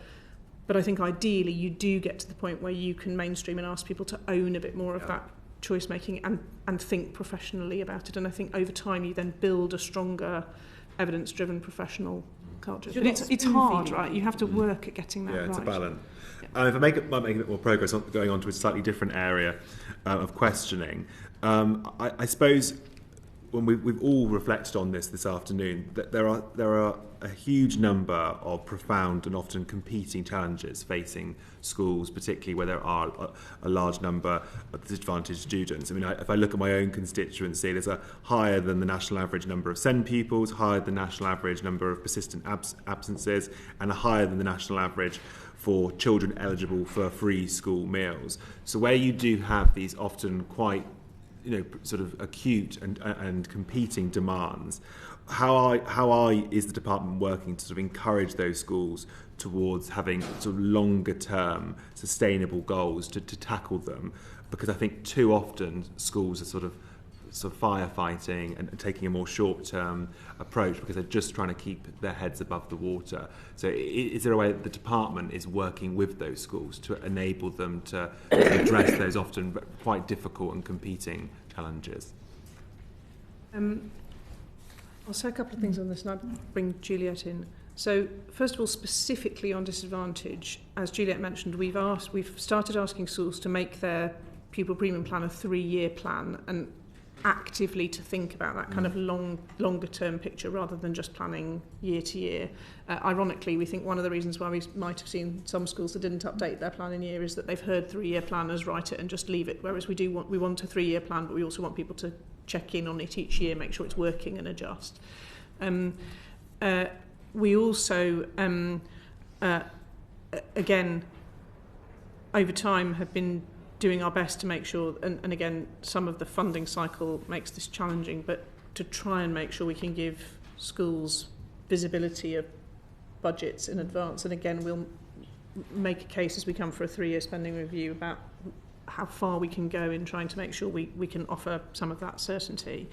But I think ideally you do get to the point where you can mainstream and ask people to own a bit more of that choice making and think professionally about it. And I think over time you then build a stronger evidence driven professional culture. But it's hard, right? You have to work at getting that right. Yeah, it's a balance. If I might make a bit more progress going on to a slightly different area of questioning, I suppose when we've all reflected on this afternoon, that there are a huge number of profound and often competing challenges facing schools, particularly where there are a large number of disadvantaged students. I mean, if I look at my own constituency, there's a higher than the national average number of SEND pupils, higher than the national average number of persistent absences, and a higher than the national average for children eligible for free school meals. So where you do have these often quite sort of acute and competing demands, is the department working to sort of encourage those schools towards having sort of longer term sustainable goals to tackle them? Because I think too often schools are sort of firefighting and taking a more short-term approach because they're just trying to keep their heads above the water. So is there a way that the department is working with those schools to enable them to address those often quite difficult and competing challenges? I'll say a couple of things on this and I'll bring Juliet in. So first of all, specifically on disadvantage, as Juliet mentioned, we've started asking schools to make their pupil premium plan a 3-year plan and actively to think about that kind of longer term picture rather than just planning year to year. Ironically, we think one of the reasons why we might have seen some schools that didn't update their plan in year is that they've heard 3-year planners write it and just leave it, whereas we want a 3-year plan, but we also want people to check in on it each year, make sure it's working and adjust. We also, again, over time have been doing our best to make sure, and again, some of the funding cycle makes this challenging, but to try and make sure we can give schools visibility of budgets in advance. And again, we'll make a case as we come for a 3-year spending review about how far we can go in trying to make sure we can offer some of that certainty.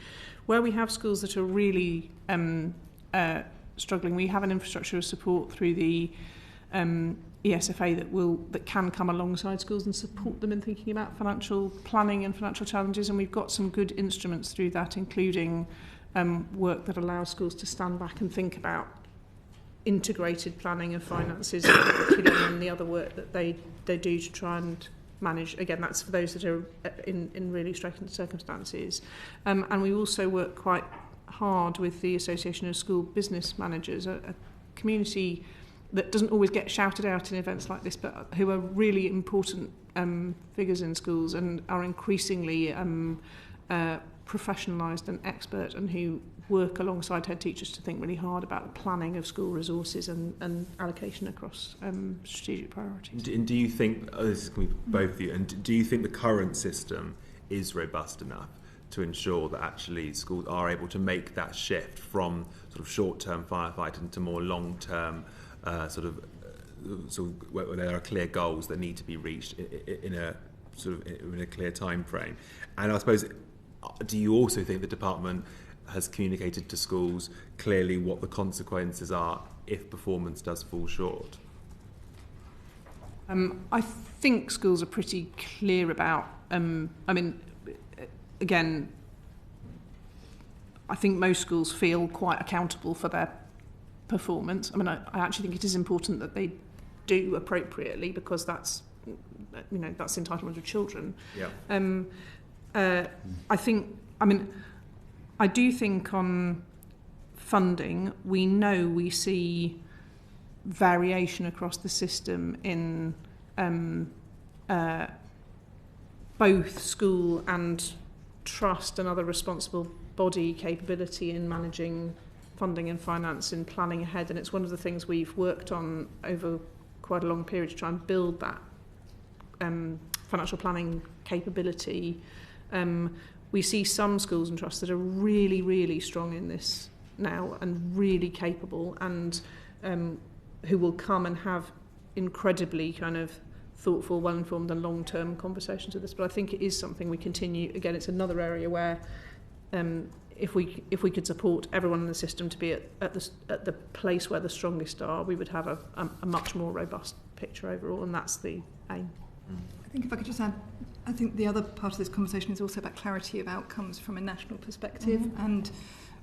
Where we have schools that are really struggling, we have an infrastructure of support through the ESFA that can come alongside schools and support them in thinking about financial planning and financial challenges, and we've got some good instruments through that, including work that allows schools to stand back and think about integrated planning of finances, particularly, and the other work that they do to try and manage. Again, that's for those that are in really striking circumstances. And we also work quite hard with the Association of School Business Managers, a community that doesn't always get shouted out in events like this, but who are really important figures in schools and are increasingly professionalised and expert, and who work alongside head teachers to think really hard about the planning of school resources and allocation across strategic priorities. And do you think, this is going to be both of you, and do you think the current system is robust enough to ensure that actually schools are able to make that shift from sort of short-term firefighting to more long-term where there are clear goals that need to be reached in a clear time frame? And I suppose, do you also think the department has communicated to schools clearly what the consequences are if performance does fall short? I think schools are pretty clear about, again, I think most schools feel quite accountable for their performance. I actually think it is important that they do appropriately, because that's entitlement of children. Yeah. I do think on funding, we see variation across the system in both school and trust and other responsible body capability in managing funding and finance and planning ahead. And it's one of the things we've worked on over quite a long period to try and build that financial planning capability. We see some schools and trusts that are really, really strong in this now and really capable, and who will come and have incredibly kind of thoughtful, well-informed and long-term conversations with this. But I think it is something we continue. Again, it's another area where if we could support everyone in the system to be at the place where the strongest are, we would have a much more robust picture overall, and that's the aim. I think if I could just add, I think the other part of this conversation is also about clarity of outcomes from a national perspective, and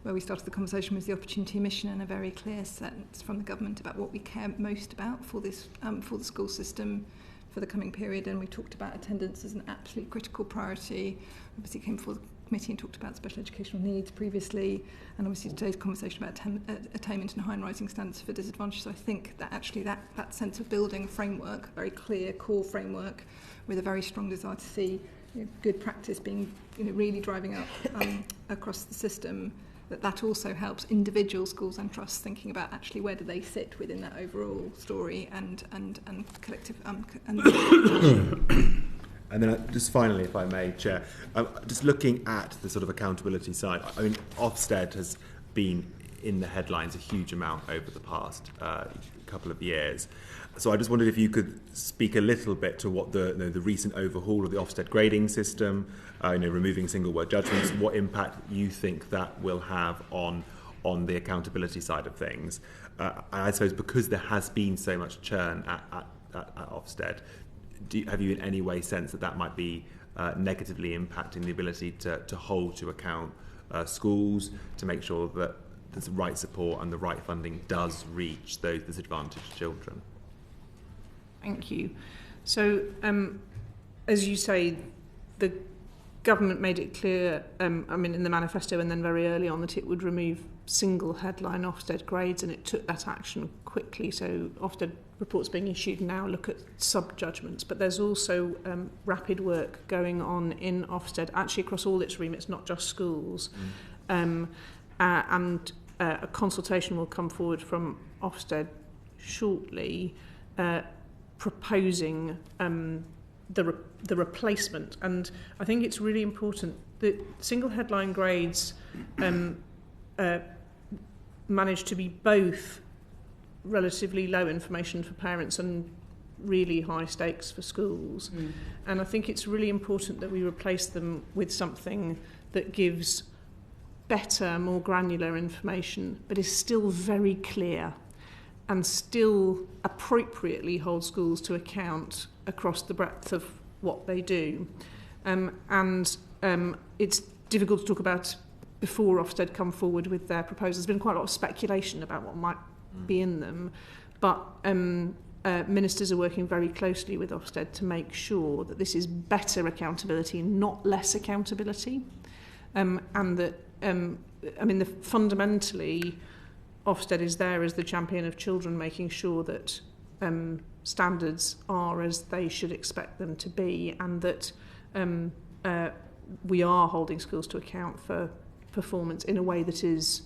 where we started the conversation was the opportunity mission and a very clear sense from the government about what we care most about for this for the school system for the coming period. And we talked about attendance as an absolutely critical priority. Obviously came before the committee and talked about special educational needs previously, and obviously today's conversation about attainment and high and rising standards for disadvantage. So I think that actually that sense of building a framework, very clear core framework with a very strong desire to see good practice being really driving up across the system, that also helps individual schools and trusts thinking about actually where do they sit within that overall story and collective And then just finally, if I may, Chair, just looking at the sort of accountability side, I mean, Ofsted has been in the headlines a huge amount over the past couple of years. So I just wondered if you could speak a little bit to what the recent overhaul of the Ofsted grading system, removing single word judgments, what impact you think that will have on the accountability side of things. I suppose because there has been so much churn at Ofsted, have you in any way sensed that might be negatively impacting the ability to hold to account schools, to make sure that the right support and the right funding does reach those disadvantaged children? Thank you. So, as you say, the government made it clear, in the manifesto and then very early on, that it would remove single headline Ofsted grades, and it took that action quickly. So Ofsted reports being issued now look at sub-judgments, but there's also rapid work going on in Ofsted, actually across all its remits, not just schools. And a consultation will come forward from Ofsted shortly, proposing the replacement. And I think it's really important that single headline grades manage to be both relatively low information for parents and really high stakes for schools. And I think it's really important that we replace them with something that gives better, more granular information, but is still very clear and still appropriately hold schools to account across the breadth of what they do. It's difficult to talk about before Ofsted come forward with their proposals. There's been quite a lot of speculation about what might be in them, but ministers are working very closely with Ofsted to make sure that this is better accountability, not less accountability, and that fundamentally Ofsted is there as the champion of children, making sure that standards are as they should expect them to be, and that we are holding schools to account for performance in a way that is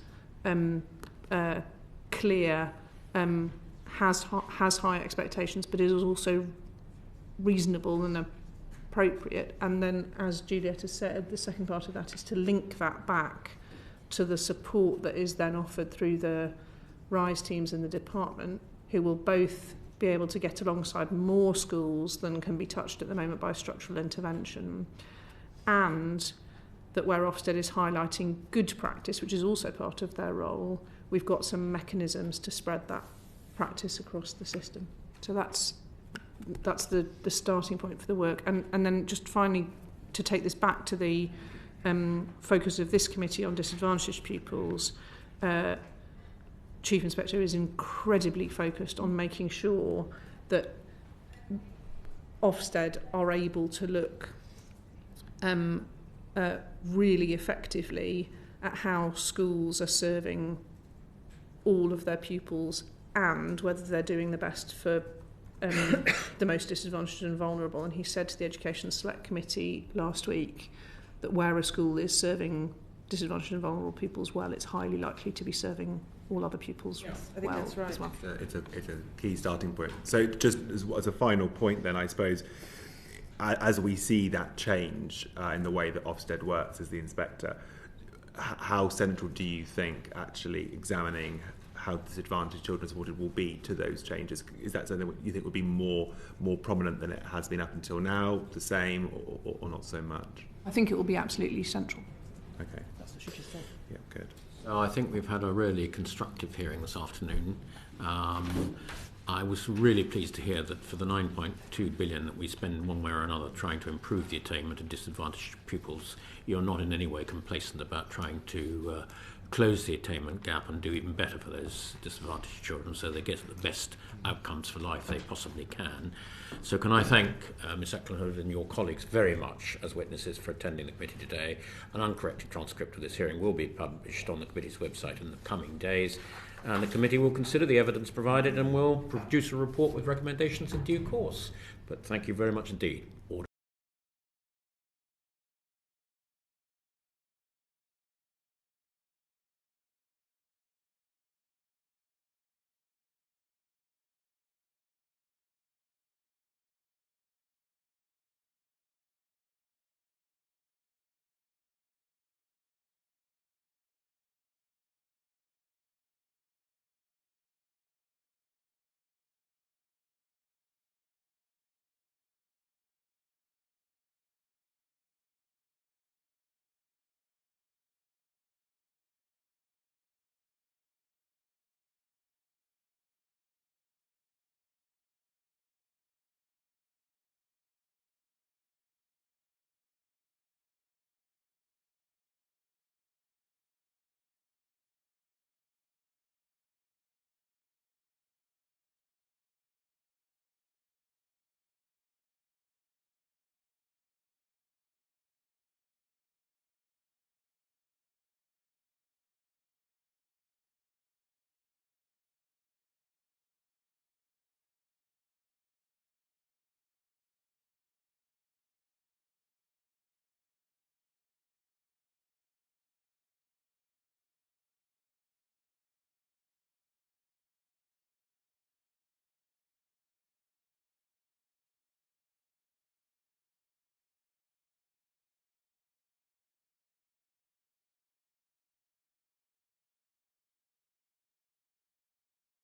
clear, has high expectations, but is also reasonable and appropriate. And then, as Juliet has said, the second part of that is to link that back to the support that is then offered through the RISE teams in the department, who will both be able to get alongside more schools than can be touched at the moment by structural intervention, and that where Ofsted is highlighting good practice, which is also part of their role, we've got some mechanisms to spread that practice across the system. So that's the starting point for the work. And then just finally, to take this back to the focus of this committee on disadvantaged pupils, Chief Inspector is incredibly focused on making sure that Ofsted are able to look really effectively at how schools are serving all of their pupils and whether they're doing the best for the most disadvantaged and vulnerable. And he said to the Education Select Committee last week that where a school is serving disadvantaged and vulnerable pupils well, it's highly likely to be serving all other pupils I think that's right. as well. It's a key starting point. So just as a final point then, I suppose, as we see that change in the way that Ofsted works as the inspector, how central do you think actually examining how disadvantaged children are supported will be to those changes? Is that something you think would be more prominent than it has been up until now, the same, or not so much? I think it will be absolutely central. Okay. That's what she just said. Yeah, good. So I think we've had a really constructive hearing this afternoon. I was really pleased to hear that for the 9.2 billion that we spend one way or another trying to improve the attainment of disadvantaged pupils, you're not in any way complacent about trying to close the attainment gap and do even better for those disadvantaged children so they get the best outcomes for life they possibly can. So can I thank Ms Ecklenhood and your colleagues very much as witnesses for attending the committee today. An uncorrected transcript of this hearing will be published on the committee's website in the coming days, and the committee will consider the evidence provided and will produce a report with recommendations in due course. But thank you very much indeed.